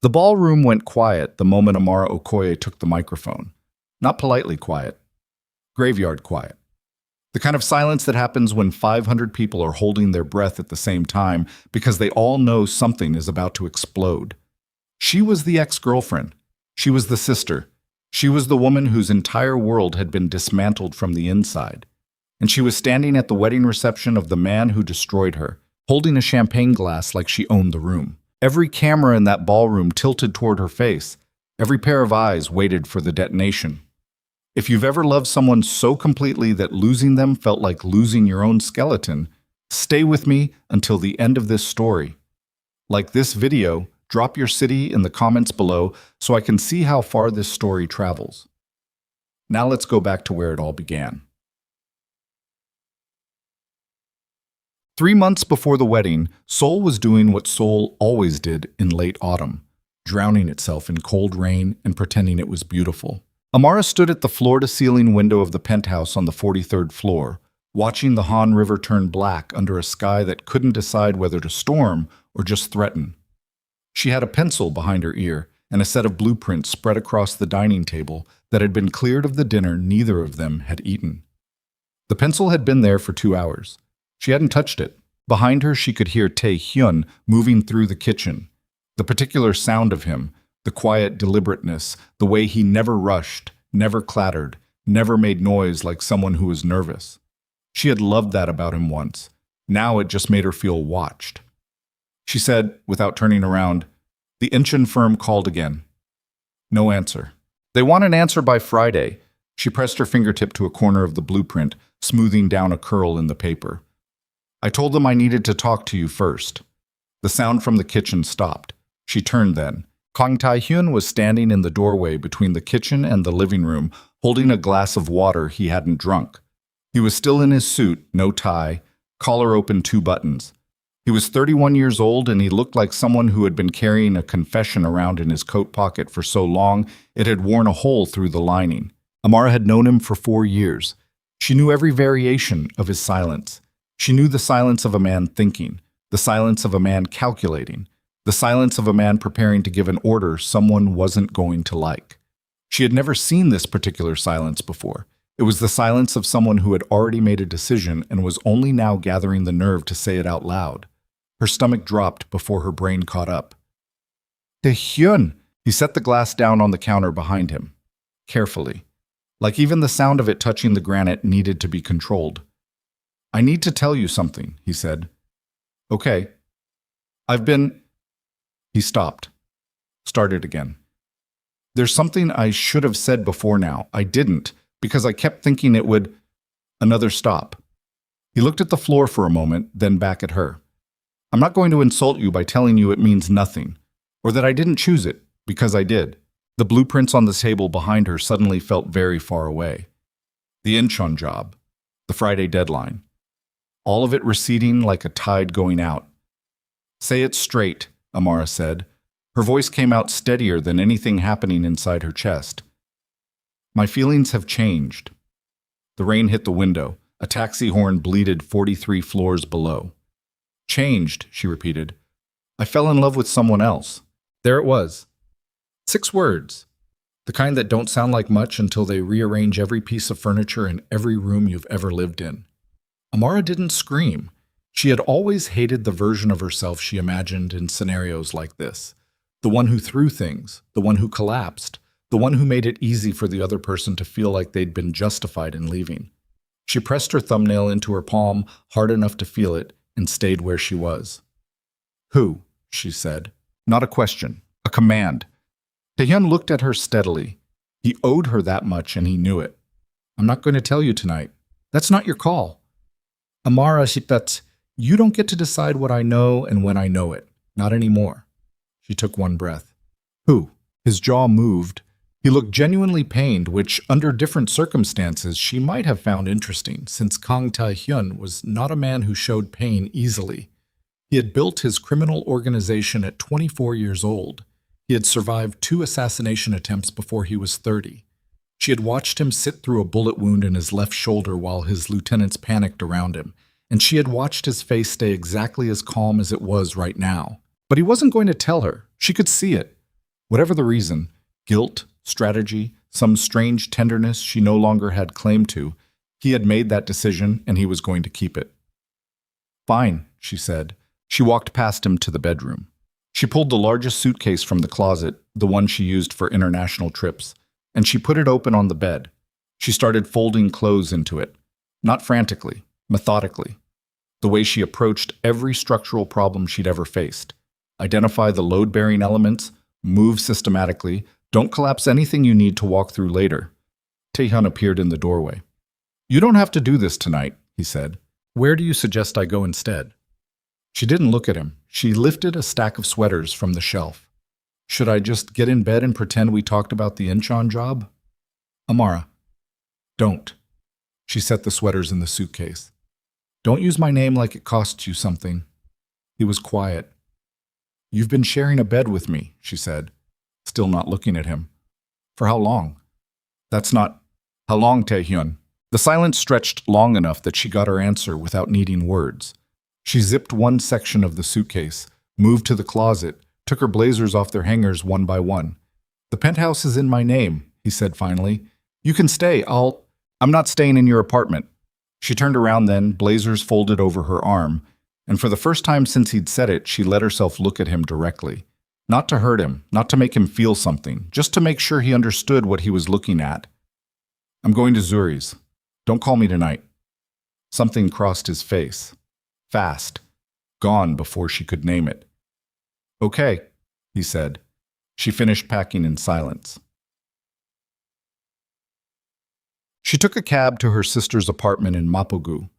The ballroom went quiet the moment Amara Okoye took the microphone. Not politely quiet. Graveyard quiet. The kind of silence that happens when 500 people are holding their breath at the same time because they all know something is about to explode. She was the ex-girlfriend. She was the sister. She was the woman whose entire world had been dismantled from the inside. And she was standing at the wedding reception of the man who destroyed her, holding a champagne glass like she owned the room. Every camera in that ballroom tilted toward her face. Every pair of eyes waited for the detonation. If you've ever loved someone so completely that losing them felt like losing your own skeleton, stay with me until the end of this story. Like this video, drop your city in the comments below so I can see how far this story travels. Now let's go back to where it all began. 3 months before the wedding, Seoul was doing what Seoul always did in late autumn, drowning itself in cold rain and pretending it was beautiful. Amara stood at the floor-to-ceiling window of the penthouse on the 43rd floor, watching the Han River turn black under a sky that couldn't decide whether to storm or just threaten. She had a pencil behind her ear and a set of blueprints spread across the dining table that had been cleared of the dinner neither of them had eaten. The pencil had been there for 2 hours. She hadn't touched it. Behind her, she could hear Tae-hyun moving through the kitchen. The particular sound of him, the quiet deliberateness, the way he never rushed, never clattered, never made noise like someone who was nervous. She had loved that about him once. Now it just made her feel watched. She said, without turning around, "The Incheon firm called again." No answer. "They want an answer by Friday." She pressed her fingertip to a corner of the blueprint, smoothing down a curl in the paper. "I told them I needed to talk to you first." The sound from the kitchen stopped. She turned then. Kang Tae-hyun was standing in the doorway between the kitchen and the living room, holding a glass of water he hadn't drunk. He was still in his suit, no tie, collar open 2 buttons. He was 31 years old and he looked like someone who had been carrying a confession around in his coat pocket for so long it had worn a hole through the lining. Amara had known him for 4 years. She knew every variation of his silence. She knew the silence of a man thinking, the silence of a man calculating, the silence of a man preparing to give an order someone wasn't going to like. She had never seen this particular silence before. It was the silence of someone who had already made a decision and was only now gathering the nerve to say it out loud. Her stomach dropped before her brain caught up. "Tae-hyun!" He set the glass down on the counter behind him, carefully. Like even the sound of it touching the granite needed to be controlled. "I need to tell you something," he said. "Okay. I've been—" He stopped. Started again. "There's something I should have said before now. I didn't, because I kept thinking it would—" Another stop. He looked at the floor for a moment, then back at her. "I'm not going to insult you by telling you it means nothing, or that I didn't choose it, because I did." The blueprints on the table behind her suddenly felt very far away. The Incheon job. The Friday deadline. All of it receding like a tide going out. "Say it straight," Amara said. Her voice came out steadier than anything happening inside her chest. "My feelings have changed." The rain hit the window. A taxi horn bleated 43 floors below. "Changed," she repeated. "I fell in love with someone else." There it was. 6 words. The kind that don't sound like much until they rearrange every piece of furniture in every room you've ever lived in. Amara didn't scream. She had always hated the version of herself she imagined in scenarios like this. The one who threw things, the one who collapsed, the one who made it easy for the other person to feel like they'd been justified in leaving. She pressed her thumbnail into her palm hard enough to feel it and stayed where she was. "Who?" she said. Not a question, a command. Tae-hyun looked at her steadily. He owed her that much and he knew it. "I'm not going to tell you tonight. That's not your call." "Amara, that's... You don't get to decide what I know and when I know it. Not anymore." She took one breath. "Who?" His jaw moved. He looked genuinely pained, which, under different circumstances, she might have found interesting, since Kang Tae-hyun was not a man who showed pain easily. He had built his criminal organization at 24 years old. He had survived 2 assassination attempts before he was 30. She had watched him sit through a bullet wound in his left shoulder while his lieutenants panicked around him, and she had watched his face stay exactly as calm as it was right now. But he wasn't going to tell her. She could see it. Whatever the reason, guilt, strategy, some strange tenderness she no longer had claim to, he had made that decision and he was going to keep it. Fine, she said. She walked past him to the bedroom. She pulled the largest suitcase from the closet, the one she used for international trips, and she put it open on the bed. She started folding clothes into it, not frantically, methodically, the way she approached every structural problem she'd ever faced. Identify the load-bearing elements, move systematically, don't collapse anything you need to walk through later. Taehyun appeared in the doorway. You don't have to do this tonight, he said. Where do you suggest I go instead? She didn't look at him. She lifted a stack of sweaters from the shelf. Should I just get in bed and pretend we talked about the Incheon job? Amara. Don't. She set the sweaters in the suitcase. Don't use my name like it costs you something. He was quiet. You've been sharing a bed with me, she said, still not looking at him. For how long? That's not... How long, Taehyun? The silence stretched long enough that she got her answer without needing words. She zipped one section of the suitcase, moved to the closet, took her blazers off their hangers one by one. The penthouse is in my name, he said finally. You can stay, I'm not staying in your apartment. She turned around then, blazers folded over her arm, and for the first time since he'd said it, she let herself look at him directly. Not to hurt him, not to make him feel something, just to make sure he understood what he was looking at. I'm going to Zuri's. Don't call me tonight. Something crossed his face. Fast. Gone before she could name it. Okay, he said. She finished packing in silence. She took a cab to her sister's apartment in Mapogu.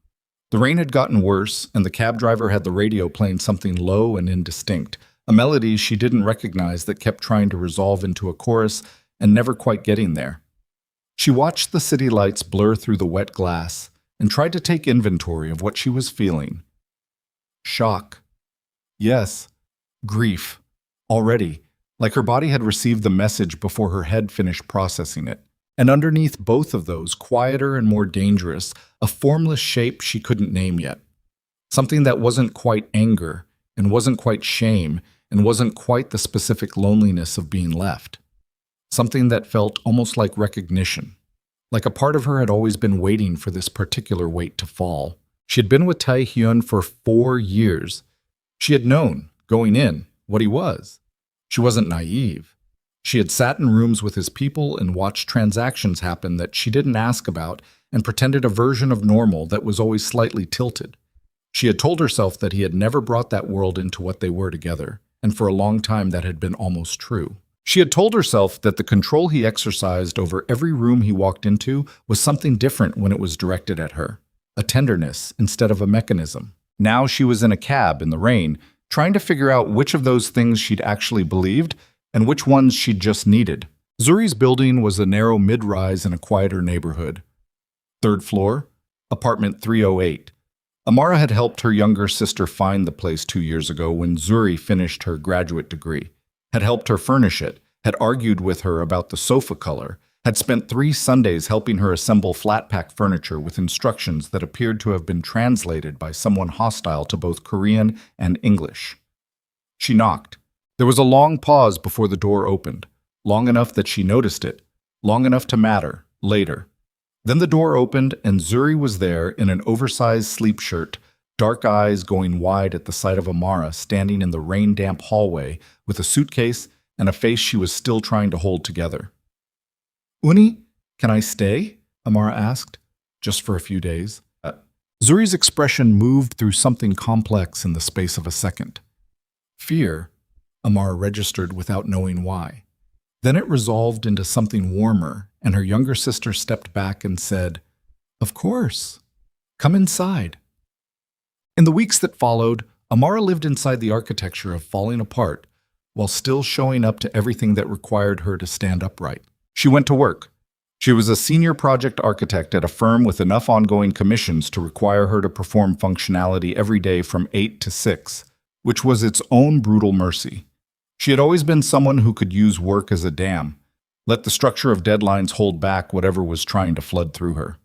The rain had gotten worse, and the cab driver had the radio playing something low and indistinct, a melody she didn't recognize that kept trying to resolve into a chorus and never quite getting there. She watched the city lights blur through the wet glass and tried to take inventory of what she was feeling. Shock. Yes. Grief. Already, like her body had received the message before her head finished processing it. And underneath both of those, quieter and more dangerous, a formless shape she couldn't name yet. Something that wasn't quite anger, and wasn't quite shame, and wasn't quite the specific loneliness of being left. Something that felt almost like recognition. Like a part of her had always been waiting for this particular weight to fall. She had been with Taehyun for 4 years. She had known, going in, what he was. She wasn't naive. She had sat in rooms with his people and watched transactions happen that she didn't ask about and pretended a version of normal that was always slightly tilted. She had told herself that he had never brought that world into what they were together, and for a long time that had been almost true. She had told herself that the control he exercised over every room he walked into was something different when it was directed at her, a tenderness instead of a mechanism. Now she was in a cab in the rain, trying to figure out which of those things she'd actually believed and which ones she'd just needed. Zuri's building was a narrow mid-rise in a quieter neighborhood. 3rd floor, apartment 308. Amara had helped her younger sister find the place 2 years ago when Zuri finished her graduate degree, had helped her furnish it, had argued with her about the sofa color, had spent 3 Sundays helping her assemble flat-pack furniture with instructions that appeared to have been translated by someone hostile to both Korean and English. She knocked. There was a long pause before the door opened, long enough that she noticed it, long enough to matter, later. Then the door opened and Zuri was there in an oversized sleep shirt, dark eyes going wide at the sight of Amara standing in the rain-damp hallway with a suitcase and a face she was still trying to hold together. Uni, can I stay? Amara asked. Just for a few days. Zuri's expression moved through something complex in the space of a second. Fear, Amara registered without knowing why. Then it resolved into something warmer, and her younger sister stepped back and said, Of course. Come inside. In the weeks that followed, Amara lived inside the architecture of falling apart, while still showing up to everything that required her to stand upright. She went to work. She was a senior project architect at a firm with enough ongoing commissions to require her to perform functionality every day from 8 to 6, which was its own brutal mercy. She had always been someone who could use work as a dam, let the structure of deadlines hold back whatever was trying to flood through her.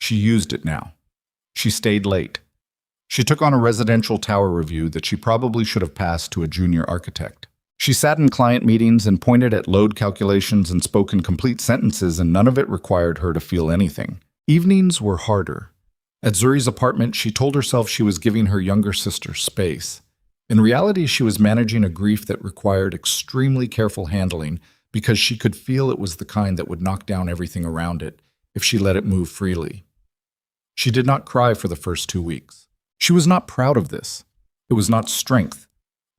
She used it now. She stayed late. She took on a residential tower review that she probably should have passed to a junior architect. She sat in client meetings and pointed at load calculations and spoke in complete sentences, and none of it required her to feel anything. Evenings were harder. At Zuri's apartment, she told herself she was giving her younger sister space. In reality, she was managing a grief that required extremely careful handling because she could feel it was the kind that would knock down everything around it if she let it move freely. She did not cry for the first 2 weeks. She was not proud of this. It was not strength.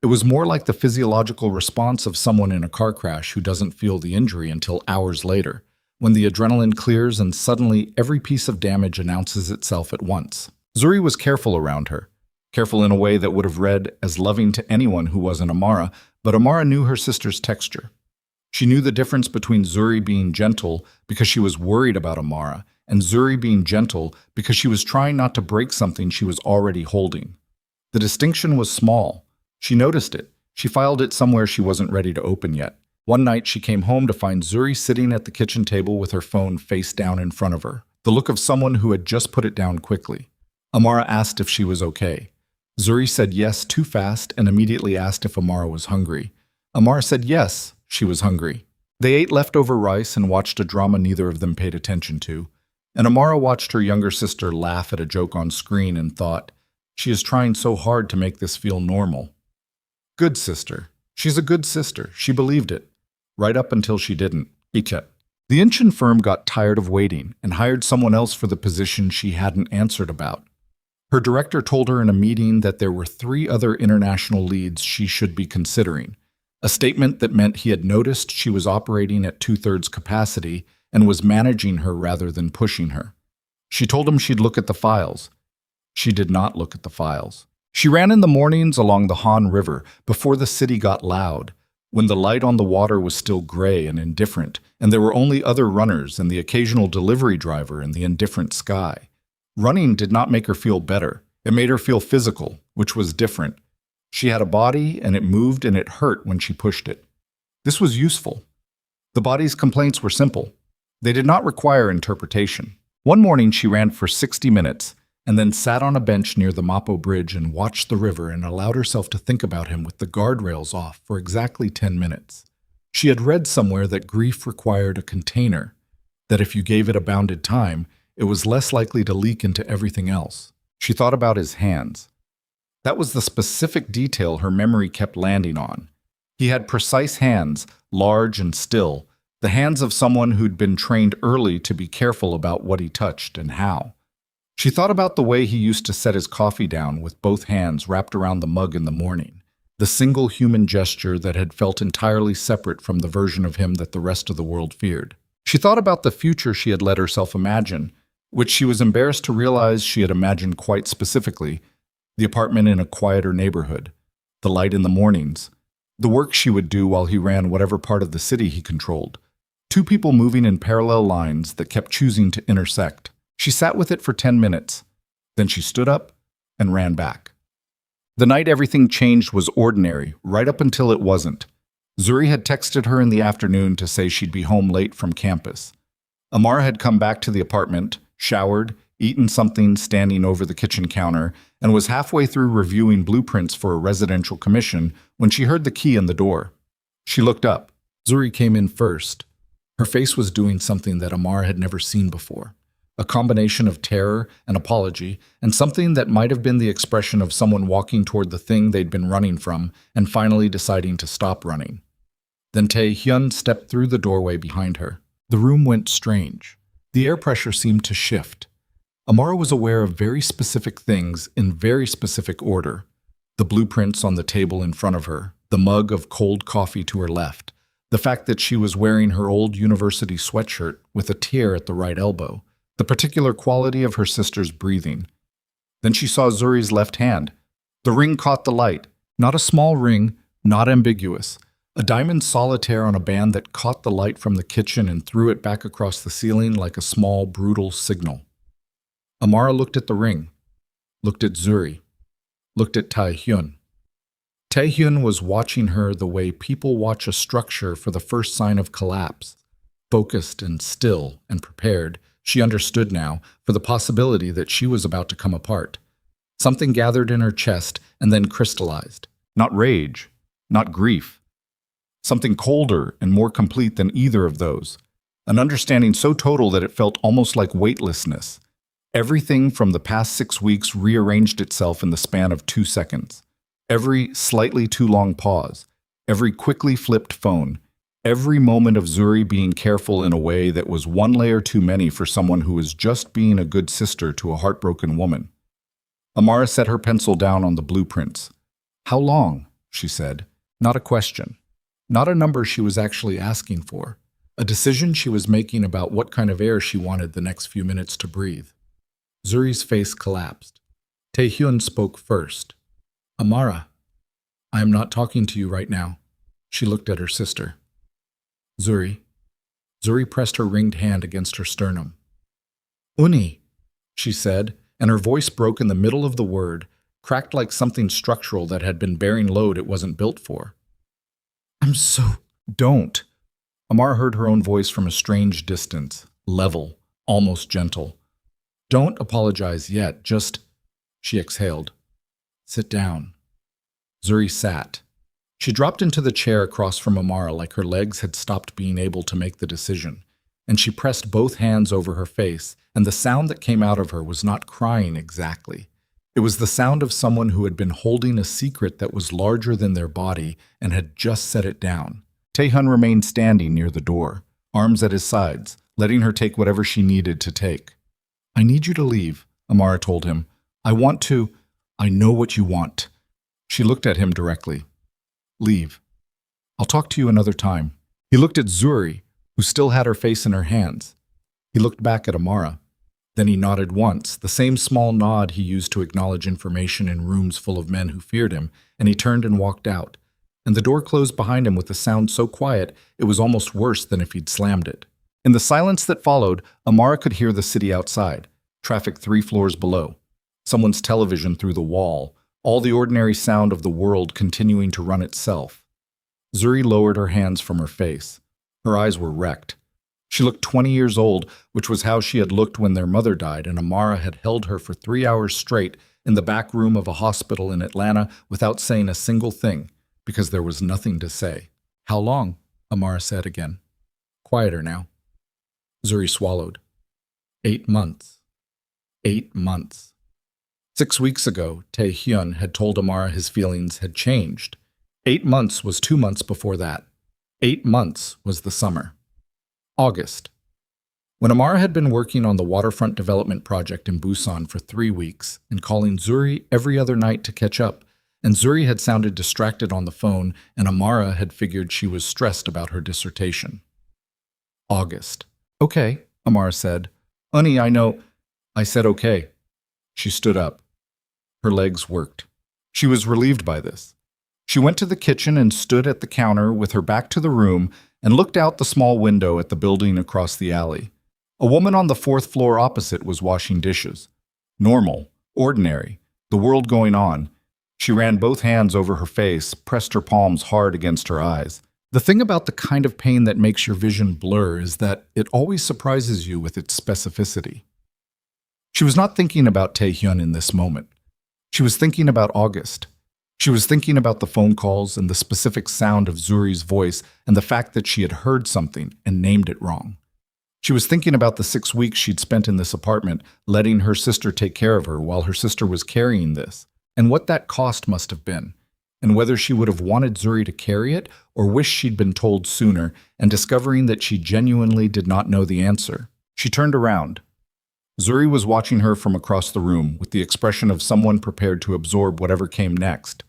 It was more like the physiological response of someone in a car crash who doesn't feel the injury until hours later, when the adrenaline clears and suddenly every piece of damage announces itself at once. Zuri was careful around her, careful in a way that would have read as loving to anyone who wasn't Amara, but Amara knew her sister's texture. She knew the difference between Zuri being gentle because she was worried about Amara and Zuri being gentle because she was trying not to break something she was already holding. The distinction was small. She noticed it. She filed it somewhere she wasn't ready to open yet. One night, she came home to find Zuri sitting at the kitchen table with her phone face down in front of her, the look of someone who had just put it down quickly. Amara asked if she was okay. Zuri said yes too fast and immediately asked if Amara was hungry. Amara said yes, she was hungry. They ate leftover rice and watched a drama neither of them paid attention to. And Amara watched her younger sister laugh at a joke on screen and thought, she is trying so hard to make this feel normal. Good sister. She's a good sister. She believed it. Right up until she didn't. Ichet. The Inchin firm got tired of waiting and hired someone else for the position she hadn't answered about. Her director told her in a meeting that there were 3 other international leads she should be considering, a statement that meant he had noticed she was operating at 2/3 capacity and was managing her rather than pushing her. She told him she'd look at the files. She did not look at the files. She ran in the mornings along the Han River before the city got loud, when the light on the water was still gray and indifferent, and there were only other runners and the occasional delivery driver in the indifferent sky. Running did not make her feel better. It made her feel physical, which was different. She had a body, and it moved and it hurt when she pushed it. This was useful. The body's complaints were simple. They did not require interpretation. One morning she ran for 60 minutes, and then sat on a bench near the Mapo Bridge and watched the river and allowed herself to think about him with the guardrails off for exactly 10 minutes. She had read somewhere that grief required a container, that if you gave it a bounded time, it was less likely to leak into everything else. She thought about his hands. That was the specific detail her memory kept landing on. He had precise hands, large and still, the hands of someone who'd been trained early to be careful about what he touched and how. She thought about the way he used to set his coffee down with both hands wrapped around the mug in the morning, the single human gesture that had felt entirely separate from the version of him that the rest of the world feared. She thought about the future she had let herself imagine, which she was embarrassed to realize she had imagined quite specifically, the apartment in a quieter neighborhood, the light in the mornings, the work she would do while he ran whatever part of the city he controlled, 2 people moving in parallel lines that kept choosing to intersect. She sat with it for 10 minutes. Then she stood up and ran back. The night everything changed was ordinary, right up until it wasn't. Zuri had texted her in the afternoon to say she'd be home late from campus. Amara had come back to the apartment, showered, eaten something standing over the kitchen counter, and was halfway through reviewing blueprints for a residential commission when she heard the key in the door. She looked up. Zuri came in first. Her face was doing something that Amara had never seen before. A combination of terror and apology, and something that might have been the expression of someone walking toward the thing they'd been running from and finally deciding to stop running. Then Tae-hyun stepped through the doorway behind her. The room went strange. The air pressure seemed to shift. Amara was aware of very specific things in very specific order. The blueprints on the table in front of her, the mug of cold coffee to her left, the fact that she was wearing her old university sweatshirt with a tear at the right elbow, the particular quality of her sister's breathing. Then she saw Zuri's left hand. The ring caught the light. Not a small ring, not ambiguous. A diamond solitaire on a band that caught the light from the kitchen and threw it back across the ceiling like a small, brutal signal. Amara looked at the ring, looked at Zuri, looked at Tae-hyun. Tae-hyun was watching her the way people watch a structure for the first sign of collapse. Focused and still and prepared, she understood now for the possibility that she was about to come apart. Something gathered in her chest and then crystallized. Not rage, not grief, Something colder and more complete than either of those. An understanding so total that it felt almost like weightlessness. Everything from the past 6 weeks rearranged itself in the span of 2 seconds. Every slightly too long pause, every quickly flipped phone, every moment of Zuri being careful in a way that was one layer too many for someone who was just being a good sister to a heartbroken woman. Amara set her pencil down on the blueprints. "How long?" she said. Not a question. Not a number she was actually asking for. A decision she was making about what kind of air she wanted the next few minutes to breathe. Zuri's face collapsed. Taehyun spoke first. "Amara, I am not talking to you right now." She looked at her sister. "Zuri." Zuri pressed her ringed hand against her sternum. "Uni," she said, and her voice broke in the middle of the word, cracked like something structural that had been bearing load it wasn't built for. "I'm so—" "Don't." Amara heard her own voice from a strange distance, level, almost gentle. "Don't apologize yet, just—" She exhaled. "Sit down." Zuri sat. She dropped into the chair across from Amara like her legs had stopped being able to make the decision, and she pressed both hands over her face, and the sound that came out of her was not crying exactly. It was the sound of someone who had been holding a secret that was larger than their body and had just set it down. Taehyun remained standing near the door, arms at his sides, letting her take whatever she needed to take. "I need you to leave," Amara told him. "I want to—" "I know what you want." She looked at him directly. "Leave. I'll talk to you another time." He looked at Zuri, who still had her face in her hands. He looked back at Amara. Then he nodded once, the same small nod he used to acknowledge information in rooms full of men who feared him, and he turned and walked out. And the door closed behind him with a sound so quiet it was almost worse than if he'd slammed it. In the silence that followed, Amara could hear the city outside, traffic 3 floors below, someone's television through the wall, all the ordinary sound of the world continuing to run itself. Zuri lowered her hands from her face. Her eyes were wrecked. She looked 20 years old, which was how she had looked when their mother died, and Amara had held her for 3 hours straight in the back room of a hospital in Atlanta without saying a single thing, because there was nothing to say. "How long?" Amara said again. Quieter now. Zuri swallowed. 8 months. 8 months. 6 weeks ago, Taehyun had told Amara his feelings had changed. 8 months was 2 months before that. 8 months was the summer. August. When Amara had been working on the waterfront development project in Busan for 3 weeks and calling Zuri every other night to catch up, and Zuri had sounded distracted on the phone, and Amara had figured she was stressed about her dissertation. August. "Okay," Amara said. "Honey, I know—" I said okay. She stood up. Her legs worked. She was relieved by this. She went to the kitchen and stood at the counter with her back to the room and looked out the small window at the building across the alley. A woman on the 4th floor opposite was washing dishes. Normal, ordinary, the world going on. She ran both hands over her face, pressed her palms hard against her eyes. The thing about the kind of pain that makes your vision blur is that it always surprises you with its specificity. She was not thinking about Taehyun in this moment. She was thinking about August. She was thinking about the phone calls and the specific sound of Zuri's voice and the fact that she had heard something and named it wrong. She was thinking about the 6 weeks she'd spent in this apartment, letting her sister take care of her while her sister was carrying this, and what that cost must have been, and whether she would have wanted Zuri to carry it or wished she'd been told sooner, and discovering that she genuinely did not know the answer. She turned around. Zuri was watching her from across the room with the expression of someone prepared to absorb whatever came next.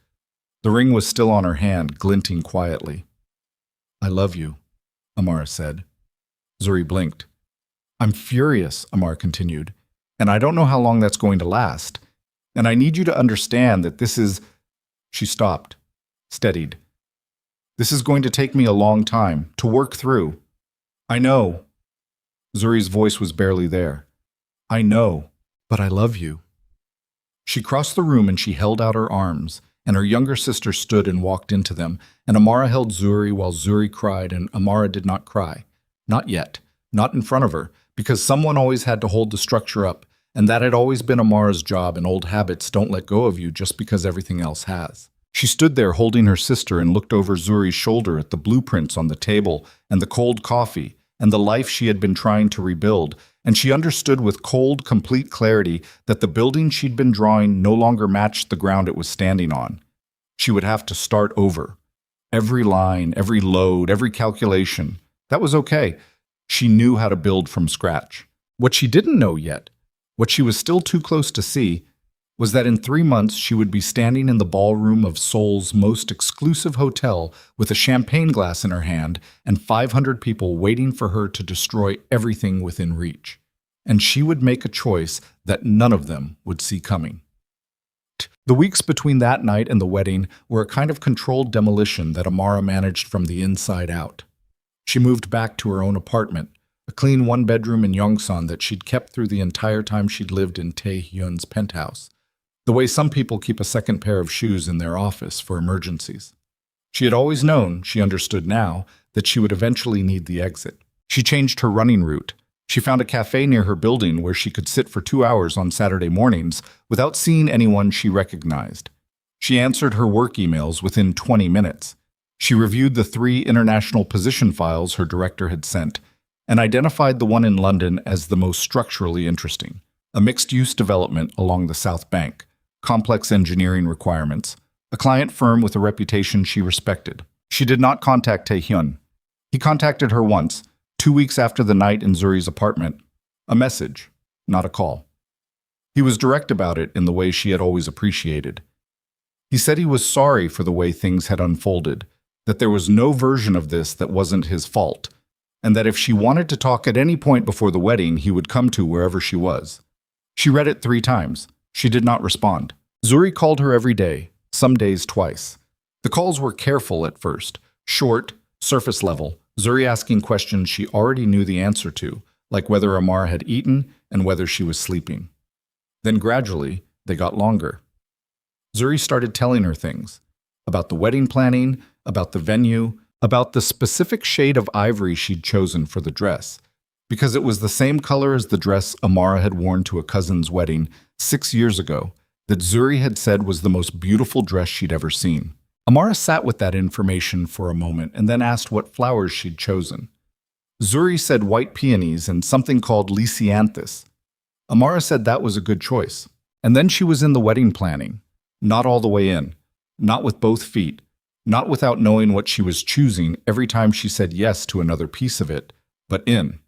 The ring was still on her hand, glinting quietly. "I love you," Amara said. Zuri blinked. "I'm furious," Amara continued, "and I don't know how long that's going to last. And I need you to understand that this is—" She stopped, steadied. "This is going to take me a long time to work through." "I know." Zuri's voice was barely there. "I know, but I love you." She crossed the room and she held out her arms, and her younger sister stood and walked into them, and Amara held Zuri while Zuri cried, and Amara did not cry. Not yet, not in front of her, because someone always had to hold the structure up, and that had always been Amara's job, and old habits don't let go of you just because everything else has. She stood there holding her sister and looked over Zuri's shoulder at the blueprints on the table and the cold coffee and the life she had been trying to rebuild, and she understood with cold, complete clarity that the building she'd been drawing no longer matched the ground it was standing on. She would have to start over. Every line, every load, every calculation. That was okay. She knew how to build from scratch. What she didn't know yet, what she was still too close to see, was that in 3 months she would be standing in the ballroom of Seoul's most exclusive hotel with a champagne glass in her hand and 500 people waiting for her to destroy everything within reach. And she would make a choice that none of them would see coming. The weeks between that night and the wedding were a kind of controlled demolition that Amara managed from the inside out. She moved back to her own apartment, a clean one-bedroom in Yongsan that she'd kept through the entire time she'd lived in Tae-hyun's penthouse, the way some people keep a second pair of shoes in their office for emergencies. She had always known, she understood now, that she would eventually need the exit. She changed her running route. She found a cafe near her building where she could sit for 2 hours on Saturday mornings without seeing anyone she recognized. She answered her work emails within 20 minutes. She reviewed the 3 international position files her director had sent and identified the one in London as the most structurally interesting, a mixed-use development along the South Bank, complex engineering requirements, a client firm with a reputation she respected. She did not contact Tae-hyun. He contacted her once, 2 weeks after the night in Zuri's apartment. A message, not a call. He was direct about it in the way she had always appreciated. He said he was sorry for the way things had unfolded, that there was no version of this that wasn't his fault, and that if she wanted to talk at any point before the wedding, he would come to wherever she was. She read it 3 times. She did not respond. Zuri called her every day, some days twice. The calls were careful at first, short, surface level, Zuri asking questions she already knew the answer to, like whether Amara had eaten and whether she was sleeping. Then gradually, they got longer. Zuri started telling her things about the wedding planning, about the venue, about the specific shade of ivory she'd chosen for the dress, because it was the same color as the dress Amara had worn to a cousin's wedding 6 years ago that Zuri had said was the most beautiful dress she'd ever seen. Amara sat with that information for a moment and then asked what flowers she'd chosen. Zuri said white peonies and something called lysianthus. Amara said that was a good choice. And then she was in the wedding planning. Not all the way in. Not with both feet. Not without knowing what she was choosing every time she said yes to another piece of it, but in.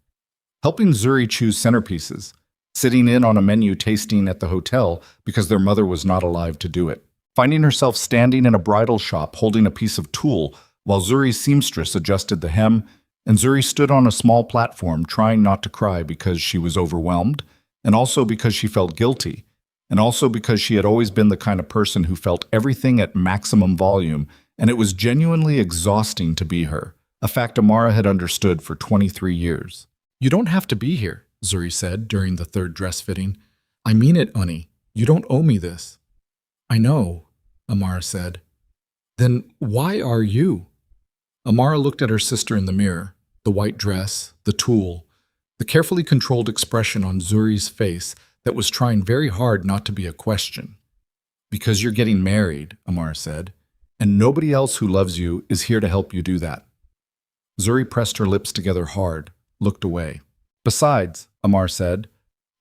Helping Zuri choose centerpieces. Sitting in on a menu tasting at the hotel because their mother was not alive to do it. Finding herself standing in a bridal shop holding a piece of tulle while Zuri's seamstress adjusted the hem, and Zuri stood on a small platform trying not to cry because she was overwhelmed, and also because she felt guilty, and also because she had always been the kind of person who felt everything at maximum volume, and it was genuinely exhausting to be her, a fact Amara had understood for 23 years. "You don't have to be here," Zuri said during the 3rd dress fitting. "I mean it, Unnie. You don't owe me this." "I know," Amara said. "Then why are you?" Amara looked at her sister in the mirror, the white dress, the tulle, the carefully controlled expression on Zuri's face that was trying very hard not to be a question. "Because you're getting married," Amara said, "and nobody else who loves you is here to help you do that." Zuri pressed her lips together hard, looked away. "Besides," Amar said,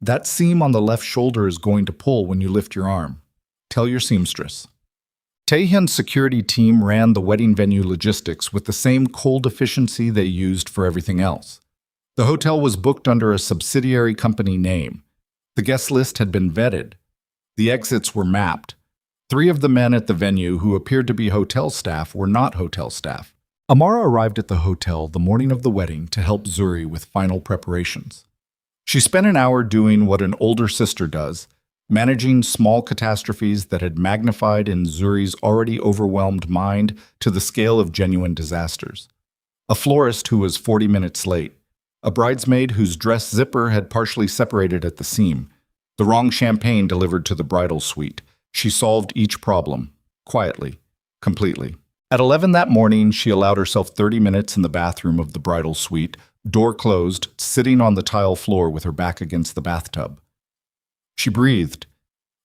"that seam on the left shoulder is going to pull when you lift your arm. Tell your seamstress." Taehyun's security team ran the wedding venue logistics with the same cold efficiency they used for everything else. The hotel was booked under a subsidiary company name. The guest list had been vetted. The exits were mapped. 3 of the men at the venue who appeared to be hotel staff were not hotel staff. Amara arrived at the hotel the morning of the wedding to help Zuri with final preparations. She spent an hour doing what an older sister does, managing small catastrophes that had magnified in Zuri's already overwhelmed mind to the scale of genuine disasters. A florist who was 40 minutes late, a bridesmaid whose dress zipper had partially separated at the seam, the wrong champagne delivered to the bridal suite. She solved each problem, quietly, completely. At 11 that morning, she allowed herself 30 minutes in the bathroom of the bridal suite, door closed, sitting on the tile floor with her back against the bathtub. She breathed.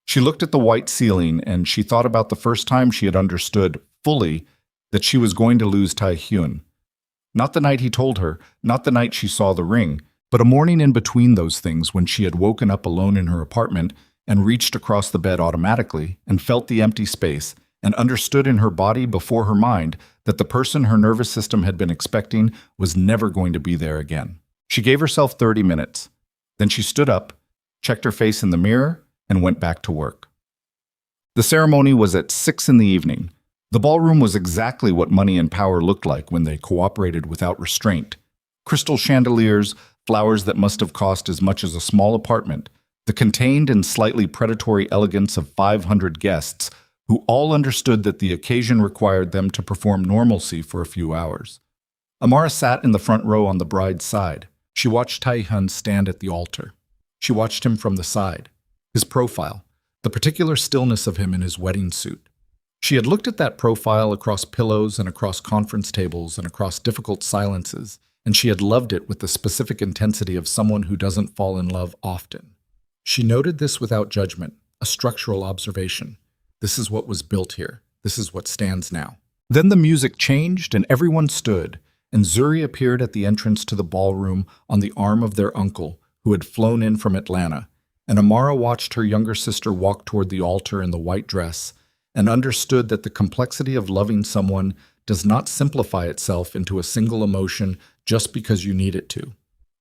She looked at the white ceiling and she thought about the first time she had understood fully that she was going to lose Tae-hyun. Not the night he told her, not the night she saw the ring, but a morning in between those things when she had woken up alone in her apartment and reached across the bed automatically and felt the empty space and understood in her body before her mind that the person her nervous system had been expecting was never going to be there again. She gave herself 30 minutes. Then she stood up, checked her face in the mirror, and went back to work. The ceremony was at 6 in the evening. The ballroom was exactly what money and power looked like when they cooperated without restraint. Crystal chandeliers, flowers that must have cost as much as a small apartment, the contained and slightly predatory elegance of 500 guests who all understood that the occasion required them to perform normalcy for a few hours. Amara sat in the front row on the bride's side. She watched Tae-hyun stand at the altar. She watched him from the side. His profile, the particular stillness of him in his wedding suit. She had looked at that profile across pillows and across conference tables and across difficult silences, and she had loved it with the specific intensity of someone who doesn't fall in love often. She noted this without judgment, a structural observation. This is what was built here. This is what stands now. Then the music changed and everyone stood, and Zuri appeared at the entrance to the ballroom on the arm of their uncle, who had flown in from Atlanta, and Amara watched her younger sister walk toward the altar in the white dress and understood that the complexity of loving someone does not simplify itself into a single emotion just because you need it to.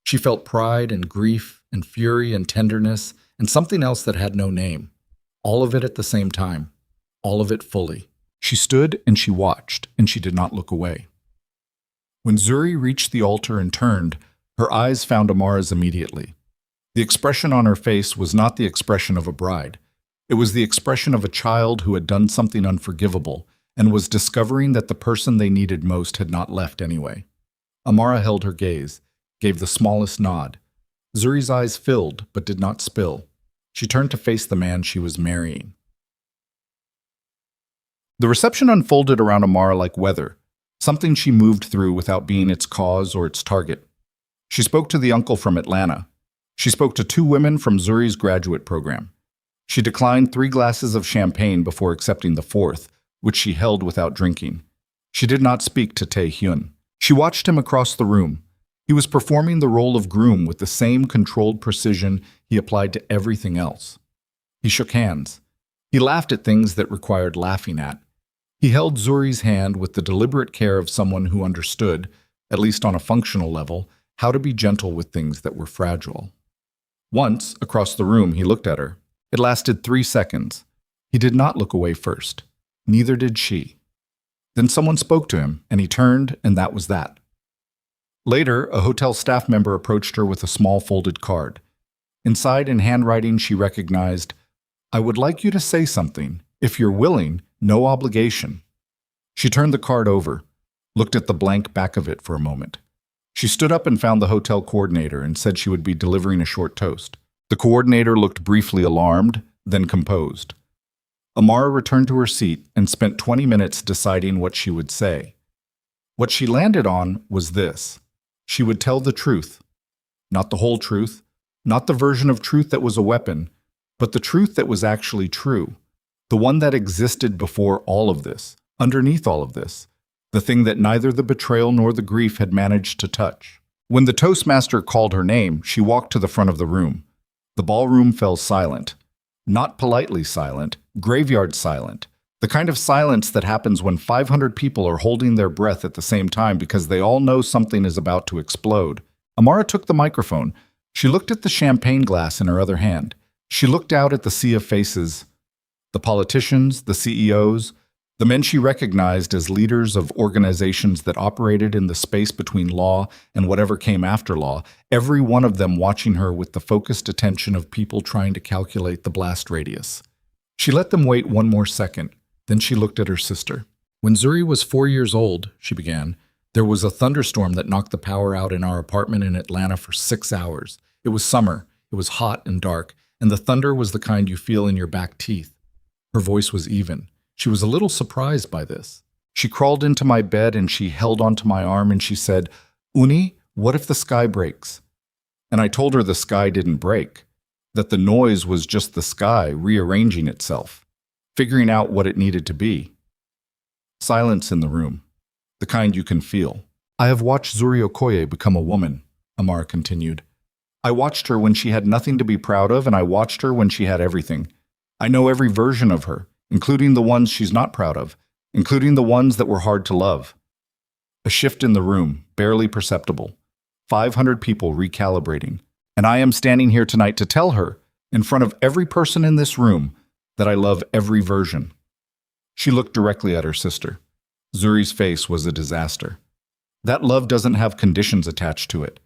She felt pride and grief and fury and tenderness and something else that had no name. All of it at the same time. All of it fully. She stood and she watched, and she did not look away. When Zuri reached the altar and turned, her eyes found Amara's immediately. The expression on her face was not the expression of a bride. It was the expression of a child who had done something unforgivable and was discovering that the person they needed most had not left anyway. Amara held her gaze, gave the smallest nod. Zuri's eyes filled but did not spill. She turned to face the man she was marrying. The reception unfolded around Amara like weather, something she moved through without being its cause or its target. She spoke to the uncle from Atlanta. She spoke to 2 women from Zuri's graduate program. She declined 3 glasses of champagne before accepting the 4th, which she held without drinking. She did not speak to Tae-hyun. She watched him across the room. He was performing the role of groom with the same controlled precision he applied to everything else. He shook hands. He laughed at things that required laughing at. He held Zuri's hand with the deliberate care of someone who understood, at least on a functional level, how to be gentle with things that were fragile. Once, across the room, he looked at her. It lasted 3 seconds. He did not look away first. Neither did she. Then someone spoke to him, and he turned, and that was that. Later, a hotel staff member approached her with a small folded card. Inside, in handwriting, she recognized, "I would like you to say something. If you're willing, no obligation." She turned the card over, looked at the blank back of it for a moment. She stood up and found the hotel coordinator and said she would be delivering a short toast. The coordinator looked briefly alarmed, then composed. Amara returned to her seat and spent 20 minutes deciding what she would say. What she landed on was this. She would tell the truth. Not the whole truth, not the version of truth that was a weapon, but the truth that was actually true. The one that existed before all of this, underneath all of this. The thing that neither the betrayal nor the grief had managed to touch. When the toastmaster called her name, she walked to the front of the room. The ballroom fell silent. Not politely silent, graveyard silent. The kind of silence that happens when 500 people are holding their breath at the same time because they all know something is about to explode. Amara took the microphone. She looked at the champagne glass in her other hand. She looked out at the sea of faces. The politicians, the CEOs, the men she recognized as leaders of organizations that operated in the space between law and whatever came after law, every one of them watching her with the focused attention of people trying to calculate the blast radius. She let them wait 1 more second. Then she looked at her sister. "When Zuri was 4 years old," she began, "there was a thunderstorm that knocked the power out in our apartment in Atlanta for 6 hours. It was summer, it was hot and dark, and the thunder was the kind you feel in your back teeth." Her voice was even. She was a little surprised by this. She crawled into my bed and she held onto my arm and she said, "Uni, what if the sky breaks?" And I told her the sky didn't break. that the noise was just the sky rearranging itself, figuring out what it needed to be. Silence in the room, the kind you can feel. I have watched Zuri Okoye become a woman, Amara continued. I watched her when she had nothing to be proud of, and I watched her when she had everything. I know every version of her, including the ones she's not proud of, including the ones that were hard to love. A shift in the room, barely perceptible. 500 people recalibrating. And I am standing here tonight to tell her, in front of every person in this room, that I love every version. She looked directly at her sister. Zuri's face was a disaster. That love doesn't have conditions attached to it,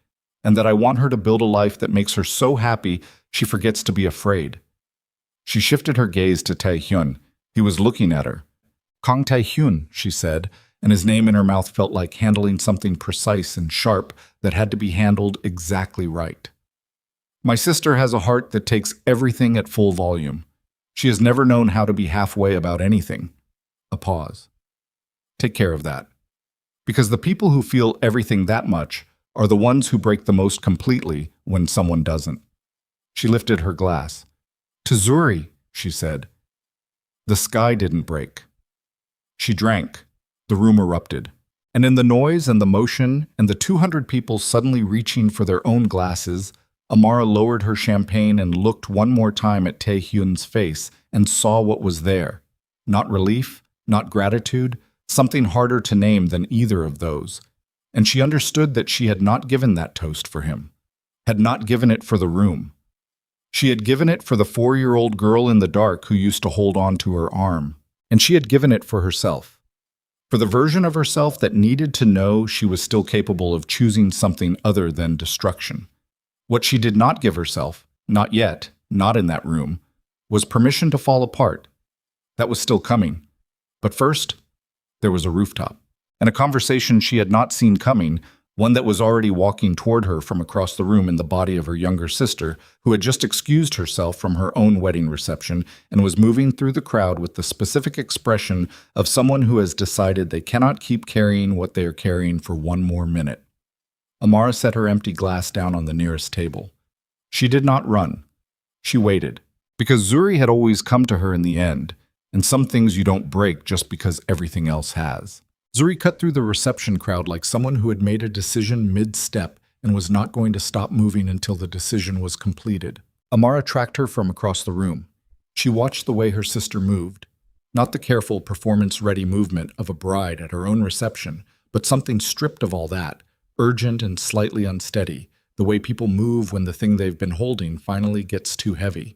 and that I want her to build a life that makes her so happy she forgets to be afraid. She shifted her gaze to Tae-hyun. He was looking at her. Kang Tae-hyun, she said, and his name in her mouth felt like handling something precise and sharp that had to be handled exactly right. My sister has a heart that takes everything at full volume. She has never known how to be halfway about anything. A pause. Take care of that. Because the people who feel everything that much are the ones who break the most completely when someone doesn't. She lifted her glass. To Zuri, she said. The sky didn't break. She drank. The room erupted. And in the noise and the motion and the 200 people suddenly reaching for their own glasses, Amara lowered her champagne and looked one more time at Tae-hyun's face and saw what was there. Not relief, not gratitude, something harder to name than either of those. And she understood that she had not given that toast for him, had not given it for the room. She had given it for the 4-year-old girl in the dark who used to hold on to her arm, and she had given it for herself. For the version of herself that needed to know she was still capable of choosing something other than destruction. What she did not give herself, not yet, not in that room, was permission to fall apart. That was still coming. But first, there was a rooftop, and a conversation she had not seen coming, one that was already walking toward her from across the room in the body of her younger sister, who had just excused herself from her own wedding reception and was moving through the crowd with the specific expression of someone who has decided they cannot keep carrying what they are carrying for one more minute. Amara set her empty glass down on the nearest table. She did not run. She waited, because Zuri had always come to her in the end, and some things you don't break just because everything else has. Zuri cut through the reception crowd like someone who had made a decision mid-step and was not going to stop moving until the decision was completed. Amara tracked her from across the room. She watched the way her sister moved, not the careful, performance-ready movement of a bride at her own reception, but something stripped of all that, urgent and slightly unsteady, the way people move when the thing they've been holding finally gets too heavy.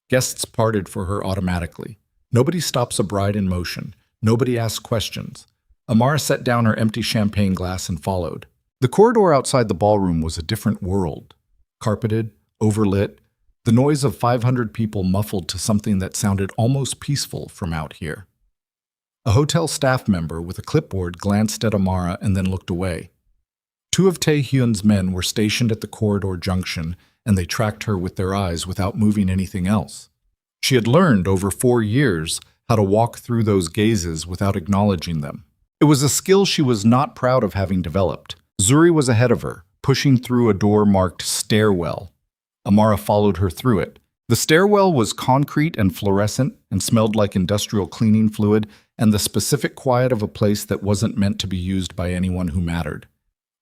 Guests parted for her automatically. Nobody stops a bride in motion. Nobody asks questions. Amara set down her empty champagne glass and followed. The corridor outside the ballroom was a different world. Carpeted, overlit, the noise of 500 people muffled to something that sounded almost peaceful from out here. A hotel staff member with a clipboard glanced at Amara and then looked away. 2 of Tae-hyun's men were stationed at the corridor junction, and they tracked her with their eyes without moving anything else. She had learned over 4 years how to walk through those gazes without acknowledging them. It was a skill she was not proud of having developed. Zuri was ahead of her, pushing through a door marked stairwell. Amara followed her through it. The stairwell was concrete and fluorescent and smelled like industrial cleaning fluid and the specific quiet of a place that wasn't meant to be used by anyone who mattered.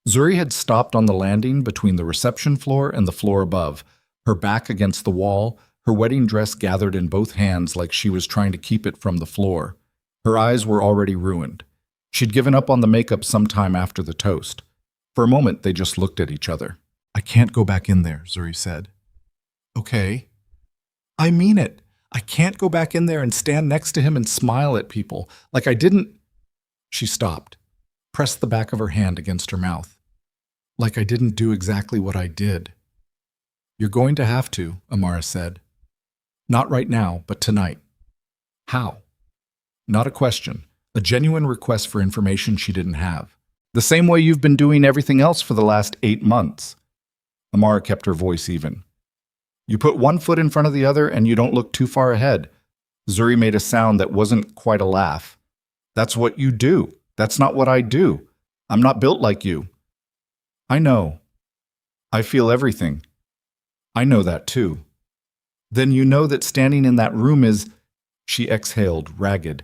Zuri had stopped on the landing between the reception floor and the floor above, her back against the wall, her wedding dress gathered in both hands like she was trying to keep it from the floor. Her eyes were already ruined. She'd given up on the makeup sometime after the toast. For a moment, they just looked at each other. I can't go back in there, Zuri said. Okay. I mean it. I can't go back in there and stand next to him and smile at people, like I didn't. She stopped, pressed the back of her hand against her mouth. Like I didn't do exactly what I did. You're going to have to, Amara said. Not right now, but tonight. How? Not a question, a genuine request for information she didn't have. The same way you've been doing everything else for the last 8 months. Amara kept her voice even. You put one foot in front of the other and you don't look too far ahead. Zuri made a sound that wasn't quite a laugh. That's what you do. That's not what I do. I'm not built like you. I know. I feel everything. I know that too. Then you know that standing in that room is, she exhaled, ragged.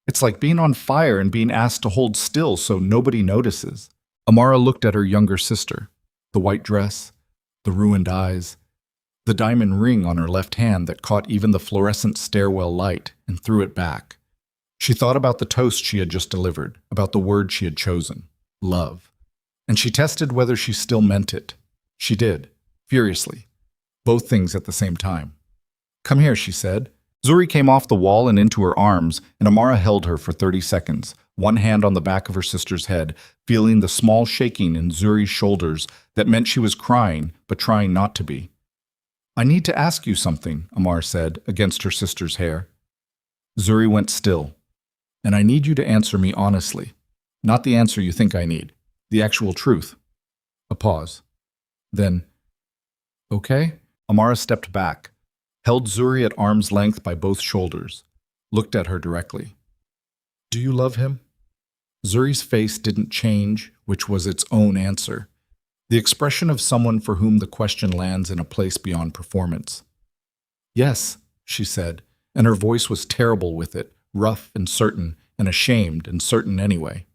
It's like being on fire and being asked to hold still so nobody notices. Amara looked at her younger sister, the white dress, the ruined eyes, the diamond ring on her left hand that caught even the fluorescent stairwell light, and threw it back. She thought about the toast she had just delivered, about the word she had chosen, love. And she tested whether she still meant it. She did, furiously, both things at the same time. Come here, she said. Zuri came off the wall and into her arms, and Amara held her for 30 seconds, one hand on the back of her sister's head, feeling the small shaking in Zuri's shoulders that meant she was crying, but trying not to be. I need to ask you something, Amara said, against her sister's hair. Zuri went still. And I need you to answer me honestly. Not the answer you think I need. The actual truth. A pause. Then, okay? Amara stepped back, held Zuri at arm's length by both shoulders, looked at her directly. Do you love him? Zuri's face didn't change, which was its own answer. The expression of someone for whom the question lands in a place beyond performance. Yes, she said, and her voice was terrible with it, rough and certain, and ashamed and certain anyway.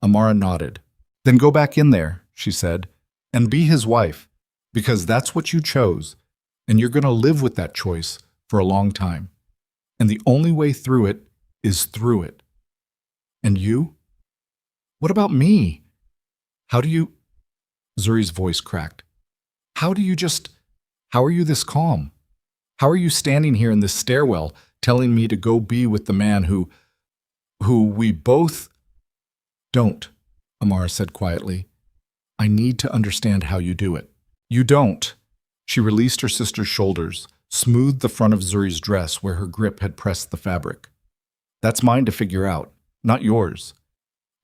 Amara nodded. Then go back in there, she said, and be his wife, because that's what you chose, and you're going to live with that choice for a long time. And the only way through it is through it. And you? What about me? How do you... Zuri's voice cracked. How are you this calm? How are you standing here in this stairwell telling me to go be with the man who we both... Don't, Amara said quietly. I need to understand how you do it. You don't. She released her sister's shoulders, smoothed the front of Zuri's dress where her grip had pressed the fabric. That's mine to figure out, not yours.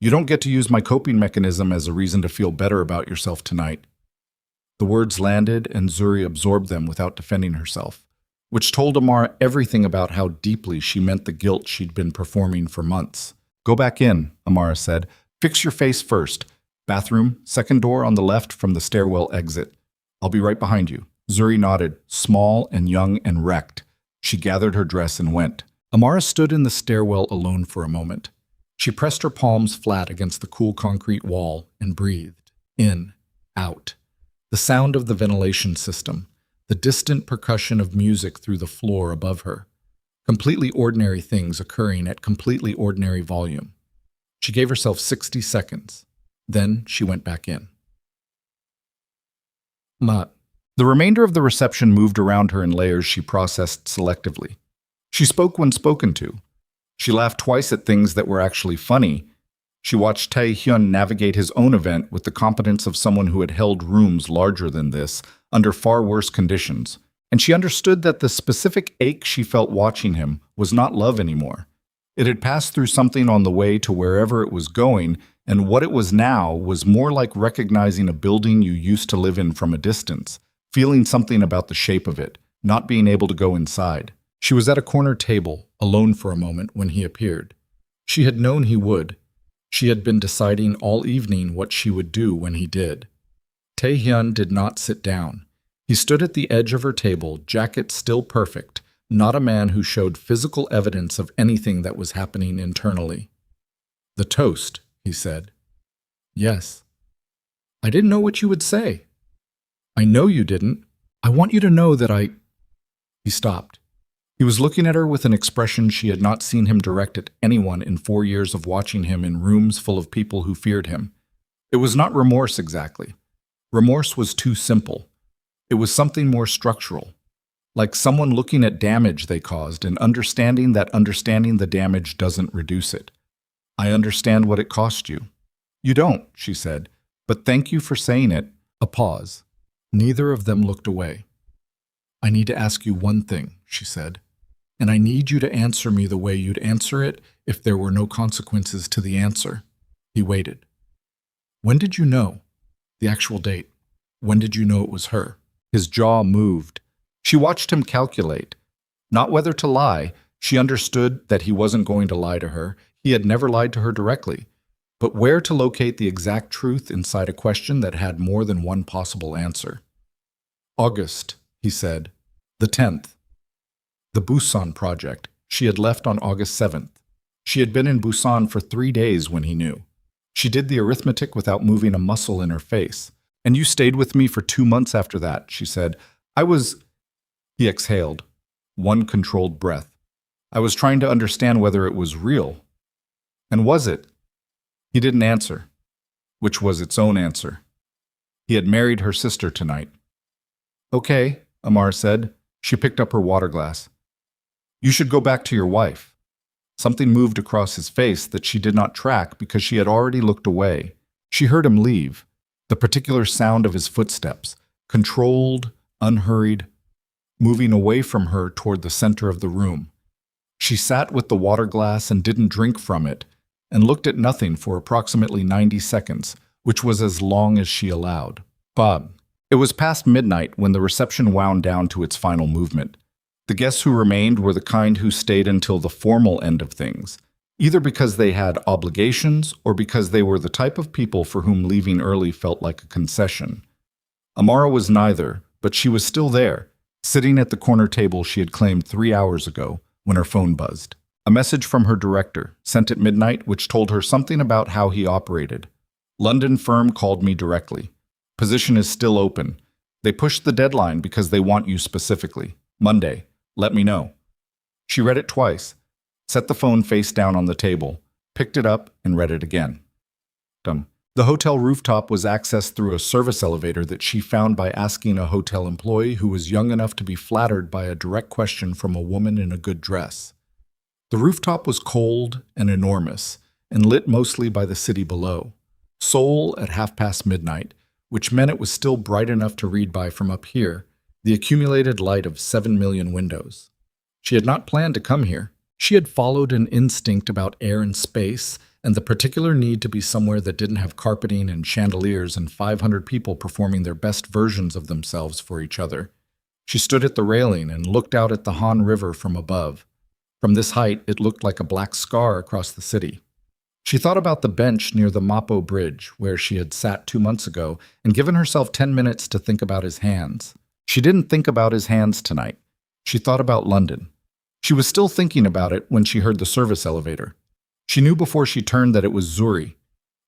You don't get to use my coping mechanism as a reason to feel better about yourself tonight. The words landed, and Zuri absorbed them without defending herself, which told Amara everything about how deeply she meant the guilt she'd been performing for months. Go back in, Amara said. Fix your face first. Bathroom, second door on the left from the stairwell exit. I'll be right behind you. Zuri nodded, small and young and wrecked. She gathered her dress and went. Amara stood in the stairwell alone for a moment. She pressed her palms flat against the cool concrete wall and breathed. In, out. The sound of the ventilation system, the distant percussion of music through the floor above her. Completely ordinary things occurring at completely ordinary volume. She gave herself 60 seconds. Then she went back in. The remainder of the reception moved around her in layers she processed selectively. She spoke when spoken to. She laughed twice at things that were actually funny. She watched Tae-hyun navigate his own event with the competence of someone who had held rooms larger than this, under far worse conditions. And she understood that the specific ache she felt watching him was not love anymore. It had passed through something on the way to wherever it was going, and what it was now was more like recognizing a building you used to live in from a distance, feeling something about the shape of it, not being able to go inside. She was at a corner table, alone for a moment, when he appeared. She had known he would. She had been deciding all evening what she would do when he did. Tae-hyun did not sit down. He stood at the edge of her table, jacket still perfect, not a man who showed physical evidence of anything that was happening internally. The toast, he said. Yes. I didn't know what you would say. I know you didn't. I want you to know that I... He stopped. He was looking at her with an expression she had not seen him direct at anyone in 4 years of watching him in rooms full of people who feared him. It was not remorse exactly. Remorse was too simple. It was something more structural. Like someone looking at damage they caused and understanding that understanding the damage doesn't reduce it. I understand what it cost you. You don't, she said, but thank you for saying it. A pause. Neither of them looked away. I need to ask you one thing, she said, and I need you to answer me the way you'd answer it if there were no consequences to the answer. He waited. When did you know? The actual date. When did you know it was her? His jaw moved. She watched him calculate. Not whether to lie. She understood that he wasn't going to lie to her. He had never lied to her directly. But where to locate the exact truth inside a question that had more than one possible answer. August, he said. The 10th. The Busan Project. She had left on August 7th. She had been in Busan for 3 days when he knew. She did the arithmetic without moving a muscle in her face. And you stayed with me for 2 months after that, she said. I was... He exhaled. One controlled breath. I was trying to understand whether it was real. And was it? He didn't answer, which was its own answer. He had married her sister tonight. Okay, Amar said. She picked up her water glass. You should go back to your wife. Something moved across his face that she did not track because she had already looked away. She heard him leave, the particular sound of his footsteps, controlled, unhurried, moving away from her toward the center of the room. She sat with the water glass and didn't drink from it, and looked at nothing for approximately 90 seconds, which was as long as she allowed. Bob. It was past midnight when the reception wound down to its final movement. The guests who remained were the kind who stayed until the formal end of things, either because they had obligations or because they were the type of people for whom leaving early felt like a concession. Amara was neither, but she was still there, sitting at the corner table she had claimed 3 hours ago when her phone buzzed. A message from her director, sent at midnight, which told her something about how he operated. London firm called me directly. Position is still open. They pushed the deadline because they want you specifically. Monday. Let me know. She read it twice, set the phone face down on the table, picked it up, and read it again. The hotel rooftop was accessed through a service elevator that she found by asking a hotel employee who was young enough to be flattered by a direct question from a woman in a good dress. The rooftop was cold and enormous, and lit mostly by the city below. Seoul at midnight, which meant it was still bright enough to read by from up here, the accumulated light of 7 million windows. She had not planned to come here. She had followed an instinct about air and space, and the particular need to be somewhere that didn't have carpeting and chandeliers and 500 people performing their best versions of themselves for each other. She stood at the railing and looked out at the Han River from above. From this height, it looked like a black scar across the city. She thought about the bench near the Mapo Bridge, where she had sat 2 months ago, and given herself 10 minutes to think about his hands. She didn't think about his hands tonight. She thought about London. She was still thinking about it when she heard the service elevator. She knew before she turned that it was Zuri.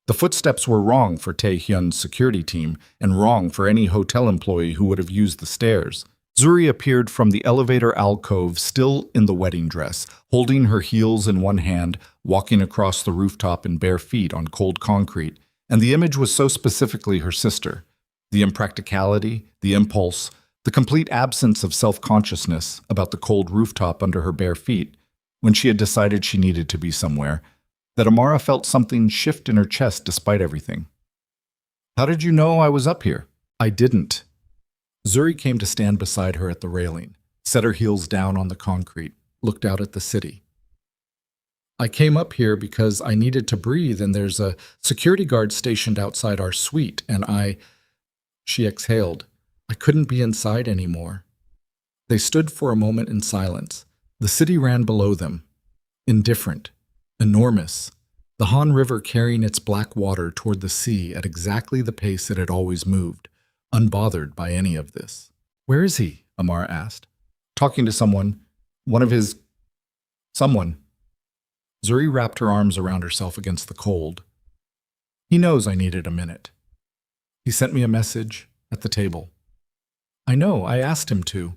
The footsteps were wrong for Tae-hyun's security team and wrong for any hotel employee who would have used the stairs. Zuri appeared from the elevator alcove still in the wedding dress, holding her heels in one hand, walking across the rooftop in bare feet on cold concrete, and the image was so specifically her sister. The impracticality, the impulse, the complete absence of self-consciousness about the cold rooftop under her bare feet, when she had decided she needed to be somewhere, that Amara felt something shift in her chest despite everything. How did you know I was up here? I didn't. Zuri came to stand beside her at the railing, set her heels down on the concrete, looked out at the city. I came up here because I needed to breathe, and there's a security guard stationed outside our suite, and She exhaled. I couldn't be inside anymore. They stood for a moment in silence. The city ran below them, indifferent, enormous, the Han River carrying its black water toward the sea at exactly the pace it had always moved, unbothered by any of this. Where is he? Amara asked. Talking to someone. One of his... Someone. Zuri wrapped her arms around herself against the cold. He knows I needed a minute. He sent me a message at the table. I know, I asked him to.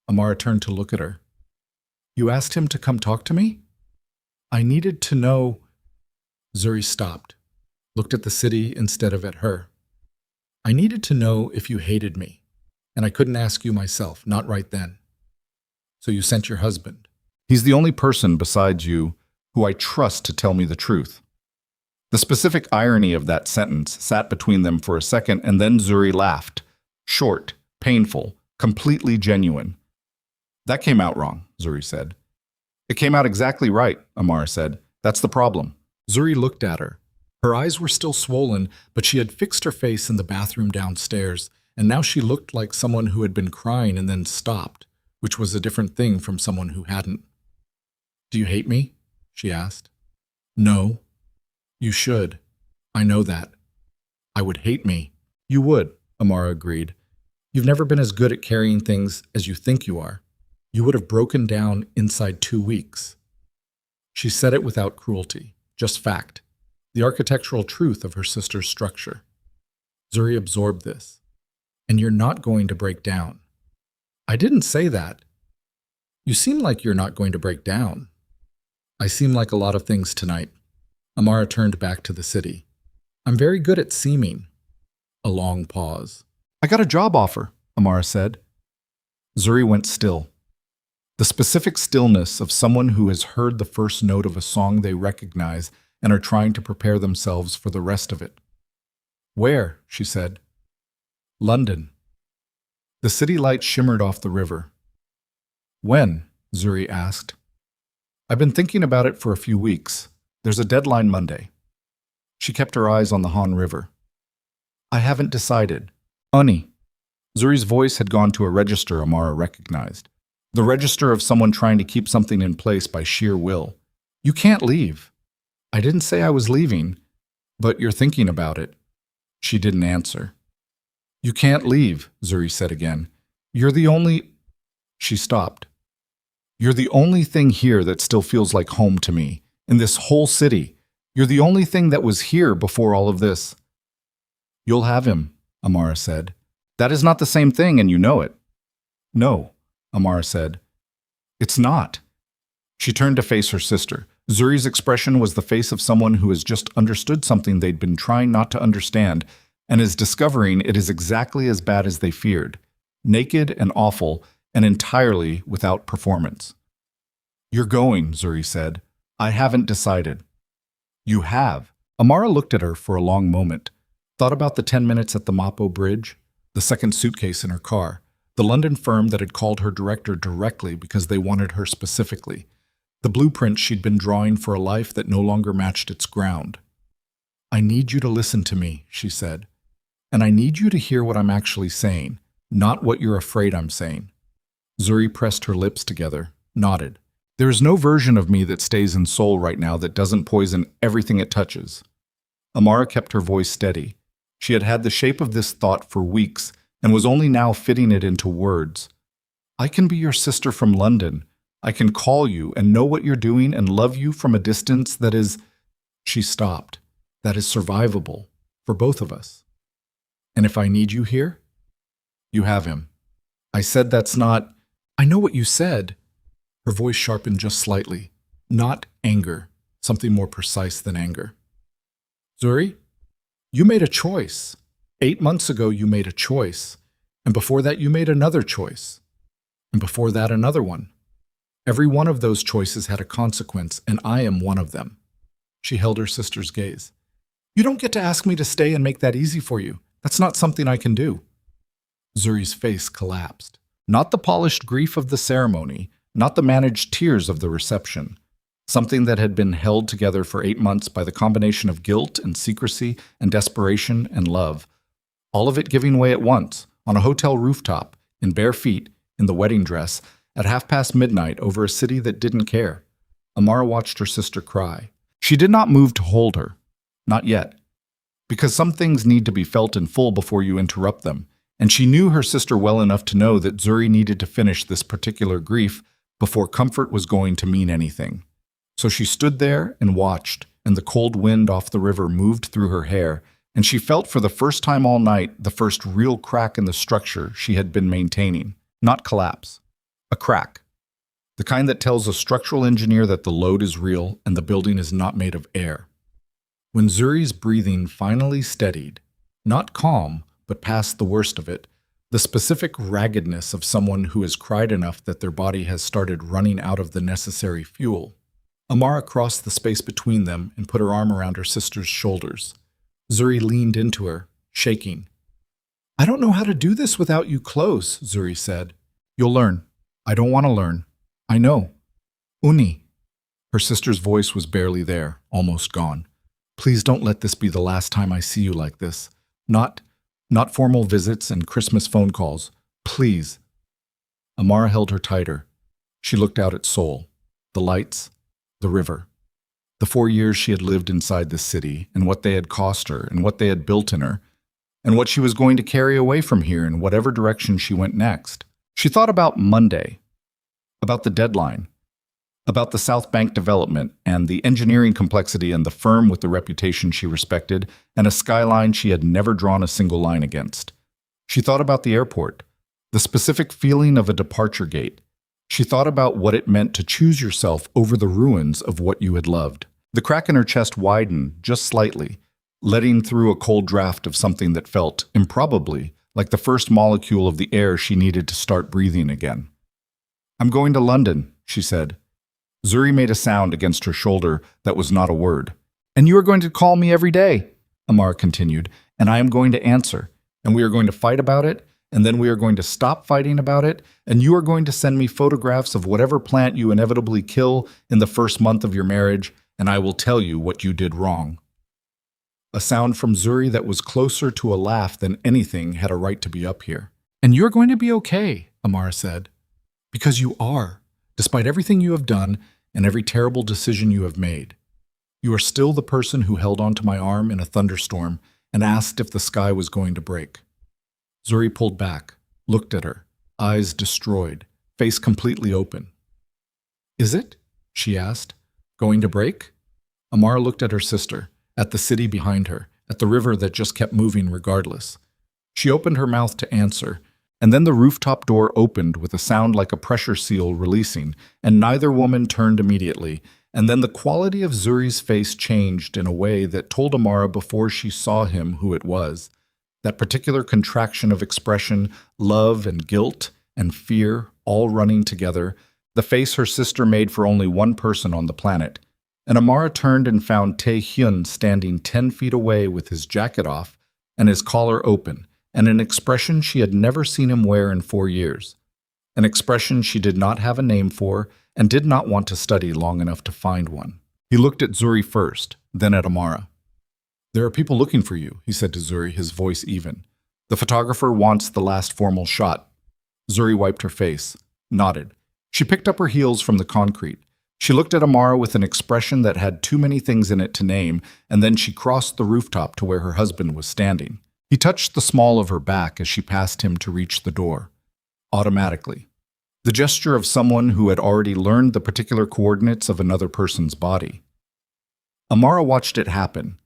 Amara turned to look at her. You asked him to come talk to me? I needed to know... Zuri stopped, looked at the city instead of at her. I needed to know if you hated me, and I couldn't ask you myself, not right then. So you sent your husband. He's the only person besides you who I trust to tell me the truth. The specific irony of that sentence sat between them for a second, and then Zuri laughed. Short, painful, completely genuine. That came out wrong, Zuri said. It came out exactly right, Amara said. That's the problem. Zuri looked at her. Her eyes were still swollen, but she had fixed her face in the bathroom downstairs, and now she looked like someone who had been crying and then stopped, which was a different thing from someone who hadn't. Do you hate me? She asked. No. You should. I know that. I would hate me. You would, Amara agreed. You've never been as good at carrying things as you think you are. You would have broken down inside 2 weeks. She said it without cruelty, just fact, the architectural truth of her sister's structure. Zuri absorbed this. And you're not going to break down. I didn't say that. You seem like you're not going to break down. I seem like a lot of things tonight. Amara turned back to the city. I'm very good at seeming. A long pause. I got a job offer, Amara said. Zuri went still. The specific stillness of someone who has heard the first note of a song they recognize and are trying to prepare themselves for the rest of it. Where? She said. London. The city light shimmered off the river. When? Zuri asked. I've been thinking about it for a few weeks. There's a deadline Monday. She kept her eyes on the Han River. I haven't decided. Unnie. Zuri's voice had gone to a register Amara recognized. The register of someone trying to keep something in place by sheer will. You can't leave. I didn't say I was leaving, but you're thinking about it. She didn't answer. You can't leave, Zuri said again. You're the only... She stopped. You're the only thing here that still feels like home to me, in this whole city. You're the only thing that was here before all of this. You'll have him, Amara said. That is not the same thing, and you know it. No, Amara said. It's not. She turned to face her sister. Zuri's expression was the face of someone who has just understood something they'd been trying not to understand and is discovering it is exactly as bad as they feared, naked and awful and entirely without performance. You're going, Zuri said. I haven't decided. You have. Amara looked at her for a long moment, thought about the 10 minutes at the Mapo Bridge, the second suitcase in her car, the London firm that had called her director directly because they wanted her specifically, the blueprint she'd been drawing for a life that no longer matched its ground. I need you to listen to me, she said. And I need you to hear what I'm actually saying, not what you're afraid I'm saying. Zuri pressed her lips together, nodded. There is no version of me that stays in Seoul right now that doesn't poison everything it touches. Amara kept her voice steady. She had had the shape of this thought for weeks and was only now fitting it into words. I can be your sister from London. I can call you and know what you're doing and love you from a distance that is... She stopped. That is survivable for both of us. And if I need you here, you have him. I said that's not... I know what you said. Her voice sharpened just slightly. Not anger, something more precise than anger. Zuri, you made a choice. 8 months ago, you made a choice. And before that, you made another choice. And before that, another one. Every one of those choices had a consequence, and I am one of them. She held her sister's gaze. You don't get to ask me to stay and make that easy for you. That's not something I can do. Zuri's face collapsed. Not the polished grief of the ceremony, not the managed tears of the reception. Something that had been held together for 8 months by the combination of guilt and secrecy and desperation and love. All of it giving way at once, on a hotel rooftop, in bare feet, in the wedding dress, at midnight over a city that didn't care. Amara watched her sister cry. She did not move to hold her. Not yet. Because some things need to be felt in full before you interrupt them, and she knew her sister well enough to know that Zuri needed to finish this particular grief before comfort was going to mean anything. So she stood there and watched, and the cold wind off the river moved through her hair, and she felt for the first time all night the first real crack in the structure she had been maintaining. Not collapse. A crack. The kind that tells a structural engineer that the load is real and the building is not made of air. When Zuri's breathing finally steadied, not calm, but past the worst of it, the specific raggedness of someone who has cried enough that their body has started running out of the necessary fuel, Amara crossed the space between them and put her arm around her sister's shoulders. Zuri leaned into her, shaking. I don't know how to do this without you close, Zuri said. You'll learn. I don't want to learn. I know. Unnie. Her sister's voice was barely there, almost gone. Please don't let this be the last time I see you like this. Not formal visits and Christmas phone calls. Please. Amara held her tighter. She looked out at Seoul. The lights. The river. The 4 years she had lived inside the city and what they had cost her and what they had built in her. and what she was going to carry away from here in whatever direction she went next. She thought about Monday, about the deadline, about the South Bank development and the engineering complexity and the firm with the reputation she respected and a skyline she had never drawn a single line against. She thought about the airport, the specific feeling of a departure gate. She thought about what it meant to choose yourself over the ruins of what you had loved. The crack in her chest widened just slightly, letting through a cold draft of something that felt, improbably, like the first molecule of the air she needed to start breathing again. "I'm going to London," she said. Zuri made a sound against her shoulder that was not a word. "And you are going to call me every day," Amara continued, "and I am going to answer, and we are going to fight about it, and then we are going to stop fighting about it, and you are going to send me photographs of whatever plant you inevitably kill in the first month of your marriage, and I will tell you what you did wrong." A sound from Zuri that was closer to a laugh than anything had a right to be up here. "And you're going to be okay," Amara said, "because you are, despite everything you have done and every terrible decision you have made. You are still the person who held onto my arm in a thunderstorm and asked if the sky was going to break." Zuri pulled back, looked at her, eyes destroyed, face completely open. "Is it?" she asked. "Going to break?" Amara looked at her sister, at the city behind her, at the river that just kept moving regardless. She opened her mouth to answer, and then the rooftop door opened with a sound like a pressure seal releasing, and neither woman turned immediately, and then the quality of Zuri's face changed in a way that told Amara before she saw him who it was. That particular contraction of expression, love and guilt and fear all running together, the face her sister made for only one person on the planet. And Amara turned and found Tae-hyun standing 10 feet away with his jacket off and his collar open, and an expression she had never seen him wear in 4 years. An expression she did not have a name for and did not want to study long enough to find one. He looked at Zuri first, then at Amara. "There are people looking for you," he said to Zuri, his voice even. "The photographer wants the last formal shot." Zuri wiped her face, nodded. She picked up her heels from the concrete. She looked at Amara with an expression that had too many things in it to name, and then she crossed the rooftop to where her husband was standing. He touched the small of her back as she passed him to reach the door. Automatically. The gesture of someone who had already learned the particular coordinates of another person's body. Amara watched it happen.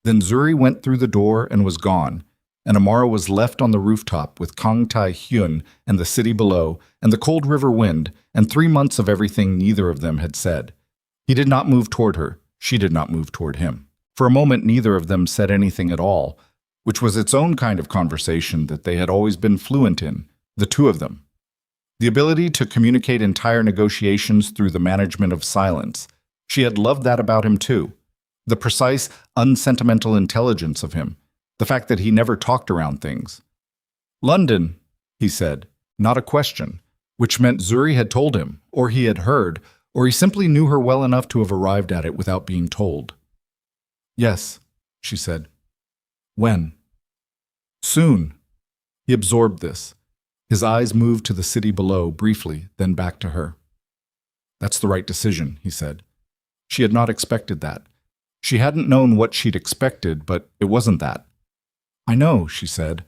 Then Zuri went through the door and was gone, and Amara was left on the rooftop with Kang Tae-hyun and the city below, and the cold river wind, and 3 months of everything neither of them had said. He did not move toward her. She did not move toward him. For a moment, neither of them said anything at all, which was its own kind of conversation that they had always been fluent in, the two of them. The ability to communicate entire negotiations through the management of silence. She had loved that about him too. The precise, unsentimental intelligence of him. The fact that he never talked around things. "London," he said, not a question, which meant Zuri had told him, or he had heard, or he simply knew her well enough to have arrived at it without being told. "Yes," she said. "When?" "Soon." He absorbed this. His eyes moved to the city below briefly, then back to her. "That's the right decision," he said. She had not expected that. She hadn't known what she'd expected, but it wasn't that. "I know," she said.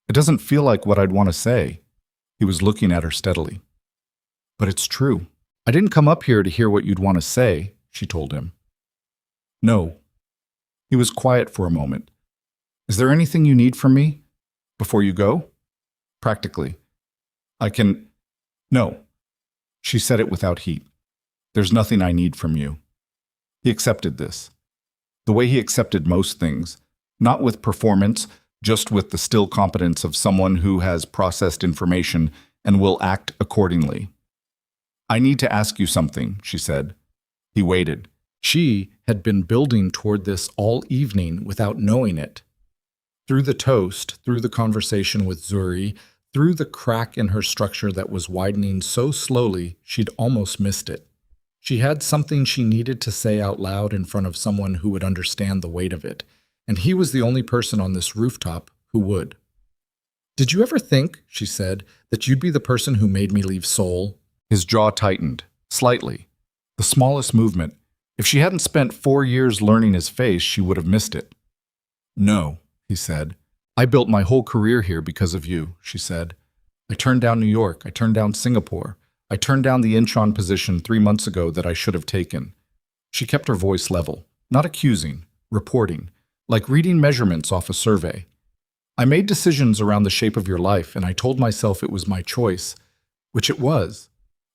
"It doesn't feel like what I'd want to say." He was looking at her steadily. "But it's true. I didn't come up here to hear what you'd want to say," she told him. "No." He was quiet for a moment. "Is there anything you need from me? Before you go?" "Practically. I can—" "No." She said it without heat. "There's nothing I need from you." He accepted this. The way he accepted most things, not with performance, just with the still competence of someone who has processed information and will act accordingly. "I need to ask you something," she said. He waited. She had been building toward this all evening without knowing it. Through the toast, through the conversation with Zuri, through the crack in her structure that was widening so slowly she'd almost missed it. She had something she needed to say out loud in front of someone who would understand the weight of it, and he was the only person on this rooftop who would. "Did you ever think," she said, "that you'd be the person who made me leave Seoul?" His jaw tightened, slightly. The smallest movement. If she hadn't spent 4 years learning his face, she would have missed it. "No," he said. I built my whole career here because of you, she said. I turned down New York. I turned down Singapore. I turned down the Incheon position 3 months ago that I should have taken. She kept her voice level, not accusing, reporting, like reading measurements off a survey. I made decisions around the shape of your life, and I told myself it was my choice, which it was,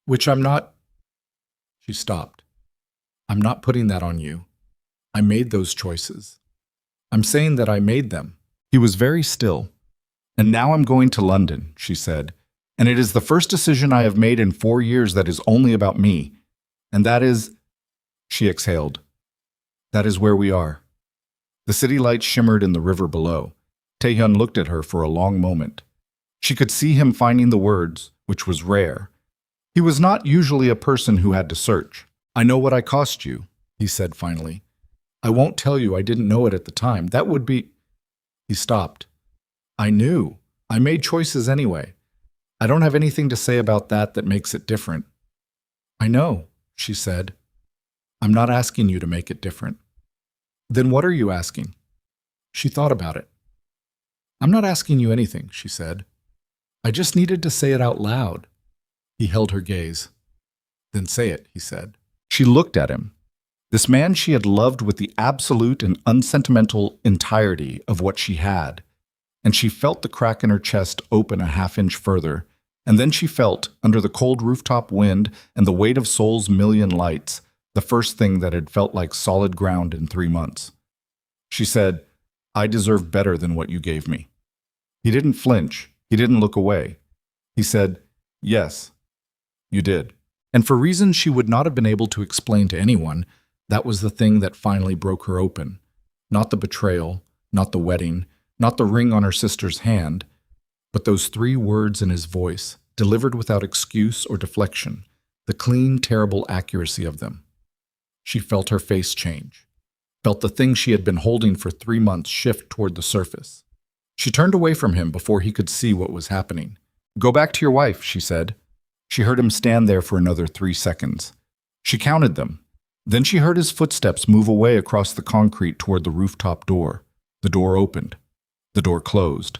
which I'm not. She stopped. I'm not putting that on you. I made those choices. I'm saying that I made them. He was very still. And now I'm going to London, she said. And it is the first decision I have made in 4 years that is only about me. And that is, she exhaled. That is where we are. The city lights shimmered in the river below. Taehyun looked at her for a long moment. She could see him finding the words, which was rare. He was not usually a person who had to search. I know what I cost you, he said finally. I won't tell you I didn't know it at the time. That would be. He stopped. I knew. I made choices anyway. I don't have anything to say about that makes it different. I know, she said. I'm not asking you to make it different. Then what are you asking? She thought about it. I'm not asking you anything, she said. I just needed to say it out loud. He held her gaze. Then say it, he said. She looked at him. This man she had loved with the absolute and unsentimental entirety of what she had. And she felt the crack in her chest open a half-inch further, and then she felt, under the cold rooftop wind and the weight of Seoul's million lights, the first thing that had felt like solid ground in 3 months. She said, I deserve better than what you gave me. He didn't flinch. He didn't look away. He said, yes, you did. And for reasons she would not have been able to explain to anyone, that was the thing that finally broke her open. Not the betrayal, not the wedding, not the ring on her sister's hand, but those 3 words in his voice, delivered without excuse or deflection, the clean, terrible accuracy of them. She felt her face change, felt the thing she had been holding for 3 months shift toward the surface. She turned away from him before he could see what was happening. Go back to your wife, she said. She heard him stand there for another 3 seconds. She counted them. Then she heard his footsteps move away across the concrete toward the rooftop door. The door opened. The door closed.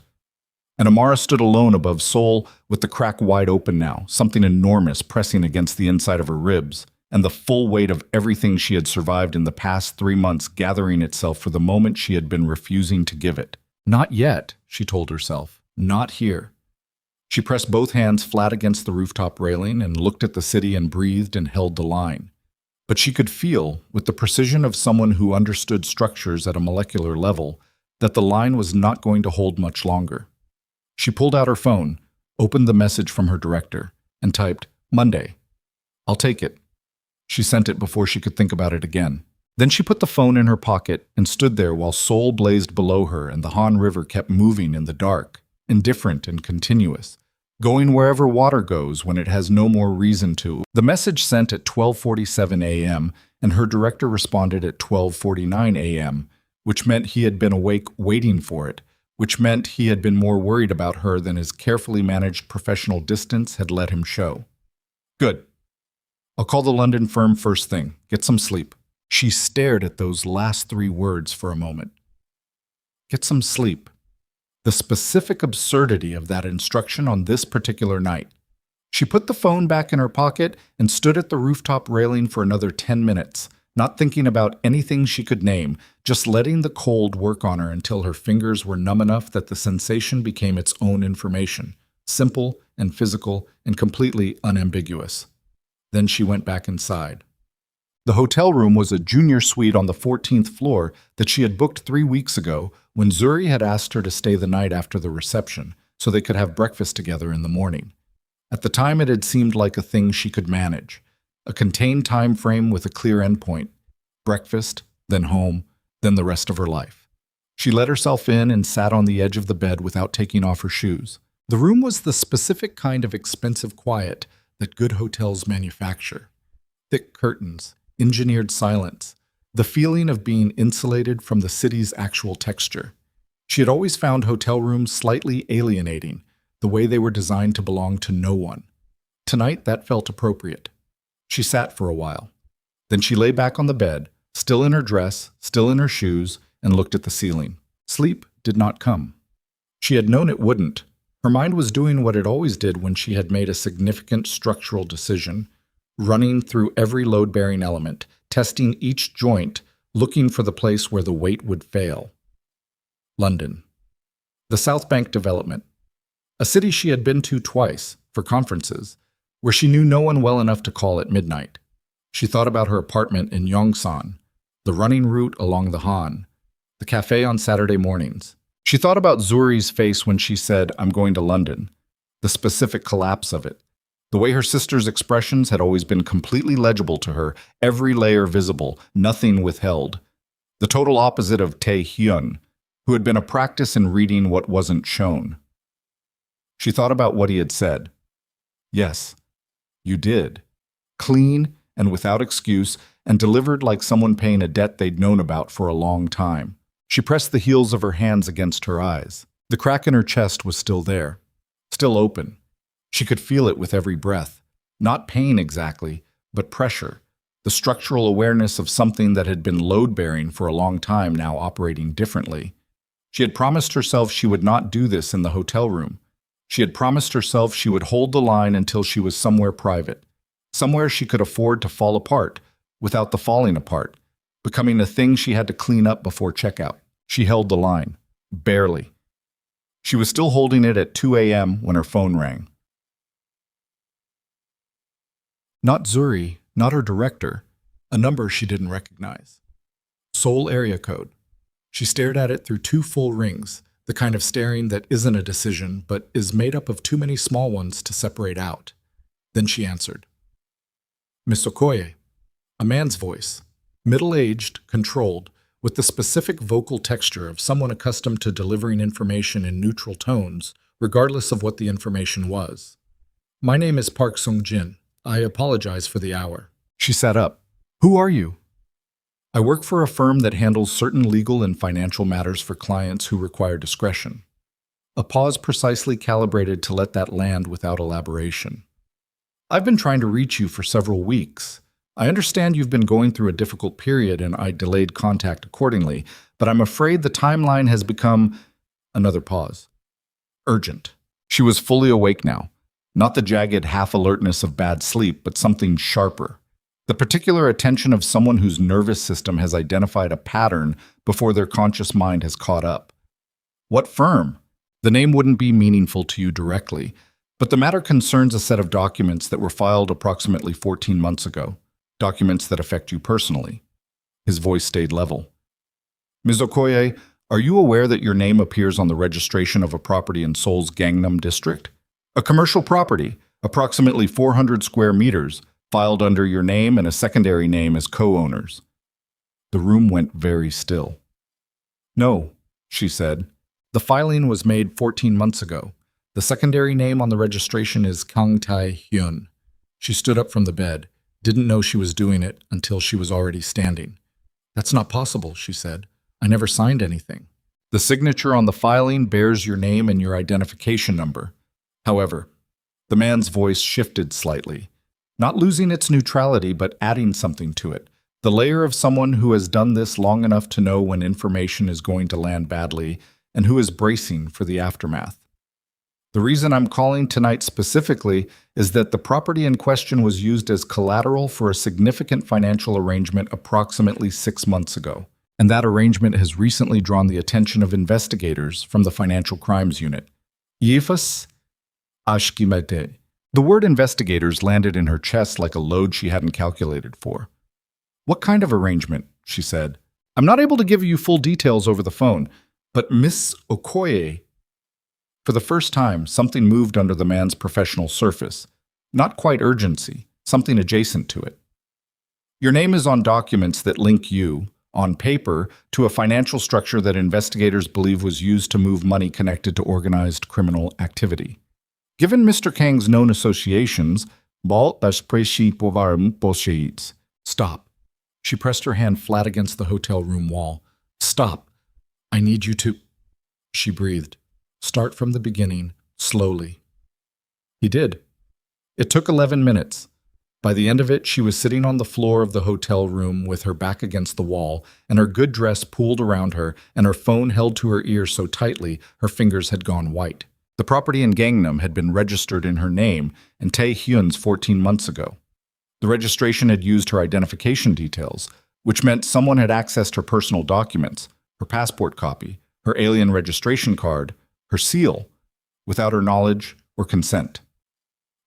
And Amara stood alone above Seoul with the crack wide open now, something enormous pressing against the inside of her ribs, and the full weight of everything she had survived in the past 3 months gathering itself for the moment she had been refusing to give it. Not yet, she told herself. Not here. She pressed both hands flat against the rooftop railing and looked at the city and breathed and held the line. But she could feel, with the precision of someone who understood structures at a molecular level, that the line was not going to hold much longer. She pulled out her phone, opened the message from her director, and typed, Monday. I'll take it. She sent it before she could think about it again. Then she put the phone in her pocket and stood there while Seoul blazed below her and the Han River kept moving in the dark, indifferent and continuous, going wherever water goes when it has no more reason to. The message sent at 12:47 a.m., and her director responded at 12:49 a.m., which meant he had been awake waiting for it, which meant he had been more worried about her than his carefully managed professional distance had let him show. Good. I'll call the London firm first thing. Get some sleep. She stared at those last 3 words for a moment. Get some sleep. The specific absurdity of that instruction on this particular night. She put the phone back in her pocket and stood at the rooftop railing for another 10 minutes, not thinking about anything she could name, just letting the cold work on her until her fingers were numb enough that the sensation became its own information, simple and physical and completely unambiguous. Then she went back inside. The hotel room was a junior suite on the 14th floor that she had booked 3 weeks ago when Zuri had asked her to stay the night after the reception so they could have breakfast together in the morning. At the time, it had seemed like a thing she could manage, a contained time frame with a clear endpoint, breakfast, then home, then the rest of her life. She let herself in and sat on the edge of the bed without taking off her shoes. The room was the specific kind of expensive quiet that good hotels manufacture. Thick curtains, engineered silence, the feeling of being insulated from the city's actual texture. She had always found hotel rooms slightly alienating, the way they were designed to belong to no one. Tonight, that felt appropriate. She sat for a while. Then she lay back on the bed, still in her dress, still in her shoes, and looked at the ceiling. Sleep did not come. She had known it wouldn't. Her mind was doing what it always did when she had made a significant structural decision, running through every load-bearing element, testing each joint, looking for the place where the weight would fail. London. The South Bank development. A city she had been to twice, for conferences, where she knew no one well enough to call at midnight. She thought about her apartment in Yongsan, the running route along the Han, the cafe on Saturday mornings. She thought about Zuri's face when she said, "I'm going to London," the specific collapse of it. The way her sister's expressions had always been completely legible to her, every layer visible, nothing withheld. The total opposite of Tae-hyun, who had been a practice in reading what wasn't shown. She thought about what he had said. Yes, you did. Clean and without excuse, and delivered like someone paying a debt they'd known about for a long time. She pressed the heels of her hands against her eyes. The crack in her chest was still there, still open. She could feel it with every breath. Not pain exactly, but pressure. The structural awareness of something that had been load-bearing for a long time now operating differently. She had promised herself she would not do this in the hotel room. She had promised herself she would hold the line until she was somewhere private, somewhere she could afford to fall apart, without the falling apart, becoming a thing she had to clean up before checkout. She held the line. Barely. She was still holding it at 2 a.m. when her phone rang. Not Zuri, not her director, a number she didn't recognize. Seoul area code. She stared at it through 2 full rings, the kind of staring that isn't a decision but is made up of too many small ones to separate out. Then she answered. Miss Okoye. A man's voice. Middle-aged, controlled, with the specific vocal texture of someone accustomed to delivering information in neutral tones, regardless of what the information was. My name is Park Sung-jin. I apologize for the hour. She sat up. Who are you? I work for a firm that handles certain legal and financial matters for clients who require discretion. A pause precisely calibrated to let that land without elaboration. I've been trying to reach you for several weeks. I understand you've been going through a difficult period and I delayed contact accordingly, but I'm afraid the timeline has become… Another pause. Urgent. She was fully awake now. Not the jagged half-alertness of bad sleep, but something sharper. The particular attention of someone whose nervous system has identified a pattern before their conscious mind has caught up. What firm? The name wouldn't be meaningful to you directly, but the matter concerns a set of documents that were filed approximately 14 months ago. Documents that affect you personally. His voice stayed level. Ms. Okoye, are you aware that your name appears on the registration of a property in Seoul's Gangnam district? A commercial property, approximately 400 square meters, filed under your name and a secondary name as co-owners. The room went very still. No, she said. The filing was made 14 months ago. The secondary name on the registration is Kang Tae-hyun. She stood up from the bed. Didn't know she was doing it until she was already standing. That's not possible, she said. I never signed anything. The signature on the filing bears your name and your identification number. However, the man's voice shifted slightly, not losing its neutrality but adding something to it, the layer of someone who has done this long enough to know when information is going to land badly and who is bracing for the aftermath. The reason I'm calling tonight specifically is that the property in question was used as collateral for a significant financial arrangement approximately 6 months ago, and that arrangement has recently drawn the attention of investigators from the Financial Crimes Unit. Yifas Ashkimete. The word investigators landed in her chest like a load she hadn't calculated for. What kind of arrangement? She said. I'm not able to give you full details over the phone, but Miss Okoye… For the first time, something moved under the man's professional surface. Not quite urgency, something adjacent to it. Your name is on documents that link you, on paper, to a financial structure that investigators believe was used to move money connected to organized criminal activity. Given Mr. Kang's known associations, Stop. She pressed her hand flat against the hotel room wall. Stop. I need you to… She breathed. Start from the beginning, slowly. He did. It took 11 minutes. By the end of it, she was sitting on the floor of the hotel room with her back against the wall, and her good dress pulled around her, and her phone held to her ear so tightly her fingers had gone white. The property in Gangnam had been registered in her name and Tae-hyun's 14 months ago. The registration had used her identification details, which meant someone had accessed her personal documents, her passport copy, her alien registration card, her seal, without her knowledge or consent.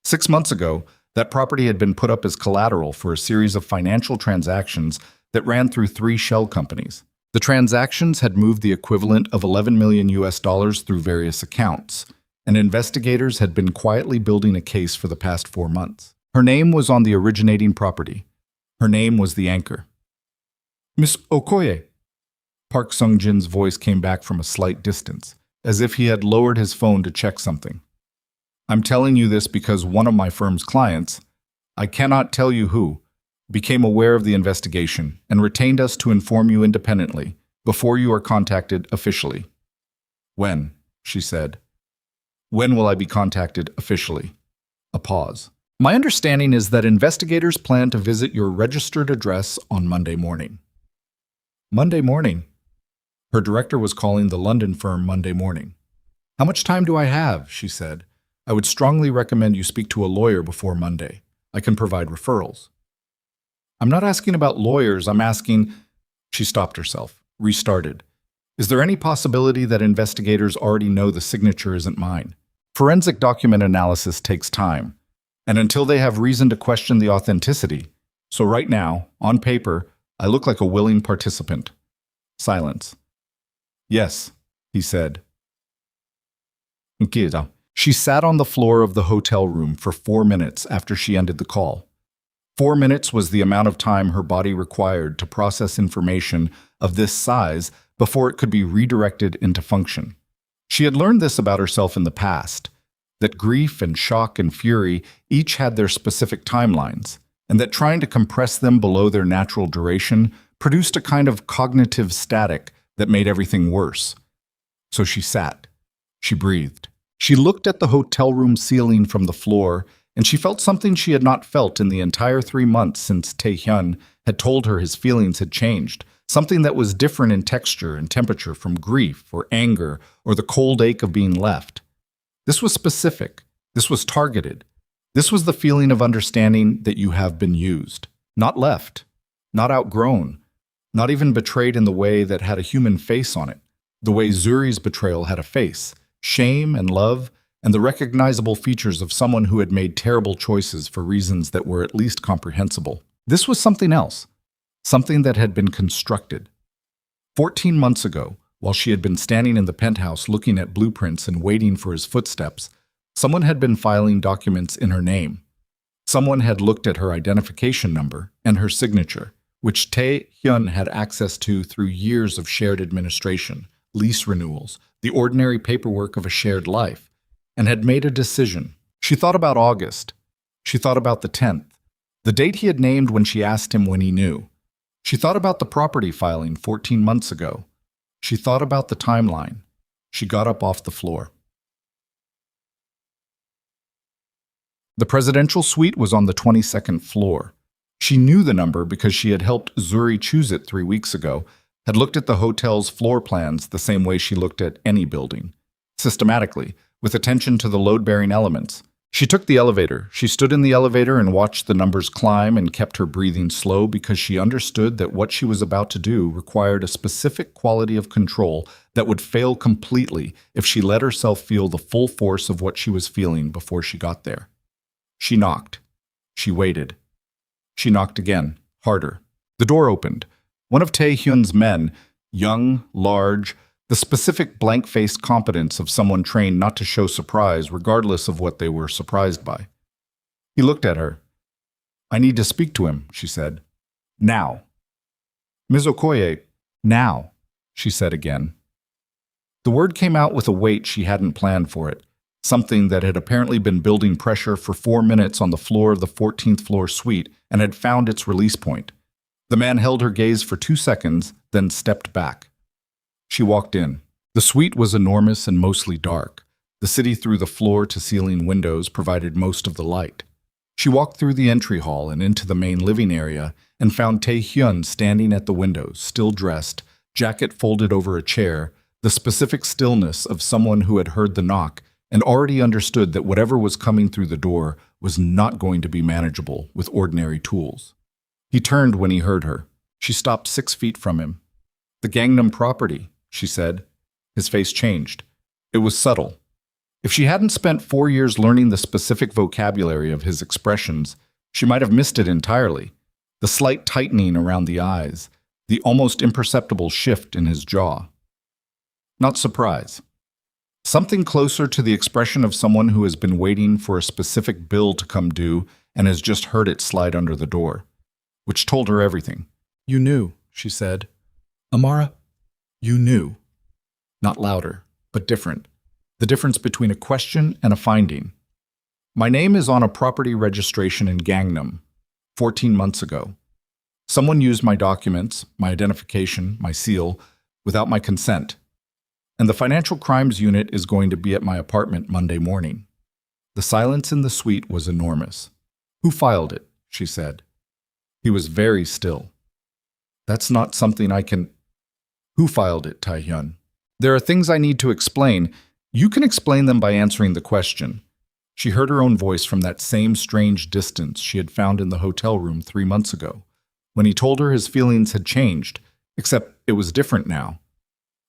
6 months ago, that property had been put up as collateral for a series of financial transactions that ran through 3 shell companies. The transactions had moved the equivalent of 11 million US dollars through various accounts, and investigators had been quietly building a case for the past 4 months. Her name was on the originating property. Her name was the anchor. Miss Okoye. Park Sung-jin's voice came back from a slight distance, as if he had lowered his phone to check something. I'm telling you this because one of my firm's clients, I cannot tell you who, became aware of the investigation and retained us to inform you independently before you are contacted officially. When? She said. When will I be contacted officially? A pause. My understanding is that investigators plan to visit your registered address on Monday morning. Monday morning? Her director was calling the London firm Monday morning. How much time do I have? She said. I would strongly recommend you speak to a lawyer before Monday. I can provide referrals. I'm not asking about lawyers, I'm asking... She stopped herself, restarted. Is there any possibility that investigators already know the signature isn't mine? Forensic document analysis takes time, and until they have reason to question the authenticity. So right now, on paper, I look like a willing participant. Silence. Yes, he said. She sat on the floor of the hotel room for 4 minutes after she ended the call. 4 minutes was the amount of time her body required to process information of this size before it could be redirected into function. She had learned this about herself in the past, that grief and shock and fury each had their specific timelines, and that trying to compress them below their natural duration produced a kind of cognitive static that made everything worse. So she sat. She breathed. She looked at the hotel room ceiling from the floor, and she felt something she had not felt in the entire 3 months since Tae-hyun had told her his feelings had changed, something that was different in texture and temperature from grief or anger or the cold ache of being left. This was specific. This was targeted. This was the feeling of understanding that you have been used, not left, not outgrown, not even betrayed in the way that had a human face on it, the way Zuri's betrayal had a face. Shame and love, and the recognizable features of someone who had made terrible choices for reasons that were at least comprehensible. This was something else, something that had been constructed. 14 months ago, while she had been standing in the penthouse looking at blueprints and waiting for his footsteps, someone had been filing documents in her name. Someone had looked at her identification number and her signature, which Tae-hyun had access to through years of shared administration, lease renewals, the ordinary paperwork of a shared life, and had made a decision. She thought about August. She thought about the 10th, the date he had named when she asked him when he knew. She thought about the property filing 14 months ago. She thought about the timeline. She got up off the floor. The presidential suite was on the 22nd floor. She knew the number because she had helped Zuri choose it 3 weeks ago, had looked at the hotel's floor plans the same way she looked at any building, systematically, with attention to the load-bearing elements. She took the elevator. She stood in the elevator and watched the numbers climb and kept her breathing slow because she understood that what she was about to do required a specific quality of control that would fail completely if she let herself feel the full force of what she was feeling before she got there. She knocked. She waited. She knocked again, harder. The door opened. One of Tae-hyun's men, young, large, the specific blank-faced competence of someone trained not to show surprise regardless of what they were surprised by. He looked at her. I need to speak to him, she said. Now. Ms. Okoye, now, she said again. The word came out with a weight she hadn't planned for it, something that had apparently been building pressure for 4 minutes on the floor of the 14th floor suite and had found its release point. The man held her gaze for 2 seconds, then stepped back. She walked in. The suite was enormous and mostly dark. The city through the floor-to-ceiling windows provided most of the light. She walked through the entry hall and into the main living area and found Tae-hyun standing at the window, still dressed, jacket folded over a chair, the specific stillness of someone who had heard the knock and already understood that whatever was coming through the door was not going to be manageable with ordinary tools. He turned when he heard her. She stopped 6 feet from him. "The Gangnam property," she said. His face changed. It was subtle. If she hadn't spent 4 years learning the specific vocabulary of his expressions, she might have missed it entirely. The slight tightening around the eyes, the almost imperceptible shift in his jaw. Not surprise. Something closer to the expression of someone who has been waiting for a specific bill to come due and has just heard it slide under the door, which told her everything. "You knew," she said. "Amara, you knew." Not louder, but different. The difference between a question and a finding. "My name is on a property registration in Gangnam, 14 months ago. Someone used my documents, my identification, my seal, without my consent. And the financial crimes unit is going to be at my apartment Monday morning." The silence in the suite was enormous. "Who filed it?" she said. He was very still. "That's not something I can—" "Who filed it, Tae-hyun? There are things I need to explain. You can explain them by answering the question." She heard her own voice from that same strange distance she had found in the hotel room 3 months ago, when he told her his feelings had changed, except it was different now.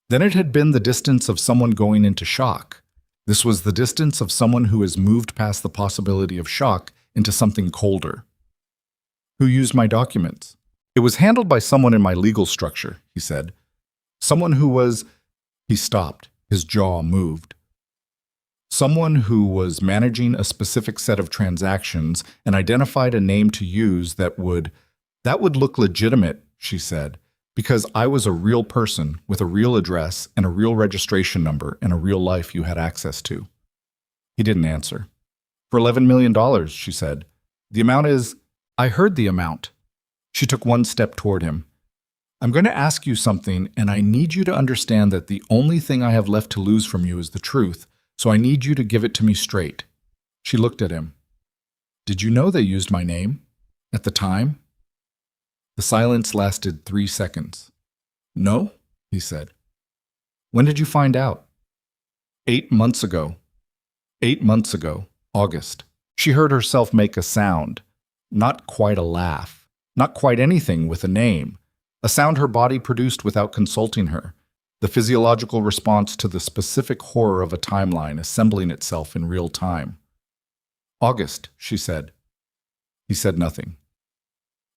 Then it had been the distance of someone going into shock. This was the distance of someone who has moved past the possibility of shock into something colder. "Who used my documents?" "It was handled by someone in my legal structure," he said. "Someone who was—" He stopped. His jaw moved. "Someone who was managing a specific set of transactions and identified a name to use that would look legitimate," she said, "because I was a real person with a real address and a real registration number and a real life you had access to." He didn't answer. "For $11 million, she said. "The amount is—" "I heard the amount." She took one step toward him. "I'm going to ask you something, and I need you to understand that the only thing I have left to lose from you is the truth, so I need you to give it to me straight." She looked at him. "Did you know they used my name? At the time?" The silence lasted 3 seconds. "No," he said. "When did you find out?" 8 months ago. 8 months ago, August." She heard herself make a sound. Not quite a laugh. Not quite anything with a name. A sound her body produced without consulting her. The physiological response to the specific horror of a timeline assembling itself in real time. "August," she said. He said nothing.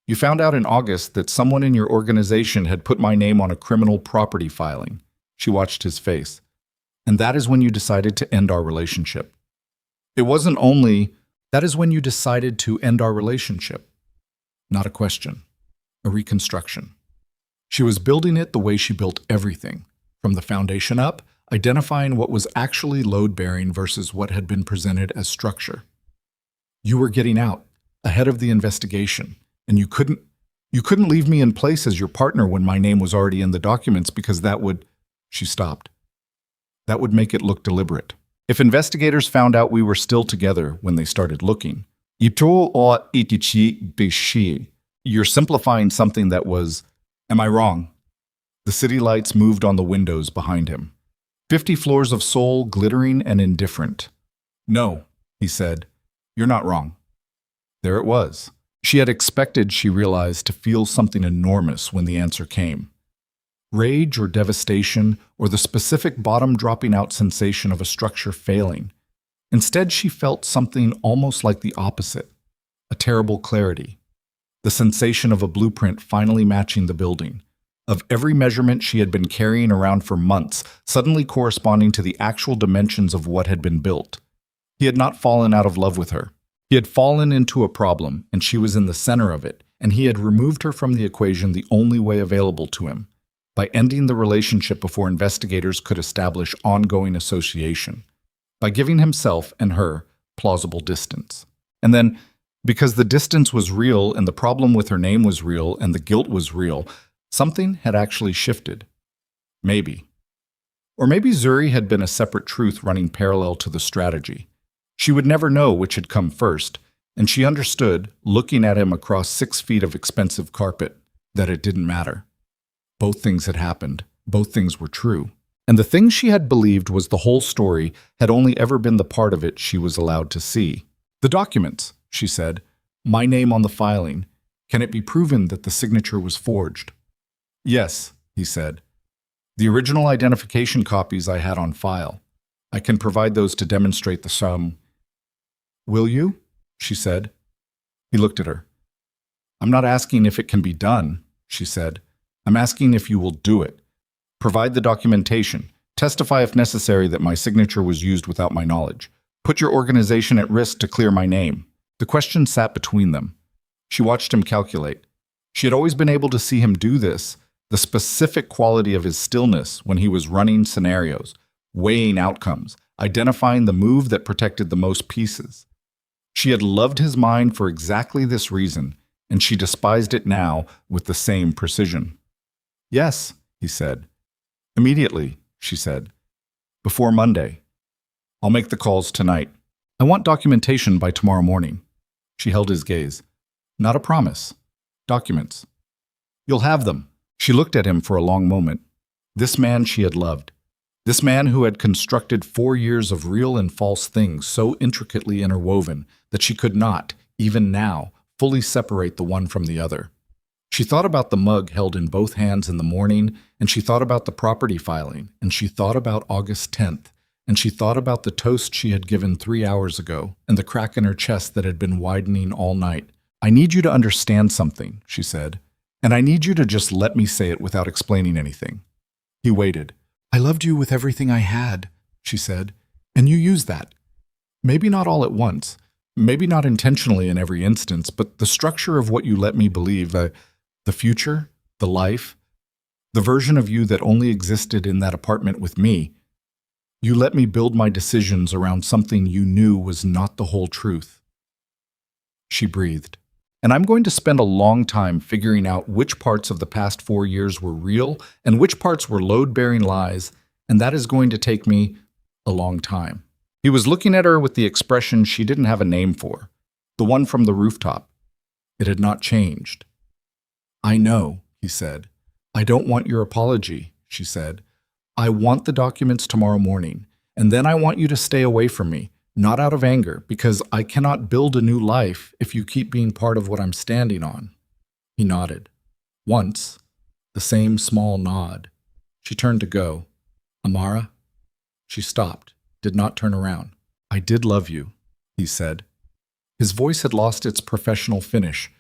"You found out in August that someone in your organization had put my name on a criminal property filing." She watched his face. "And that is when you decided to end our relationship." "It wasn't only—" "That is when you decided to end our relationship." Not a question. A reconstruction. She was building it the way she built everything, from the foundation up, identifying what was actually load-bearing versus what had been presented as structure. "You were getting out, ahead of the investigation, and you couldn't leave me in place as your partner when my name was already in the documents because that would—" She stopped. "That would make it look deliberate. If investigators found out we were still together when they started looking, you're simplifying something that was— Am I wrong?" The city lights moved on the windows behind him. 50 floors of Seoul glittering and indifferent. "No," he said. "You're not wrong." There it was. She had expected, she realized, to feel something enormous when the answer came. Rage or devastation, or the specific bottom-dropping-out sensation of a structure failing. Instead, she felt something almost like the opposite. A terrible clarity. The sensation of a blueprint finally matching the building, of every measurement she had been carrying around for months suddenly corresponding to the actual dimensions of what had been built. He had not fallen out of love with her. He had fallen into a problem, and she was in the center of it, and he had removed her from the equation the only way available to him, by ending the relationship before investigators could establish ongoing association, by giving himself and her plausible distance. And then, because the distance was real and the problem with her name was real and the guilt was real, something had actually shifted. Maybe. Or maybe Zuri had been a separate truth running parallel to the strategy. She would never know which had come first, And she understood, looking at him across 6 feet of expensive carpet, that it didn't matter. Both things had happened. Both things were true. And the thing she had believed was the whole story had only ever been the part of it she was allowed to see. "The documents," she said. "My name on the filing. Can it be proven that the signature was forged?" "Yes," he said. "The original identification copies I had on file. I can provide those to demonstrate the sum." "Will you?" she said. He looked at her. "I'm not asking if it can be done," she said. "I'm asking if you will do it. Provide the documentation. Testify if necessary that my signature was used without my knowledge. Put your organization at risk to clear my name." The question sat between them. She watched him calculate. She had always been able to see him do this, the specific quality of his stillness when he was running scenarios, weighing outcomes, identifying the move that protected the most pieces. She had loved his mind for exactly this reason, and she despised it now with the same precision. "Yes," he said. "Immediately," she said. "Before Monday. I'll make the calls tonight. I want documentation by tomorrow morning." She held his gaze. "Not a promise. Documents." "You'll have them." She looked at him for a long moment. This man she had loved. This man who had constructed 4 years of real and false things so intricately interwoven that she could not, even now, fully separate the one from the other. She thought about the mug held in both hands in the morning, and she thought about the property filing, and she thought about August 10th, and she thought about the toast she had given 3 hours ago, and the crack in her chest that had been widening all night. "I need you to understand something," she said, "and I need you to just let me say it without explaining anything." He waited. "I loved you with everything I had," she said, "and you used that. Maybe not all at once, maybe not intentionally in every instance, but the structure of what you let me believe, the future, the life, the version of you that only existed in that apartment with me. You let me build my decisions around something you knew was not the whole truth." She breathed. "And I'm going to spend a long time figuring out which parts of the past 4 years were real and which parts were load-bearing lies, and that is going to take me a long time." He was looking at her with the expression she didn't have a name for, the one from the rooftop. It had not changed. "I know," he said. "I don't want your apology," she said. "I want the documents tomorrow morning, and then I want you to stay away from me, not out of anger, because I cannot build a new life if you keep being part of what I'm standing on." He nodded. Once, the same small nod. She turned to go. "Amara?" She stopped, did not turn around. "I did love you," he said. His voice had lost its professional finish,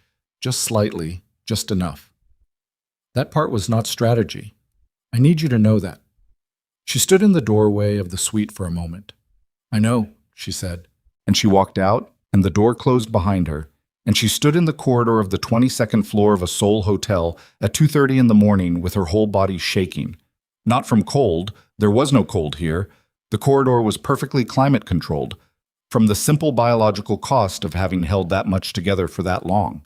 just slightly, just enough. "That part was not strategy. I need you to know that." She stood in the doorway of the suite for a moment. "I know," she said, and she walked out, and the door closed behind her, and she stood in the corridor of the 22nd floor of a Seoul hotel at 2:30 in the morning with her whole body shaking. Not from cold, there was no cold here. The corridor was perfectly climate-controlled, from the simple biological cost of having held that much together for that long.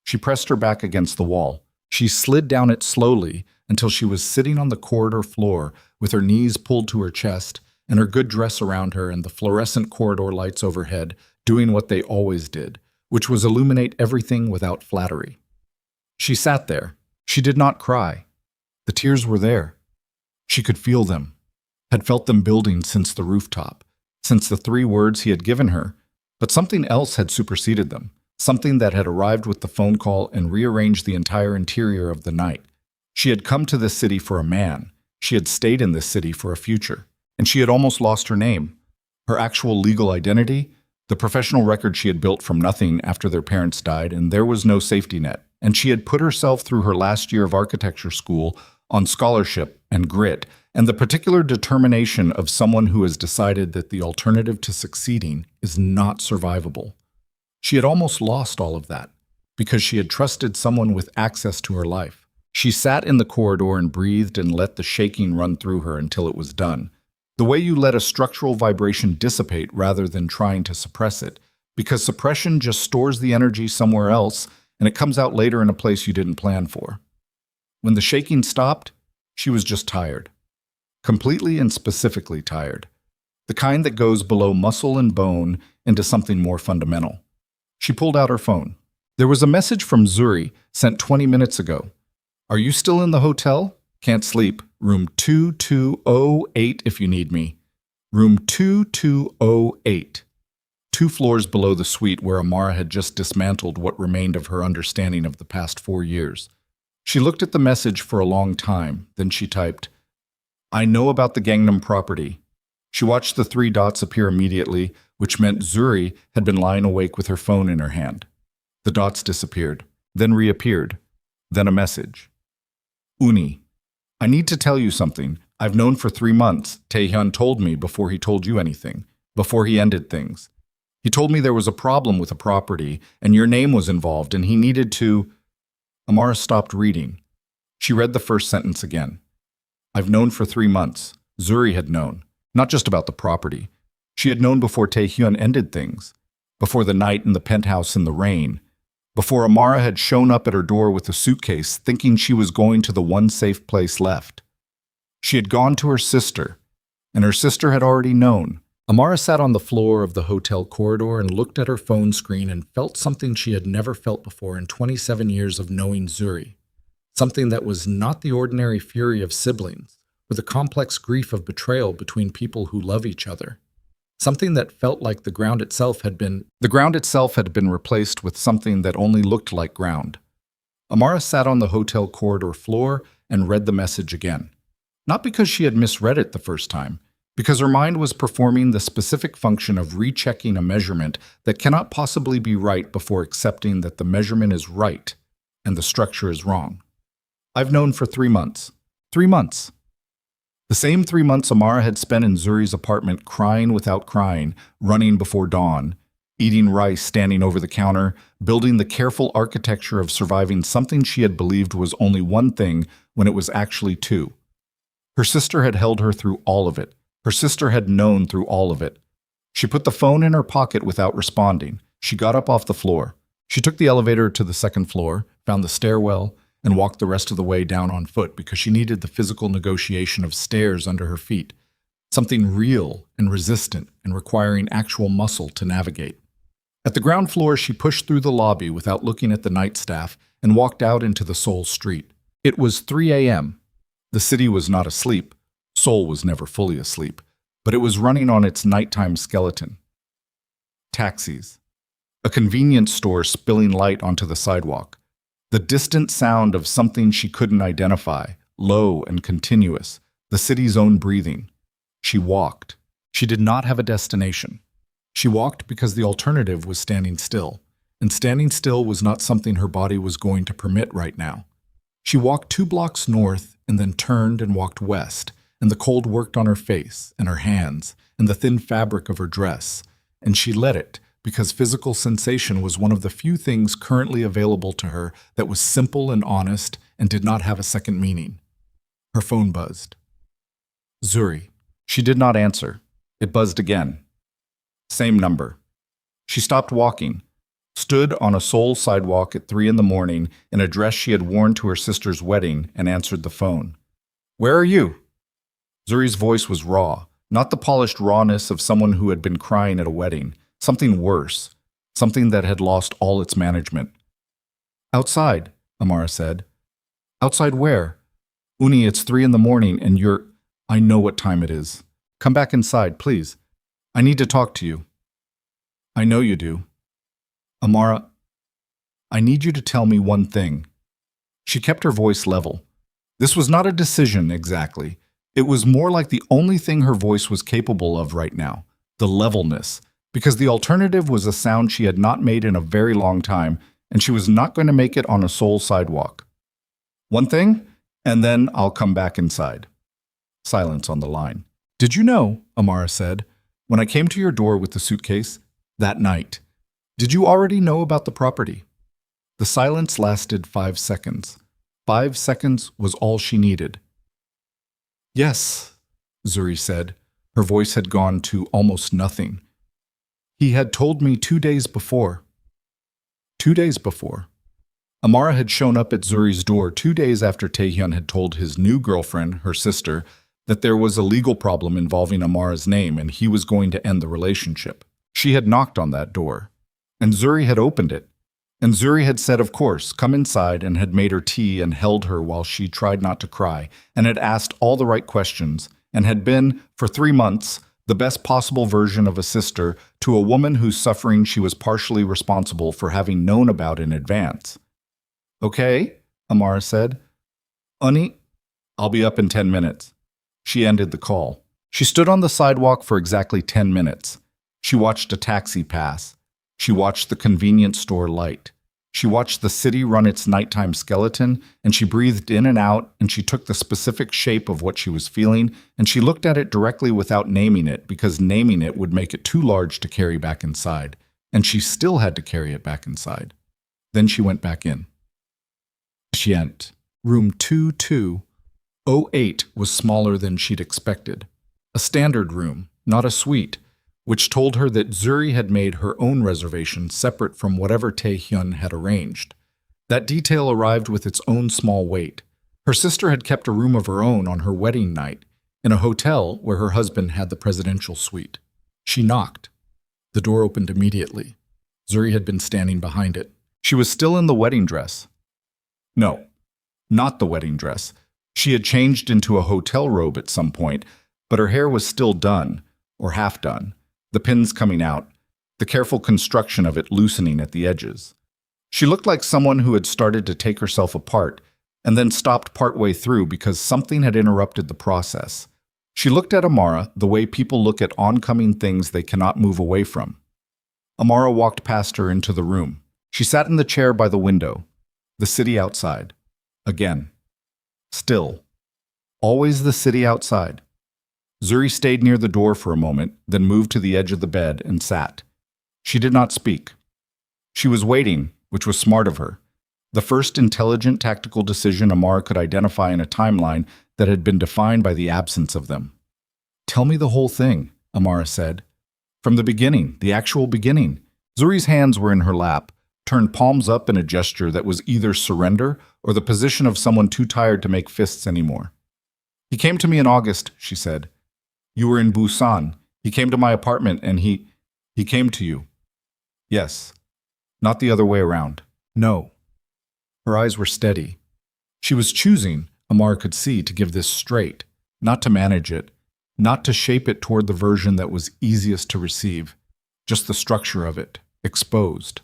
She pressed her back against the wall. She slid down it slowly until she was sitting on the corridor floor with her knees pulled to her chest and her good dress around her and the fluorescent corridor lights overhead doing what they always did, which was illuminate everything without flattery. She sat there. She did not cry. The tears were there. She could feel them, had felt them building since the rooftop, since the 3 words he had given her, but something else had superseded them. Something that had arrived with the phone call and rearranged the entire interior of the night. She had come to this city for a man. She had stayed in this city for a future. And she had almost lost her name, her actual legal identity, the professional record she had built from nothing after their parents died, and there was no safety net. And she had put herself through her last year of architecture school on scholarship and grit, and the particular determination of someone who has decided that the alternative to succeeding is not survivable. She had almost lost all of that, because she had trusted someone with access to her life. She sat in the corridor and breathed and let the shaking run through her until it was done. The way you let a structural vibration dissipate rather than trying to suppress it, because suppression just stores the energy somewhere else and it comes out later in a place you didn't plan for. When the shaking stopped, she was just tired. Completely and specifically tired. The kind that goes below muscle and bone into something more fundamental. She pulled out her phone. There was a message from Zuri sent 20 minutes ago. Are you still in the hotel? Can't sleep. Room 2208 if you need me. Room 2208. 2 floors below the suite where Amara had just dismantled what remained of her understanding of the past 4 years. She looked at the message for a long time, then she typed, I know about the Gangnam property. She watched the 3 dots appear immediately, which meant Zuri had been lying awake with her phone in her hand. The dots disappeared, then reappeared, then a message. Uni, I need to tell you something. I've known for 3 months. Taehyun told me before he told you anything, before he ended things. He told me there was a problem with a property, and your name was involved, and he needed to... Amara stopped reading. She read the first sentence again. I've known for 3 months. Zuri had known, not just about the property. She had known before Taehyun ended things, before the night in the penthouse in the rain, before Amara had shown up at her door with a suitcase thinking she was going to the one safe place left. She had gone to her sister, and her sister had already known. Amara sat on the floor of the hotel corridor and looked at her phone screen and felt something she had never felt before in 27 years of knowing Zuri. Something that was not the ordinary fury of siblings, or the complex grief of betrayal between people who love each other. Something that felt like the ground itself had been replaced with something that only looked like ground. Amara sat on the hotel corridor floor and read the message again. Not because she had misread it the first time, because her mind was performing the specific function of rechecking a measurement that cannot possibly be right before accepting that the measurement is right and the structure is wrong. I've known for 3 months. 3 months. The same 3 months Amara had spent in Zuri's apartment crying without crying, running before dawn, eating rice standing over the counter, building the careful architecture of surviving something she had believed was only one thing when it was actually 2. Her sister had held her through all of it. Her sister had known through all of it. She put the phone in her pocket without responding. She got up off the floor. She took the elevator to the 2nd floor, found the stairwell, and walked the rest of the way down on foot because she needed the physical negotiation of stairs under her feet, something real and resistant and requiring actual muscle to navigate. At the ground floor, she pushed through the lobby without looking at the night staff and walked out into the Seoul street. It was 3 a.m. The city was not asleep. Seoul was never fully asleep, but it was running on its nighttime skeleton. Taxis. A convenience store spilling light onto the sidewalk. The distant sound of something she couldn't identify, low and continuous, the city's own breathing. She walked. She did not have a destination. She walked because the alternative was standing still, and standing still was not something her body was going to permit right now. She walked 2 blocks north and then turned and walked west, and the cold worked on her face and her hands and the thin fabric of her dress, and she let it because physical sensation was one of the few things currently available to her that was simple and honest and did not have a second meaning. Her phone buzzed. Zuri. She did not answer. It buzzed again. Same number. She stopped walking, stood on a Seoul sidewalk at 3 a.m. in a dress she had worn to her sister's wedding, and answered the phone. Where are you? Zuri's voice was raw, not the polished rawness of someone who had been crying at a wedding. Something worse, something that had lost all its management. Outside, Amara said. Outside where? Uni, it's 3 a.m. and you're... I know what time it is. Come back inside, please. I need to talk to you. I know you do. Amara, I need you to tell me one thing. She kept her voice level. This was not a decision, exactly. It was more like the only thing her voice was capable of right now, the levelness, because the alternative was a sound she had not made in a very long time, and she was not going to make it on a Seoul sidewalk. One thing, and then I'll come back inside. Silence on the line. Did you know, Amara said, when I came to your door with the suitcase, that night, did you already know about the property? The silence lasted 5 seconds. 5 seconds was all she needed. Yes, Zuri said. Her voice had gone to almost nothing. He had told me 2 days before. 2 days before. Amara had shown up at Zuri's door 2 days after Taehyun had told his new girlfriend, her sister, that there was a legal problem involving Amara's name and he was going to end the relationship. She had knocked on that door. And Zuri had opened it. And Zuri had said, of course, come inside, and had made her tea and held her while she tried not to cry, and had asked all the right questions, and had been, for 3 months, the best possible version of a sister to a woman whose suffering she was partially responsible for having known about in advance. Okay, Amara said. Honey, I'll be up in 10 minutes. She ended the call. She stood on the sidewalk for exactly 10 minutes. She watched a taxi pass. She watched the convenience store light. She watched the city run its nighttime skeleton, and she breathed in and out, and she took the specific shape of what she was feeling, and she looked at it directly without naming it, because naming it would make it too large to carry back inside, and she still had to carry it back inside. Then she went back in. She entered. Room 2208 was smaller than she'd expected. A standard room, not a suite, which told her that Zuri had made her own reservation separate from whatever Taehyun had arranged. That detail arrived with its own small weight. Her sister had kept a room of her own on her wedding night, in a hotel where her husband had the presidential suite. She knocked. The door opened immediately. Zuri had been standing behind it. She was still in the wedding dress. No, not the wedding dress. She had changed into a hotel robe at some point, but her hair was still done, or half done. The pins coming out, the careful construction of it loosening at the edges. She looked like someone who had started to take herself apart and then stopped partway through because something had interrupted the process. She looked at Amara the way people look at oncoming things they cannot move away from. Amara walked past her into the room. She sat in the chair by the window. The city outside. Again. Still. Always the city outside. Zuri stayed near the door for a moment, then moved to the edge of the bed and sat. She did not speak. She was waiting, which was smart of her. The first intelligent tactical decision Amara could identify in a timeline that had been defined by the absence of them. Tell me the whole thing, Amara said. From the beginning, the actual beginning. Zuri's hands were in her lap, turned palms up in a gesture that was either surrender or the position of someone too tired to make fists anymore. He came to me in August, she said. You were in Busan. He came to my apartment and he came to you. Yes. Not the other way around. No. Her eyes were steady. She was choosing, Amara could see, to give this straight, not to manage it, not to shape it toward the version that was easiest to receive, just the structure of it, exposed.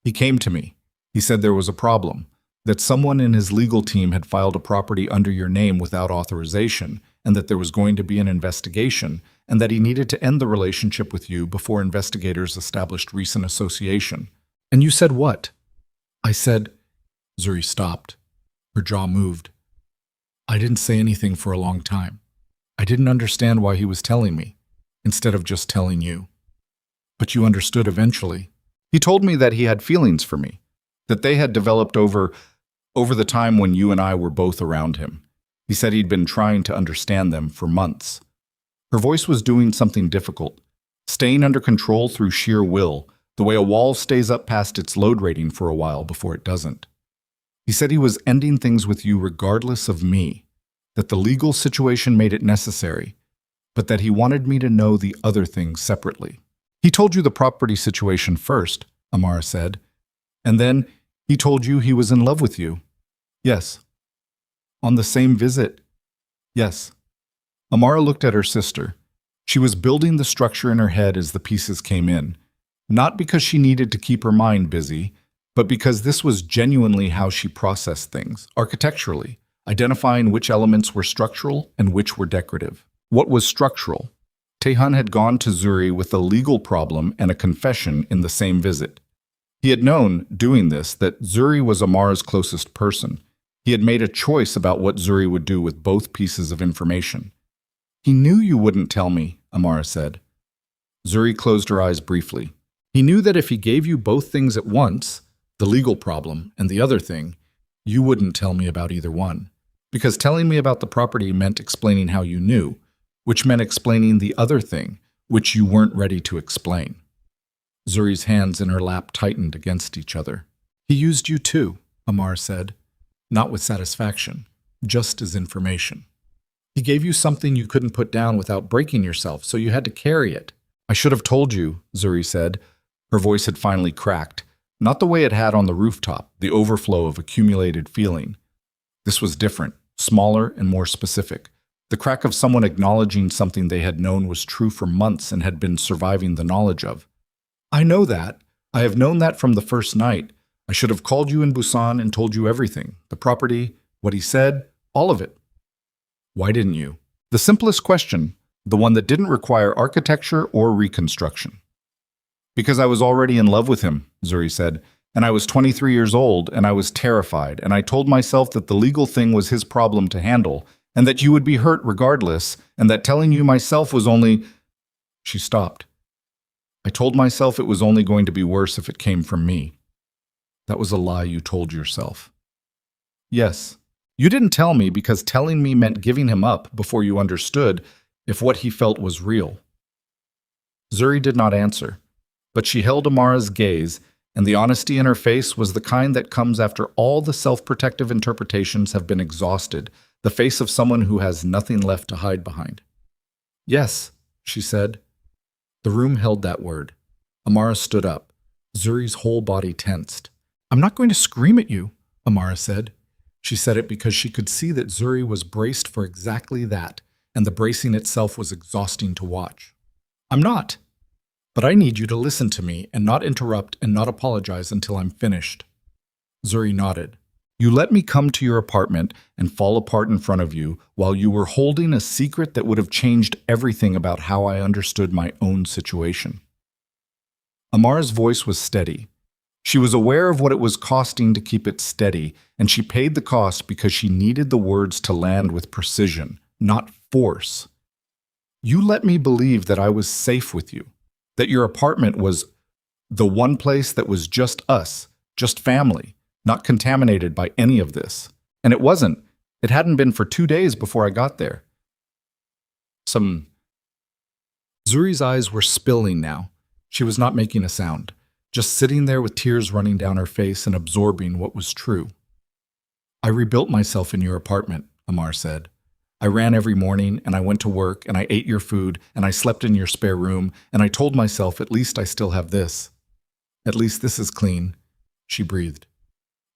He came to me. He said there was a problem, that someone in his legal team had filed a property under your name without authorization, and that there was going to be an investigation, and that he needed to end the relationship with you before investigators established recent association. And you said what? I said, Zuri stopped. Her jaw moved. I didn't say anything for a long time. I didn't understand why he was telling me, instead of just telling you. But you understood eventually. He told me that he had feelings for me, that they had developed over the time when you and I were both around him. He said he'd been trying to understand them for months. Her voice was doing something difficult, staying under control through sheer will, the way a wall stays up past its load rating for a while before it doesn't. He said he was ending things with you regardless of me, that the legal situation made it necessary, but that he wanted me to know the other things separately. He told you the property situation first, Amara said, and then he told you he was in love with you. Yes. On the same visit? Yes. Amara looked at her sister. She was building the structure in her head as the pieces came in, not because she needed to keep her mind busy, but because this was genuinely how she processed things, architecturally, identifying which elements were structural and which were decorative. What was structural? Taehyun had gone to Zuri with a legal problem and a confession in the same visit. He had known, doing this, that Zuri was Amara's closest person. He had made a choice about what Zuri would do with both pieces of information. He knew you wouldn't tell me, Amara said. Zuri closed her eyes briefly. He knew that if he gave you both things at once, the legal problem and the other thing, you wouldn't tell me about either one. Because telling me about the property meant explaining how you knew, which meant explaining the other thing, which you weren't ready to explain. Zuri's hands in her lap tightened against each other. He used you too, Amara said. Not with satisfaction, just as information. He gave you something you couldn't put down without breaking yourself, so you had to carry it. I should have told you, Zuri said, Her voice had finally cracked, not the way it had on the rooftop, the overflow of accumulated feeling. This was different, smaller and more specific. The crack of someone acknowledging something they had known was true for months and had been surviving the knowledge of. I know that. I have known that from the first night. I should have called you in Busan and told you everything. The property, what he said, all of it. Why didn't you? The simplest question, the one that didn't require architecture or reconstruction. Because I was already in love with him, Zuri said, and I was 23 years old, and I was terrified, and I told myself that the legal thing was his problem to handle, and that you would be hurt regardless, and that telling you myself was only... She stopped. I told myself it was only going to be worse if it came from me. That was a lie you told yourself. Yes. You didn't tell me because telling me meant giving him up before you understood if what he felt was real. Zuri did not answer, but she held Amara's gaze, and the honesty in her face was the kind that comes after all the self-protective interpretations have been exhausted, the face of someone who has nothing left to hide behind. Yes, she said. The room held that word. Amara stood up. Zuri's whole body tensed. I'm not going to scream at you, Amara said. She said it because she could see that Zuri was braced for exactly that, and the bracing itself was exhausting to watch. I'm not. But I need you to listen to me and not interrupt and not apologize until I'm finished. Zuri nodded. You let me come to your apartment and fall apart in front of you while you were holding a secret that would have changed everything about how I understood my own situation. Amara's voice was steady. She was aware of what it was costing to keep it steady, and she paid the cost because she needed the words to land with precision, not force. You let me believe that I was safe with you, that your apartment was the one place that was just us, just family, not contaminated by any of this. And it wasn't. It hadn't been for 2 days before I got there. Zuri's eyes were spilling now. She was not making a sound, just sitting there with tears running down her face and absorbing what was true. I rebuilt myself in your apartment, Amar said. I ran every morning, and I went to work, and I ate your food, and I slept in your spare room, and I told myself, at least I still have this. At least this is clean, she breathed.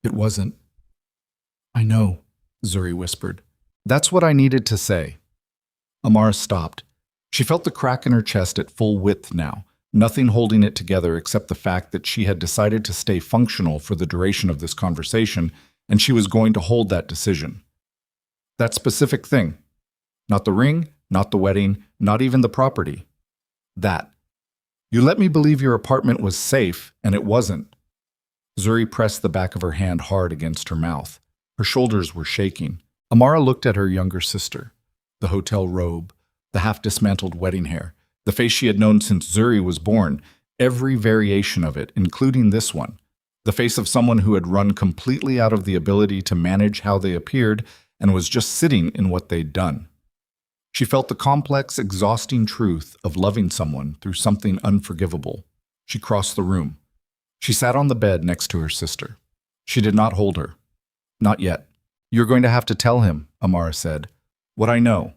It wasn't. I know, Zuri whispered. That's what I needed to say. Amara stopped. She felt the crack in her chest at full width now, nothing holding it together except the fact that she had decided to stay functional for the duration of this conversation, and she was going to hold that decision. That specific thing. Not the ring, not the wedding, not even the property. That. You let me believe your apartment was safe, and it wasn't. Zuri pressed the back of her hand hard against her mouth. Her shoulders were shaking. Amara looked at her younger sister. The hotel robe, the half-dismantled wedding hair, the face she had known since Zuri was born, every variation of it, including this one. The face of someone who had run completely out of the ability to manage how they appeared and was just sitting in what they'd done. She felt the complex, exhausting truth of loving someone through something unforgivable. She crossed the room. She sat on the bed next to her sister. She did not hold her. Not yet. You're going to have to tell him, Amara said. What I know.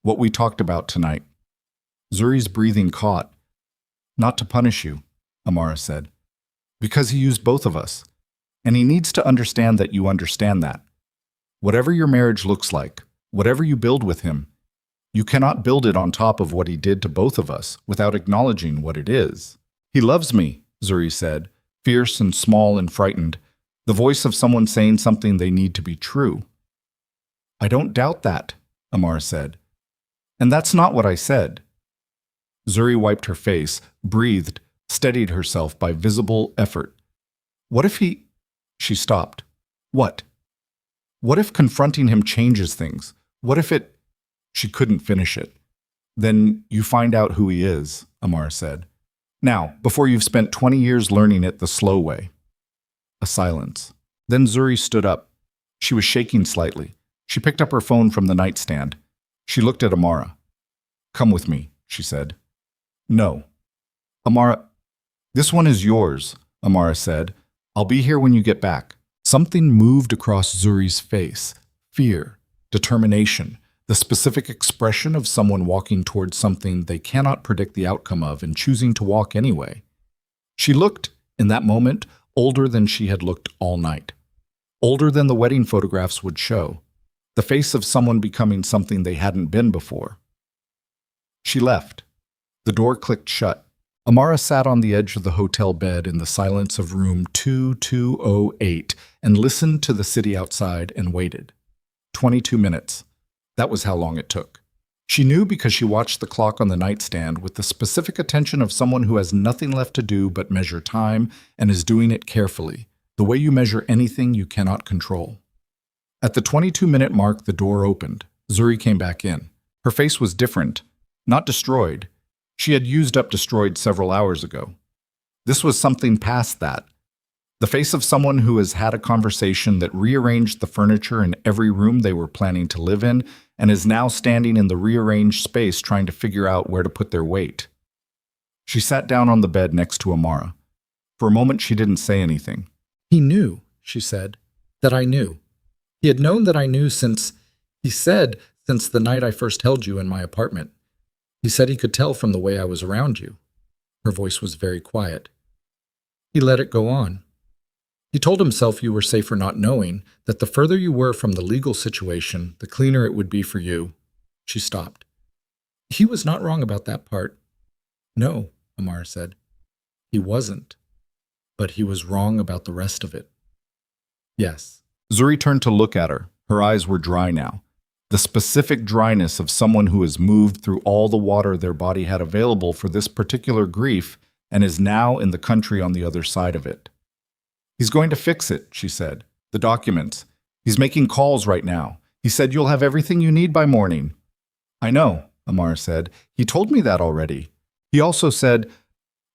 What we talked about tonight. Zuri's breathing caught. Not to punish you, Amara said. Because he used both of us. And he needs to understand that you understand that. Whatever your marriage looks like, whatever you build with him, you cannot build it on top of what he did to both of us without acknowledging what it is. He loves me, Zuri said, fierce and small and frightened, the voice of someone saying something they need to be true. I don't doubt that, Amara said. And that's not what I said. Zuri wiped her face, breathed, steadied herself by visible effort. What if he... She stopped. What? What if confronting him changes things? What if it... She couldn't finish it. Then you find out who he is, Amara said. Now, before you've spent 20 years learning it the slow way. A silence. Then Zuri stood up. She was shaking slightly. She picked up her phone from the nightstand. She looked at Amara. Come with me, she said. No. Amara, this one is yours, Amara said. I'll be here when you get back. Something moved across Zuri's face. Fear, determination, the specific expression of someone walking towards something they cannot predict the outcome of and choosing to walk anyway. She looked, in that moment, older than she had looked all night. Older than the wedding photographs would show. The face of someone becoming something they hadn't been before. She left. The door clicked shut. Amara sat on the edge of the hotel bed in the silence of room 2208 and listened to the city outside and waited. 22 minutes. That was how long it took. She knew because she watched the clock on the nightstand with the specific attention of someone who has nothing left to do but measure time and is doing it carefully, the way you measure anything you cannot control. At the 22-minute mark, the door opened. Zuri came back in. Her face was different, not destroyed. She had used up destroyed several hours ago. This was something past that. The face of someone who has had a conversation that rearranged the furniture in every room they were planning to live in and is now standing in the rearranged space trying to figure out where to put their weight. She sat down on the bed next to Amara. For a moment, she didn't say anything. He knew, she said, that I knew. He had known that I knew since the night I first held you in my apartment. He said he could tell from the way I was around you. Her voice was very quiet. He let it go on. He told himself you were safer not knowing, that the further you were from the legal situation, the cleaner it would be for you. She stopped. He was not wrong about that part. No, Amara said. He wasn't. But he was wrong about the rest of it. Yes. Zuri turned to look at her. Her eyes were dry now. The specific dryness of someone who has moved through all the water their body had available for this particular grief and is now in the country on the other side of it. He's going to fix it, she said. The documents. He's making calls right now. He said you'll have everything you need by morning. I know, Amara said. He told me that already. He also said...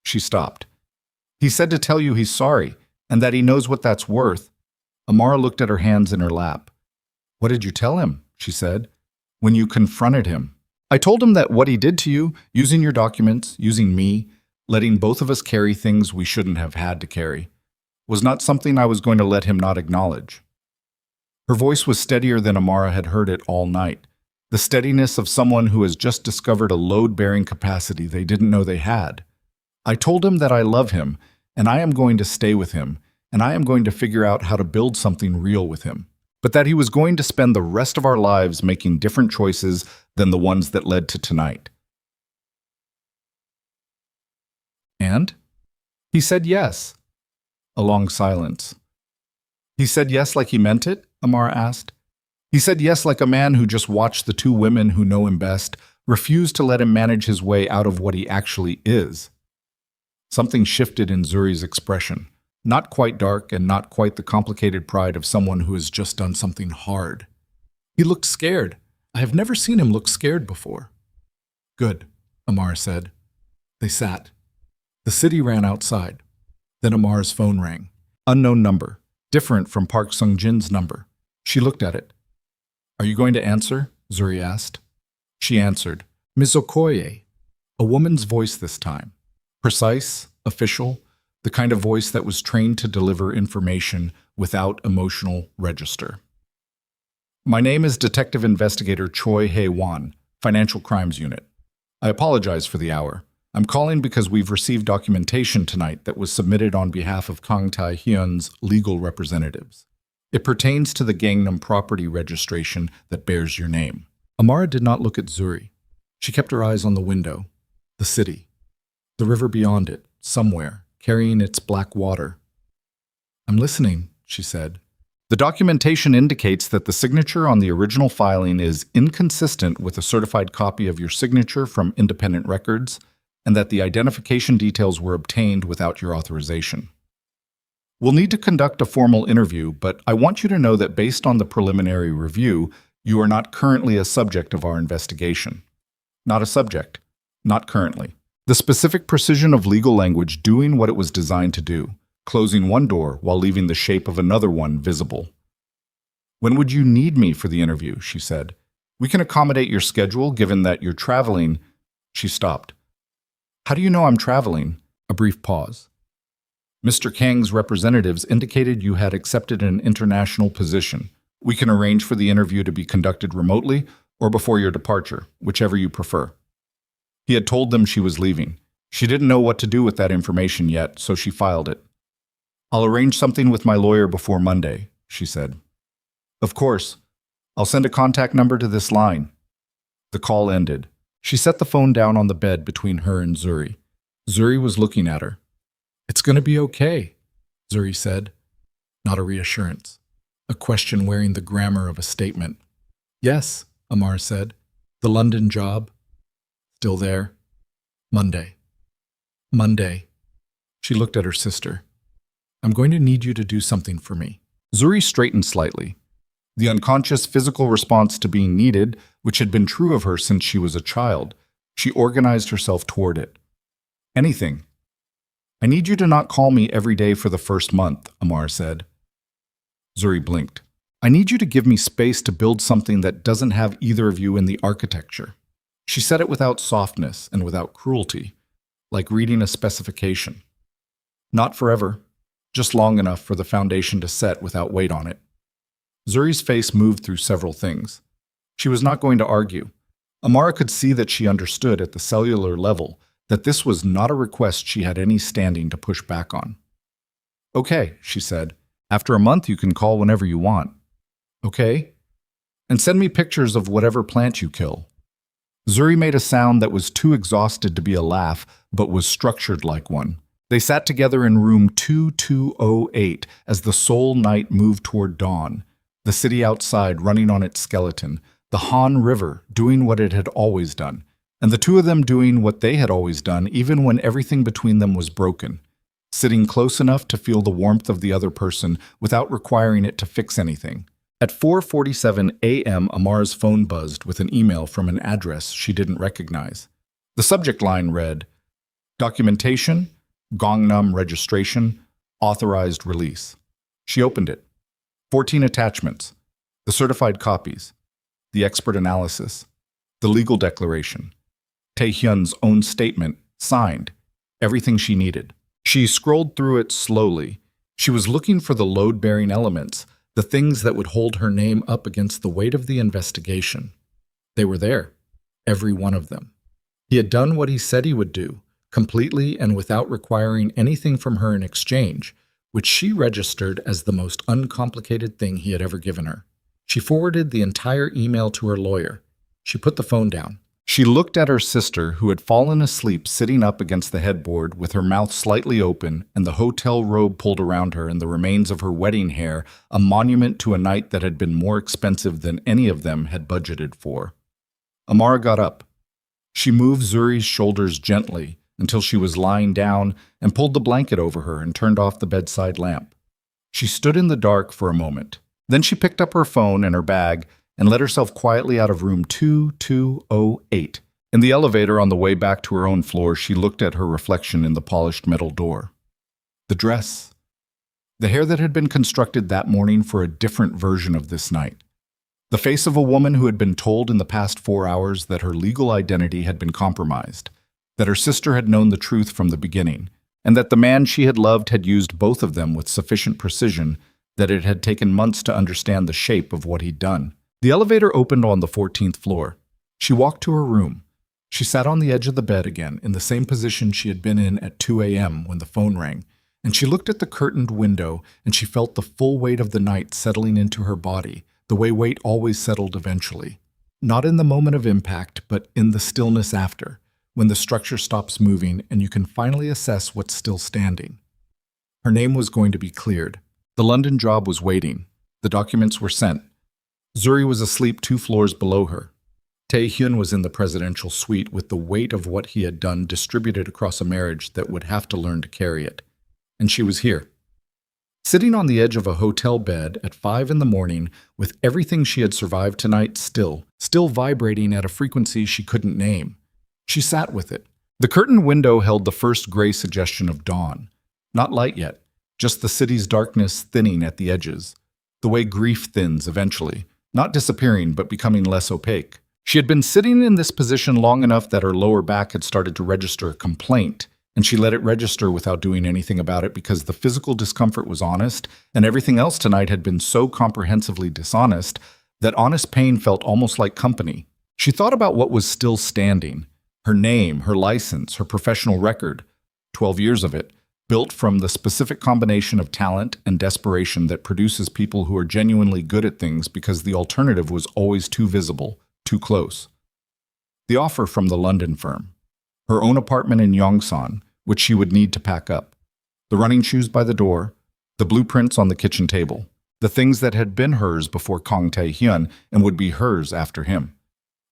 She stopped. He said to tell you he's sorry and that he knows what that's worth. Amara looked at her hands in her lap. What did you tell him? She said. When you confronted him. I told him that what he did to you, using your documents, using me, letting both of us carry things we shouldn't have had to carry, was not something I was going to let him not acknowledge. Her voice was steadier than Amara had heard it all night, the steadiness of someone who has just discovered a load-bearing capacity they didn't know they had. I told him that I love him, and I am going to stay with him, and I am going to figure out how to build something real with him, but that he was going to spend the rest of our lives making different choices than the ones that led to tonight. And? He said yes. A long silence. He said yes like he meant it? Amara asked. He said yes like a man who just watched the two women who know him best refuse to let him manage his way out of what he actually is. Something shifted in Zuri's expression, not quite dark and not quite the complicated pride of someone who has just done something hard. He looked scared. I have never seen him look scared before. Good, Amara said. They sat. The city ran outside. Then Amara's phone rang. Unknown number, different from Park Sung-jin's number. She looked at it. Are you going to answer? Zuri asked. She answered, Ms. Okoye. A woman's voice this time. Precise, official, the kind of voice that was trained to deliver information without emotional register. My name is Detective Investigator Choi Hae-won, Financial Crimes Unit. I apologize for the hour. I'm calling because we've received documentation tonight that was submitted on behalf of Kang Tae-hyun's legal representatives. It pertains to the Gangnam property registration that bears your name. Amara did not look at Zuri. She kept her eyes on the window, the city, the river beyond it, somewhere, carrying its black water. I'm listening, she said. The documentation indicates that the signature on the original filing is inconsistent with a certified copy of your signature from independent records, and that the identification details were obtained without your authorization. We'll need to conduct a formal interview, but I want you to know that based on the preliminary review, you are not currently a subject of our investigation. Not a subject. Not currently. The specific precision of legal language doing what it was designed to do, closing one door while leaving the shape of another one visible. When would you need me for the interview? She said. We can accommodate your schedule given that you're traveling. She stopped. How do you know I'm traveling? A brief pause. Mr. Kang's representatives indicated you had accepted an international position. We can arrange for the interview to be conducted remotely or before your departure, whichever you prefer. He had told them she was leaving. She didn't know what to do with that information yet, so she filed it. "I'll arrange something with my lawyer before Monday," she said. "Of course. I'll send a contact number to this line." The call ended. She set the phone down on the bed between her and Zuri. Zuri was looking at her. "It's going to be okay," Zuri said. Not a reassurance. A question wearing the grammar of a statement. "Yes," Amar said. "The London job. Still there. Monday." Monday. She looked at her sister. "I'm going to need you to do something for me." Zuri straightened slightly. The unconscious physical response to being needed, which had been true of her since she was a child, she organized herself toward it. "Anything. I need you to not call me every day for the first month," Amar said. Zuri blinked. "I need you to give me space to build something that doesn't have either of you in the architecture." She said it without softness and without cruelty, like reading a specification. Not forever, just long enough for the foundation to set without weight on it. Zuri's face moved through several things. She was not going to argue. Amara could see that she understood at the cellular level that this was not a request she had any standing to push back on. "Okay," she said. "After a month you can call whenever you want." "Okay? And send me pictures of whatever plant you kill." Zuri made a sound that was too exhausted to be a laugh, but was structured like one. They sat together in room 2208 as the Seoul night moved toward dawn, the city outside running on its skeleton, the Han River doing what it had always done, and the two of them doing what they had always done even when everything between them was broken, sitting close enough to feel the warmth of the other person without requiring it to fix anything. At 4:47 a.m., Amar's phone buzzed with an email from an address she didn't recognize. The subject line read, "Documentation, Gangnam registration, authorized release." She opened it. 14 attachments, the certified copies, the expert analysis, the legal declaration, Taehyun's own statement, signed, everything she needed. She scrolled through it slowly. She was looking for the load-bearing elements, the things that would hold her name up against the weight of the investigation. They were there, every one of them. He had done what he said he would do, completely and without requiring anything from her in exchange, which she registered as the most uncomplicated thing he had ever given her. She forwarded the entire email to her lawyer. She put the phone down. She looked at her sister, who had fallen asleep sitting up against the headboard with her mouth slightly open and the hotel robe pulled around her and the remains of her wedding hair, a monument to a night that had been more expensive than any of them had budgeted for. Amara got up. She moved Zuri's shoulders gently until she was lying down and pulled the blanket over her and turned off the bedside lamp. She stood in the dark for a moment. Then she picked up her phone and her bag and let herself quietly out of room 2208. In the elevator on the way back to her own floor, she looked at her reflection in the polished metal door. The dress. The hair that had been constructed that morning for a different version of this night. The face of a woman who had been told in the past 4 hours that her legal identity had been compromised, that her sister had known the truth from the beginning, and that the man she had loved had used both of them with sufficient precision that it had taken months to understand the shape of what he'd done. The elevator opened on the 14th floor. She walked to her room. She sat on the edge of the bed again, in the same position she had been in at 2 a.m. when the phone rang, and she looked at the curtained window and she felt the full weight of the night settling into her body, the way weight always settled eventually. Not in the moment of impact, but in the stillness after, when the structure stops moving and you can finally assess what's still standing. Her name was going to be cleared. The London job was waiting. The documents were sent. Zuri was asleep 2 floors below her. Taehyun was in the presidential suite with the weight of what he had done distributed across a marriage that would have to learn to carry it. And she was here. Sitting on the edge of a hotel bed at 5 in the morning with everything she had survived tonight still vibrating at a frequency she couldn't name. She sat with it. The curtained window held the first gray suggestion of dawn. Not light yet, just the city's darkness thinning at the edges. The way grief thins eventually. Not disappearing, but becoming less opaque. She had been sitting in this position long enough that her lower back had started to register a complaint, and she let it register without doing anything about it because the physical discomfort was honest, and everything else tonight had been so comprehensively dishonest that honest pain felt almost like company. She thought about what was still standing, Her name, her license, her professional record, 12 years of it, built from the specific combination of talent and desperation that produces people who are genuinely good at things because the alternative was always too visible, too close. The offer from the London firm. Her own apartment in Yongsan, which she would need to pack up. The running shoes by the door, the blueprints on the kitchen table, the things that had been hers before Kang Tae-hyun and would be hers after him.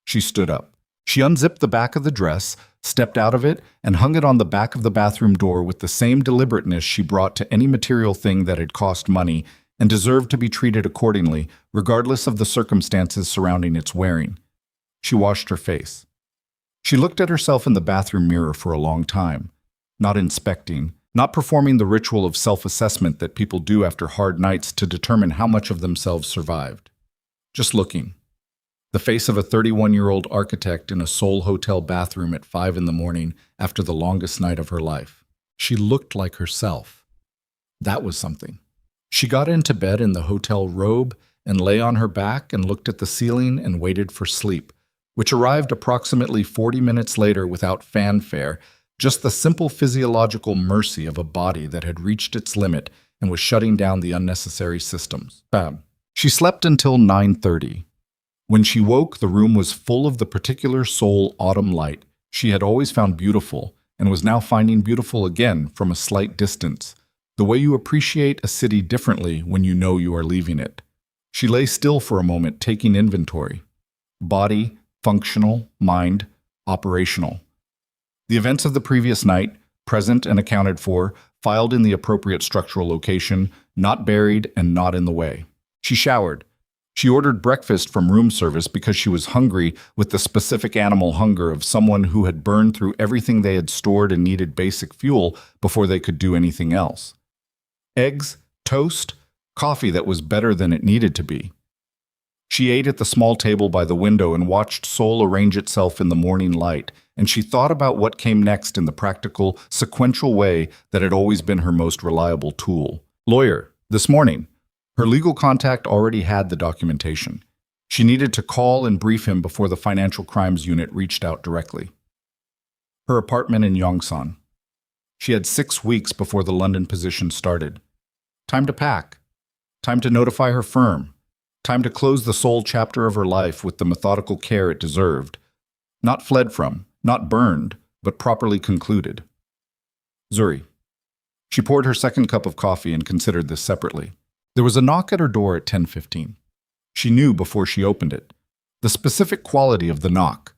She stood up. She unzipped the back of the dress, stepped out of it, and hung it on the back of the bathroom door with the same deliberateness she brought to any material thing that had cost money and deserved to be treated accordingly, regardless of the circumstances surrounding its wearing. She washed her face. She looked at herself in the bathroom mirror for a long time, not inspecting, not performing the ritual of self-assessment that people do after hard nights to determine how much of themselves survived. Just looking. The face of a 31-year-old architect in a Seoul hotel bathroom at 5 in the morning after the longest night of her life. She looked like herself. That was something. She got into bed in the hotel robe and lay on her back and looked at the ceiling and waited for sleep, which arrived approximately 40 minutes later without fanfare, just the simple physiological mercy of a body that had reached its limit and was shutting down the unnecessary systems. Bam. She slept until 9:30. When she woke, the room was full of the particular Seoul autumn light she had always found beautiful and was now finding beautiful again from a slight distance, the way you appreciate a city differently when you know you are leaving it. She lay still for a moment, taking inventory. Body, functional, mind, operational. The events of the previous night, present and accounted for, filed in the appropriate structural location, not buried and not in the way. She showered. She ordered breakfast from room service because she was hungry with the specific animal hunger of someone who had burned through everything they had stored and needed basic fuel before they could do anything else. Eggs, toast, coffee that was better than it needed to be. She ate at the small table by the window and watched Seoul arrange itself in the morning light, and she thought about what came next in the practical, sequential way that had always been her most reliable tool. Lawyer, this morning. Her legal contact already had the documentation. She needed to call and brief him before the Financial Crimes Unit reached out directly. Her apartment in Yongsan. She had 6 weeks before the London position started. Time to pack. Time to notify her firm. Time to close the Seoul chapter of her life with the methodical care it deserved. Not fled from, not burned, but properly concluded. Zuri. She poured her second cup of coffee and considered this separately. There was a knock at her door at 10:15. She knew before she opened it. The specific quality of the knock.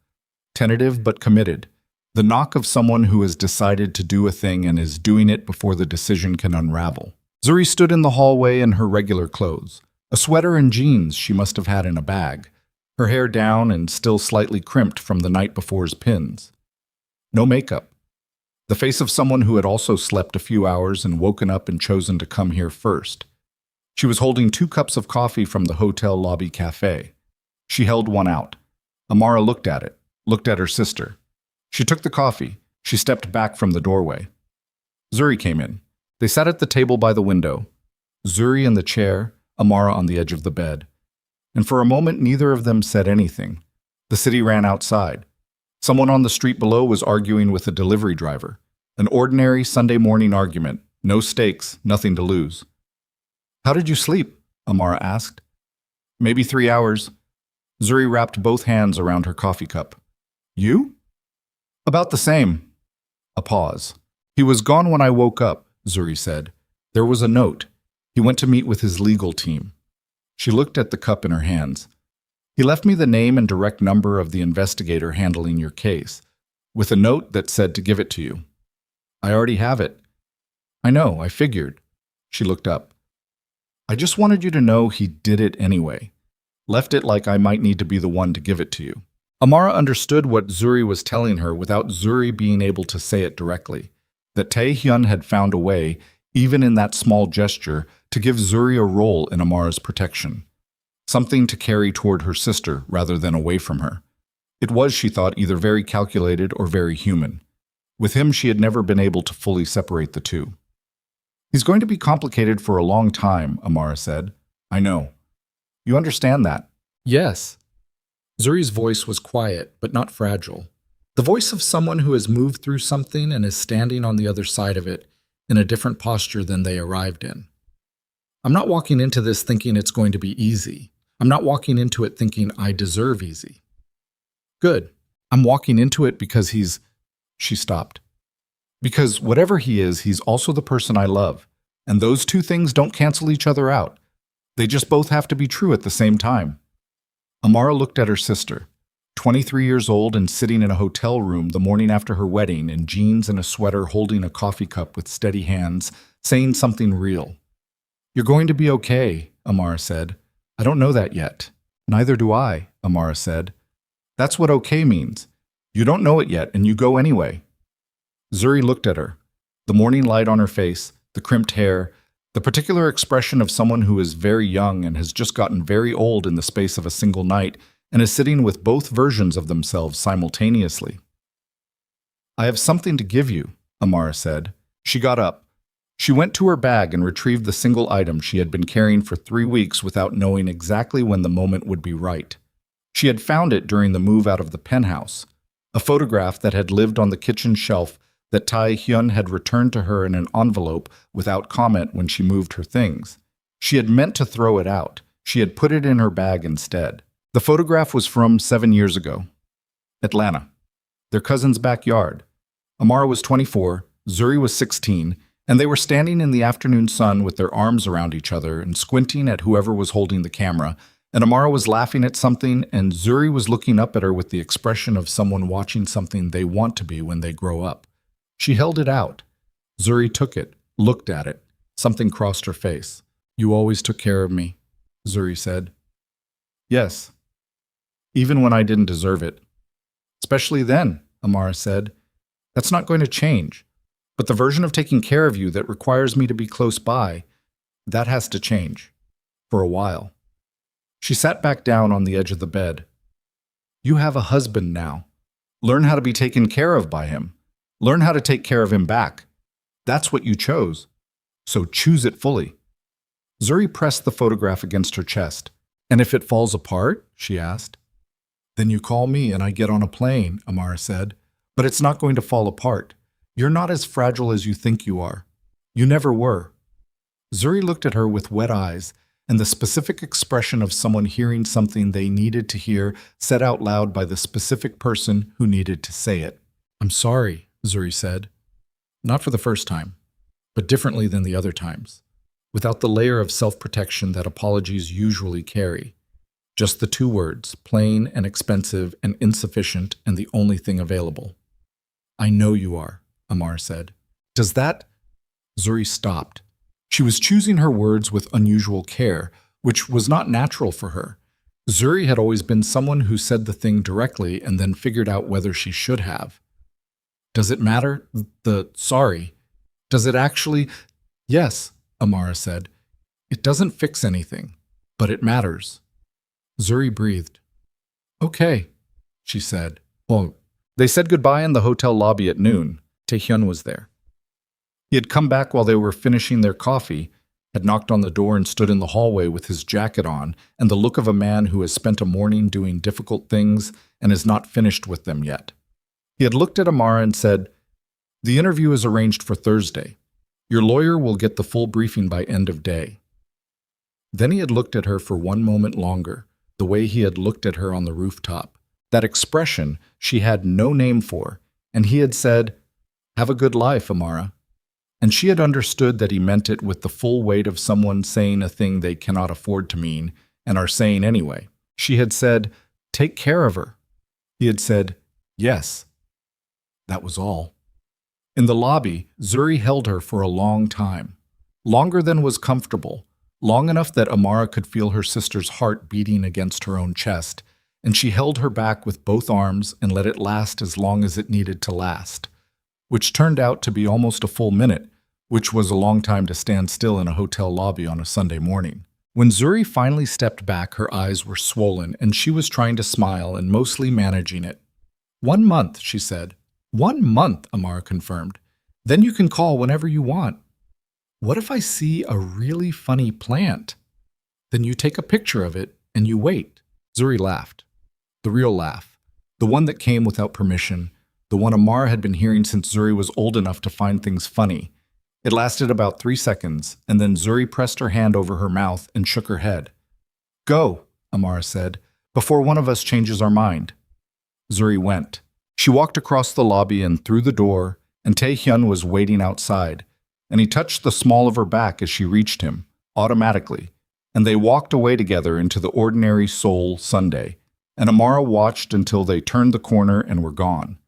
Tentative but committed. The knock of someone who has decided to do a thing and is doing it before the decision can unravel. Zuri stood in the hallway in her regular clothes. A sweater and jeans she must have had in a bag. Her hair down and still slightly crimped from the night before's pins. No makeup. The face of someone who had also slept a few hours and woken up and chosen to come here first. She was holding 2 cups of coffee from the hotel lobby cafe. She held one out. Amara looked at it, looked at her sister. She took the coffee. She stepped back from the doorway. Zuri came in. They sat at the table by the window. Zuri in the chair, Amara on the edge of the bed. And for a moment, neither of them said anything. The city ran outside. Someone on the street below was arguing with a delivery driver. An ordinary Sunday morning argument. No stakes, nothing to lose. How did you sleep? Amara asked. Maybe 3 hours. Zuri wrapped both hands around her coffee cup. You? About the same. A pause. He was gone when I woke up, Zuri said. There was a note. He went to meet with his legal team. She looked at the cup in her hands. He left me the name and direct number of the investigator handling your case, with a note that said to give it to you. I already have it. I know, I figured. She looked up. I just wanted you to know he did it anyway. Left it like I might need to be the one to give it to you. Amara understood what Zuri was telling her without Zuri being able to say it directly. That Tae-hyun had found a way, even in that small gesture, to give Zuri a role in Amara's protection. Something to carry toward her sister rather than away from her. It was, she thought, either very calculated or very human. With him, she had never been able to fully separate the two. He's going to be complicated for a long time, Amara said. I know. You understand that? Yes. Zuri's voice was quiet, but not fragile. The voice of someone who has moved through something and is standing on the other side of it in a different posture than they arrived in. I'm not walking into this thinking it's going to be easy. I'm not walking into it thinking I deserve easy. Good. I'm walking into it because he's... She stopped. Because whatever he is, he's also the person I love. And those two things don't cancel each other out. They just both have to be true at the same time. Amara looked at her sister, 23 years old and sitting in a hotel room the morning after her wedding in jeans and a sweater holding a coffee cup with steady hands, saying something real. You're going to be okay, Amara said. I don't know that yet. Neither do I, Amara said. That's what okay means. You don't know it yet and you go anyway. Zuri looked at her, the morning light on her face, the crimped hair, the particular expression of someone who is very young and has just gotten very old in the space of a single night and is sitting with both versions of themselves simultaneously. I have something to give you, Amara said. She got up. She went to her bag and retrieved the single item she had been carrying for 3 weeks without knowing exactly when the moment would be right. She had found it during the move out of the penthouse, a photograph that had lived on the kitchen shelf that Tae-hyun had returned to her in an envelope without comment when she moved her things. She had meant to throw it out. She had put it in her bag instead. The photograph was from 7 years ago. Atlanta. Their cousin's backyard. Amara was 24, Zuri was 16, and they were standing in the afternoon sun with their arms around each other and squinting at whoever was holding the camera, and Amara was laughing at something, and Zuri was looking up at her with the expression of someone watching something they want to be when they grow up. She held it out. Zuri took it, looked at it. Something crossed her face. You always took care of me, Zuri said. Yes. Even when I didn't deserve it. Especially then, Amara said. That's not going to change. But the version of taking care of you that requires me to be close by, that has to change. For a while. She sat back down on the edge of the bed. You have a husband now. Learn how to be taken care of by him. Learn how to take care of him back. That's what you chose. So choose it fully. Zuri pressed the photograph against her chest. And if it falls apart? She asked. Then you call me and I get on a plane, Amara said. But it's not going to fall apart. You're not as fragile as you think you are. You never were. Zuri looked at her with wet eyes, and the specific expression of someone hearing something they needed to hear said out loud by the specific person who needed to say it. I'm sorry, Zuri said. Not for the first time, but differently than the other times, without the layer of self-protection that apologies usually carry. Just the two words, plain and expensive and insufficient and the only thing available. I know you are, Amar said. Does that? Zuri stopped. She was choosing her words with unusual care, which was not natural for her. Zuri had always been someone who said the thing directly and then figured out whether she should have. Does it matter? Sorry. Does it actually? Yes, Amara said. It doesn't fix anything, but it matters. Zuri breathed. Okay, she said. Well, they said goodbye in the hotel lobby at noon. Tae-hyun was there. He had come back while they were finishing their coffee, had knocked on the door and stood in the hallway with his jacket on and the look of a man who has spent a morning doing difficult things and is not finished with them yet. He had looked at Amara and said, The interview is arranged for Thursday. Your lawyer will get the full briefing by end of day. Then he had looked at her for one moment longer, the way he had looked at her on the rooftop. That expression she had no name for, and he had said, Have a good life, Amara. And she had understood that he meant it with the full weight of someone saying a thing they cannot afford to mean, and are saying anyway. She had said, Take care of her. He had said, Yes. That was all. In the lobby, Zuri held her for a long time. Longer than was comfortable. Long enough that Amara could feel her sister's heart beating against her own chest, and she held her back with both arms and let it last as long as it needed to last, which turned out to be almost a full minute, which was a long time to stand still in a hotel lobby on a Sunday morning. When Zuri finally stepped back, her eyes were swollen, and she was trying to smile and mostly managing it. 1 month, she said. 1 month, Amara confirmed. Then you can call whenever you want. What if I see a really funny plant? Then you take a picture of it and you wait. Zuri laughed. The real laugh. The one that came without permission, the one Amara had been hearing since Zuri was old enough to find things funny. It lasted about 3 seconds, and then Zuri pressed her hand over her mouth and shook her head. "Go," Amara said, "before one of us changes our mind." Zuri went. She walked across the lobby and through the door, and Tae-hyun was waiting outside, and he touched the small of her back as she reached him, automatically, and they walked away together into the ordinary Seoul Sunday, and Amara watched until they turned the corner and were gone.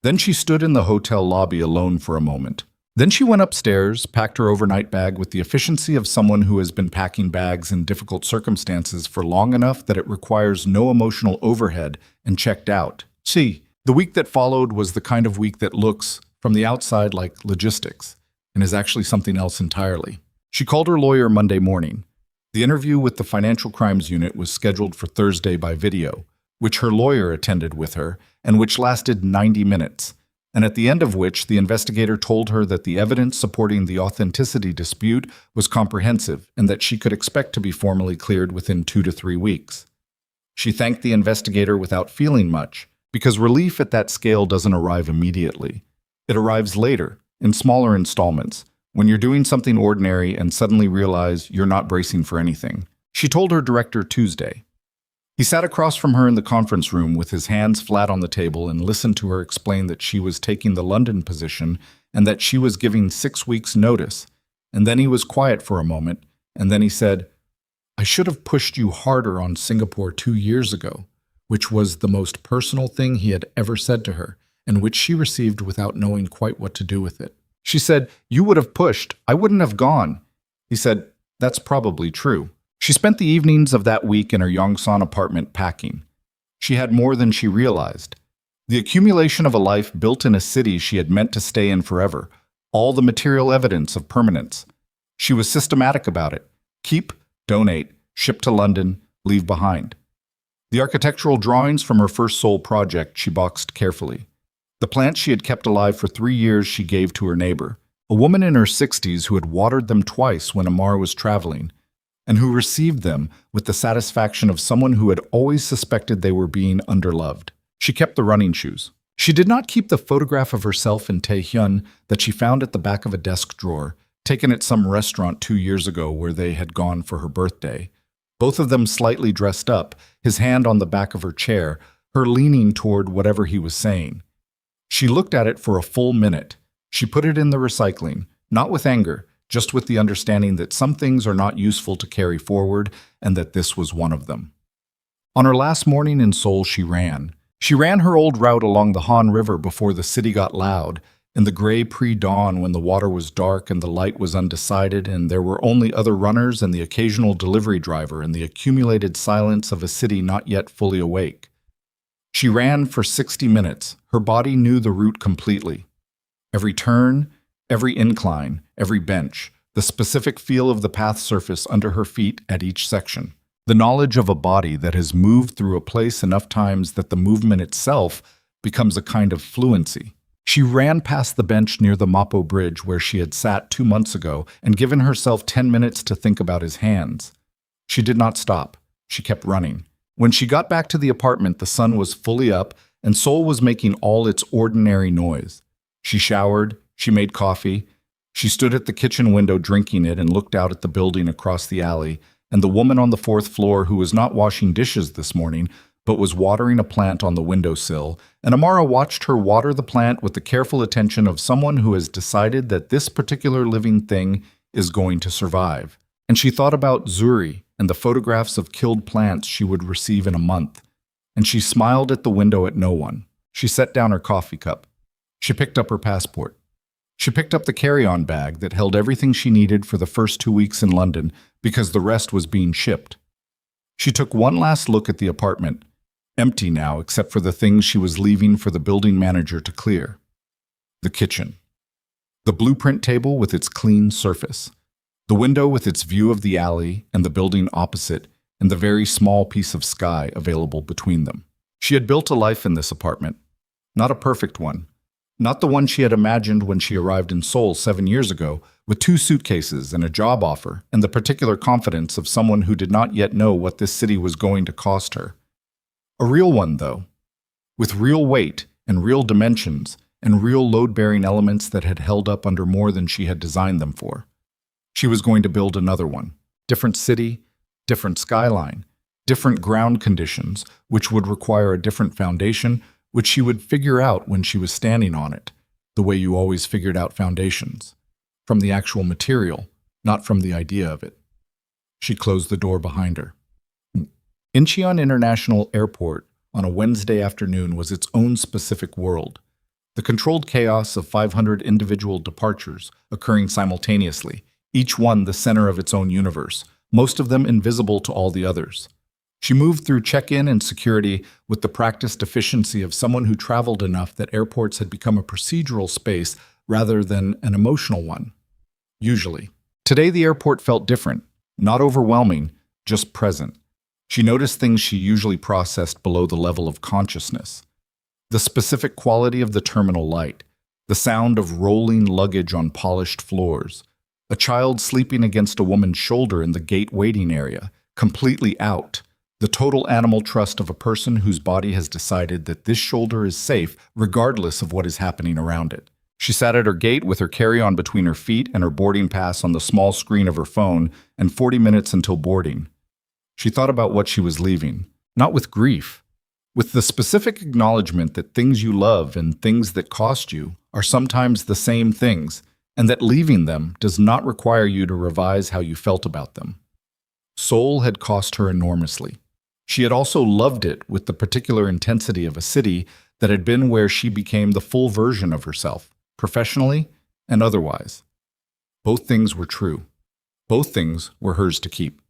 Then she stood in the hotel lobby alone for a moment. Then she went upstairs, packed her overnight bag with the efficiency of someone who has been packing bags in difficult circumstances for long enough that it requires no emotional overhead, and checked out. The week that followed was the kind of week that looks, from the outside, like logistics, and is actually something else entirely. She called her lawyer Monday morning. The interview with the Financial Crimes Unit was scheduled for Thursday by video, which her lawyer attended with her, and which lasted 90 minutes. And at the end of which the investigator told her that the evidence supporting the authenticity dispute was comprehensive and that she could expect to be formally cleared within 2 to 3 weeks. She thanked the investigator without feeling much, because relief at that scale doesn't arrive immediately. It arrives later, in smaller installments, when you're doing something ordinary and suddenly realize you're not bracing for anything. She told her director Tuesday. He sat across from her in the conference room with his hands flat on the table and listened to her explain that she was taking the London position and that she was giving 6 weeks' notice. And then he was quiet for a moment, and then he said, "I should have pushed you harder on Singapore 2 years ago," which was the most personal thing he had ever said to her, and which she received without knowing quite what to do with it. She said, "You would have pushed. I wouldn't have gone." He said, "That's probably true." She spent the evenings of that week in her Yongsan apartment packing. She had more than she realized. The accumulation of a life built in a city she had meant to stay in forever, all the material evidence of permanence. She was systematic about it. Keep, donate, ship to London, leave behind. The architectural drawings from her first Seoul project she boxed carefully. The plants she had kept alive for 3 years she gave to her neighbor, a woman in her 60s who had watered them twice when Amar was traveling, and who received them with the satisfaction of someone who had always suspected they were being underloved. She kept the running shoes. She did not keep the photograph of herself and Tae-hyun that she found at the back of a desk drawer, taken at some restaurant 2 years ago where they had gone for her birthday. Both of them slightly dressed up, his hand on the back of her chair, her leaning toward whatever he was saying. She looked at it for a full minute. She put it in the recycling, not with anger, just with the understanding that some things are not useful to carry forward, and that this was one of them. On her last morning in Seoul, she ran. She ran her old route along the Han River before the city got loud, in the gray pre-dawn when the water was dark and the light was undecided and there were only other runners and the occasional delivery driver and the accumulated silence of a city not yet fully awake. She ran for 60 minutes. Her body knew the route completely. Every turn, every incline, every bench, the specific feel of the path surface under her feet at each section. The knowledge of a body that has moved through a place enough times that the movement itself becomes a kind of fluency. She ran past the bench near the Mapo Bridge where she had sat 2 months ago and given herself 10 minutes to think about his hands. She did not stop. She kept running. When she got back to the apartment, the sun was fully up and Seoul was making all its ordinary noise. She showered. She made coffee. She stood at the kitchen window drinking it and looked out at the building across the alley, and the woman on the 4th floor who was not washing dishes this morning, but was watering a plant on the windowsill, and Amara watched her water the plant with the careful attention of someone who has decided that this particular living thing is going to survive. And she thought about Zuri and the photographs of killed plants she would receive in a month, and she smiled at the window at no one. She set down her coffee cup. She picked up her passport. She picked up the carry-on bag that held everything she needed for the first 2 weeks in London because the rest was being shipped. She took one last look at the apartment, empty now except for the things she was leaving for the building manager to clear. The kitchen. The blueprint table with its clean surface. The window with its view of the alley and the building opposite and the very small piece of sky available between them. She had built a life in this apartment. Not a perfect one. Not the one she had imagined when she arrived in Seoul 7 years ago, with 2 suitcases and a job offer, and the particular confidence of someone who did not yet know what this city was going to cost her. A real one, though, with real weight and real dimensions, and real load-bearing elements that had held up under more than she had designed them for. She was going to build another one. Different city, different skyline, different ground conditions, which would require a different foundation, which she would figure out when she was standing on it, the way you always figured out foundations, from the actual material, not from the idea of it. She closed the door behind her. Incheon International Airport on a Wednesday afternoon was its own specific world. The controlled chaos of 500 individual departures occurring simultaneously, each one the center of its own universe, most of them invisible to all the others. She moved through check-in and security with the practiced efficiency of someone who traveled enough that airports had become a procedural space rather than an emotional one. Usually. Today the airport felt different, not overwhelming, just present. She noticed things she usually processed below the level of consciousness. The specific quality of the terminal light, the sound of rolling luggage on polished floors, a child sleeping against a woman's shoulder in the gate waiting area, completely out, the total animal trust of a person whose body has decided that this shoulder is safe regardless of what is happening around it. She sat at her gate with her carry-on between her feet and her boarding pass on the small screen of her phone, and 40 minutes until boarding. She thought about what she was leaving, not with grief, with the specific acknowledgement that things you love and things that cost you are sometimes the same things, and that leaving them does not require you to revise how you felt about them. Seoul had cost her enormously. She had also loved it with the particular intensity of a city that had been where she became the full version of herself, professionally and otherwise. Both things were true. Both things were hers to keep.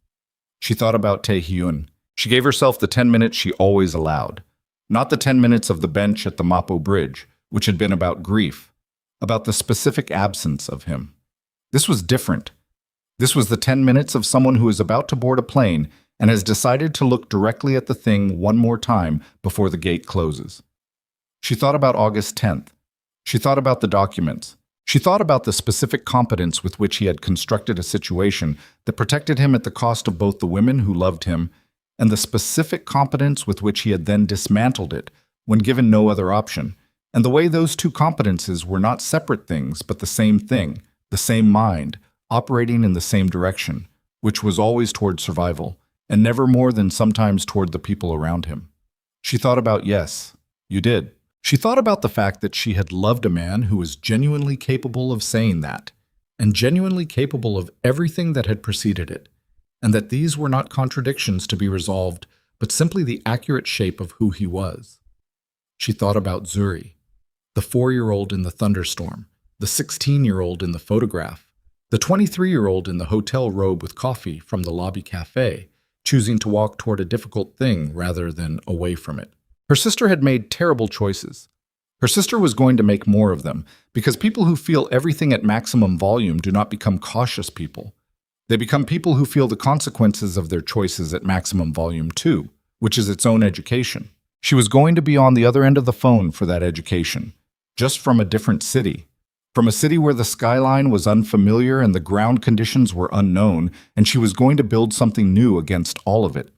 She thought about Taehyun. She gave herself the 10 minutes she always allowed. Not the 10 minutes of the bench at the Mapo Bridge, which had been about grief, about the specific absence of him. This was different. This was the 10 minutes of someone who is about to board a plane and has decided to look directly at the thing one more time before the gate closes. She thought about August 10th. She thought about the documents. She thought about the specific competence with which he had constructed a situation that protected him at the cost of both the women who loved him and the specific competence with which he had then dismantled it when given no other option, and the way those two competences were not separate things but the same thing, the same mind, operating in the same direction, which was always toward survival, and never more than sometimes toward the people around him. She thought about, yes, you did. She thought about the fact that she had loved a man who was genuinely capable of saying that, and genuinely capable of everything that had preceded it, and that these were not contradictions to be resolved, but simply the accurate shape of who he was. She thought about Zuri, the 4-year-old in the thunderstorm, the 16-year-old in the photograph, the 23-year-old in the hotel robe with coffee from the lobby cafe, choosing to walk toward a difficult thing rather than away from it. Her sister had made terrible choices. Her sister was going to make more of them, because people who feel everything at maximum volume do not become cautious people. They become people who feel the consequences of their choices at maximum volume too, which is its own education. She was going to be on the other end of the phone for that education, just from a different city. From a city where the skyline was unfamiliar and the ground conditions were unknown, and she was going to build something new against all of it.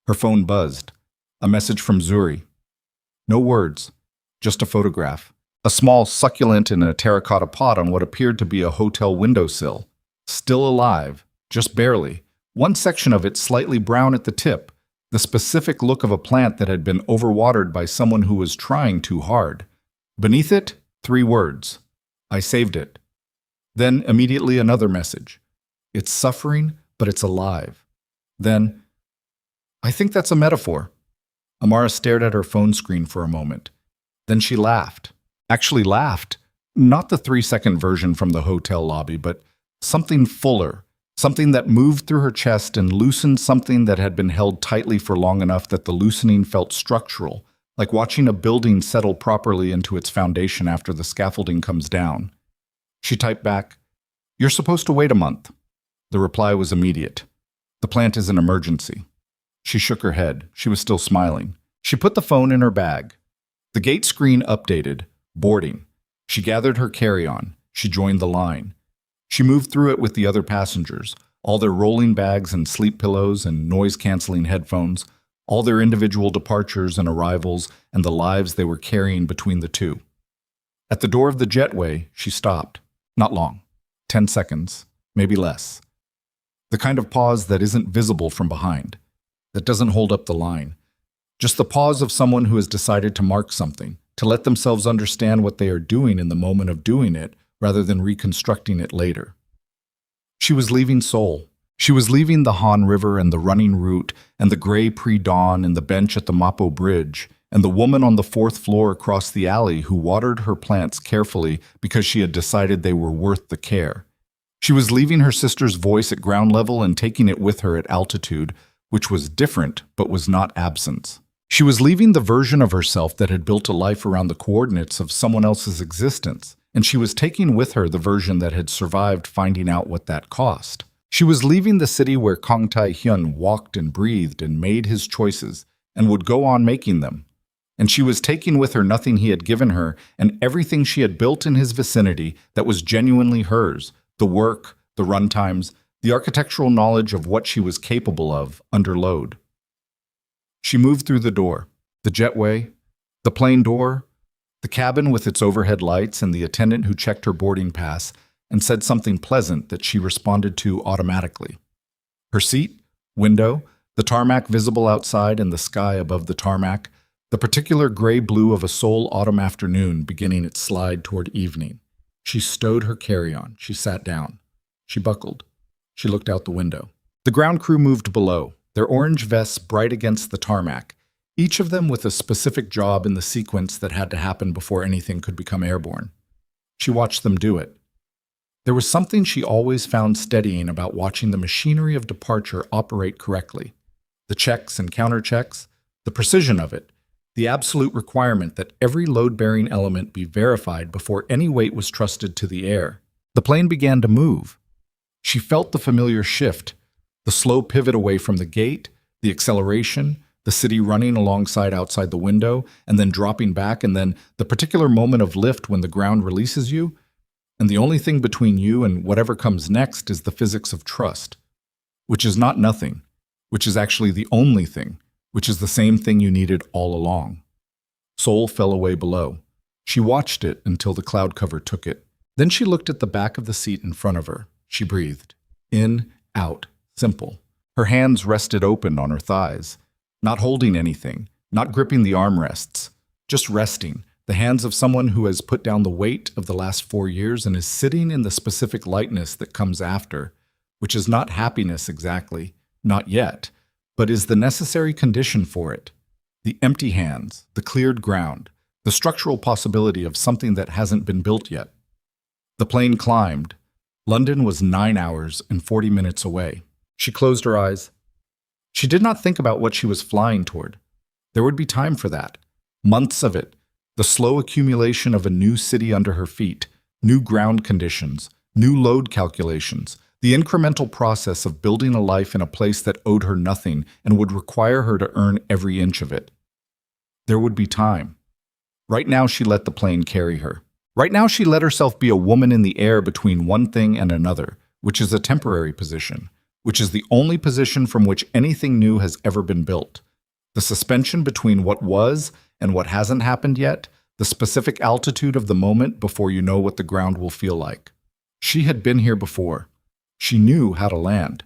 Her phone buzzed. A message from Zuri. No words, just a photograph. A small succulent in a terracotta pot on what appeared to be a hotel windowsill. Still alive, just barely. One section of it slightly brown at the tip, the specific look of a plant that had been overwatered by someone who was trying too hard. Beneath it, 3 words. I saved it. Then immediately another message. It's suffering, but it's alive. Then, I think that's a metaphor. Amara stared at her phone screen for a moment. Then she laughed. Actually laughed. Not the 3-second version from the hotel lobby, but something fuller. Something that moved through her chest and loosened something that had been held tightly for long enough that the loosening felt structural, like watching a building settle properly into its foundation after the scaffolding comes down. She typed back, "You're supposed to wait a month." The reply was immediate. "The plant is an emergency." She shook her head. She was still smiling. She put the phone in her bag. The gate screen updated. Boarding. She gathered her carry-on. She joined the line. She moved through it with the other passengers, all their rolling bags and sleep pillows and noise-canceling headphones, all their individual departures and arrivals and the lives they were carrying between the two. At the door of the jetway, she stopped. Not long. 10 seconds, maybe less. The kind of pause that isn't visible from behind, that doesn't hold up the line. Just the pause of someone who has decided to mark something, to let themselves understand what they are doing in the moment of doing it, rather than reconstructing it later. She was leaving Seoul. She was leaving the Han River and the running route and the gray pre-dawn and the bench at the Mapo Bridge and the woman on the fourth floor across the alley who watered her plants carefully because she had decided they were worth the care. She was leaving her sister's voice at ground level and taking it with her at altitude, which was different but was not absence. She was leaving the version of herself that had built a life around the coordinates of someone else's existence, and she was taking with her the version that had survived finding out what that cost. She was leaving the city where Kang Tae-hyun walked and breathed and made his choices and would go on making them. And she was taking with her nothing he had given her and everything she had built in his vicinity that was genuinely hers, the work, the runtimes, the architectural knowledge of what she was capable of under load. She moved through the door, the jetway, the plane door, the cabin with its overhead lights and the attendant who checked her boarding pass and said something pleasant that she responded to automatically. Her seat, window, the tarmac visible outside and the sky above the tarmac, the particular gray-blue of a Seoul autumn afternoon beginning its slide toward evening. She stowed her carry-on. She sat down. She buckled. She looked out the window. The ground crew moved below, their orange vests bright against the tarmac, each of them with a specific job in the sequence that had to happen before anything could become airborne. She watched them do it. There was something she always found steadying about watching the machinery of departure operate correctly. The checks and counterchecks, the precision of it, the absolute requirement that every load-bearing element be verified before any weight was trusted to the air. The plane began to move. She felt the familiar shift, the slow pivot away from the gate, the acceleration, the city running alongside outside the window, and then dropping back, and then the particular moment of lift when the ground releases you. And the only thing between you and whatever comes next is the physics of trust, which is not nothing, which is actually the only thing, which is the same thing you needed all along. Seoul fell away below. She watched it until the cloud cover took it. Then she looked at the back of the seat in front of her. She breathed. In, out, simple. Her hands rested open on her thighs, not holding anything, not gripping the armrests, just resting, the hands of someone who has put down the weight of the last 4 years and is sitting in the specific lightness that comes after, which is not happiness exactly, not yet, but is the necessary condition for it. The empty hands, the cleared ground, the structural possibility of something that hasn't been built yet. The plane climbed. London was 9 hours and 40 minutes away. She closed her eyes. She did not think about what she was flying toward. There would be time for that. Months of it. The slow accumulation of a new city under her feet, new ground conditions, new load calculations, the incremental process of building a life in a place that owed her nothing and would require her to earn every inch of it. There would be time. Right now she let the plane carry her. Right now she let herself be a woman in the air between one thing and another, which is a temporary position, which is the only position from which anything new has ever been built. The suspension between what was and what hasn't happened yet, the specific altitude of the moment before you know what the ground will feel like. She had been here before. She knew how to land.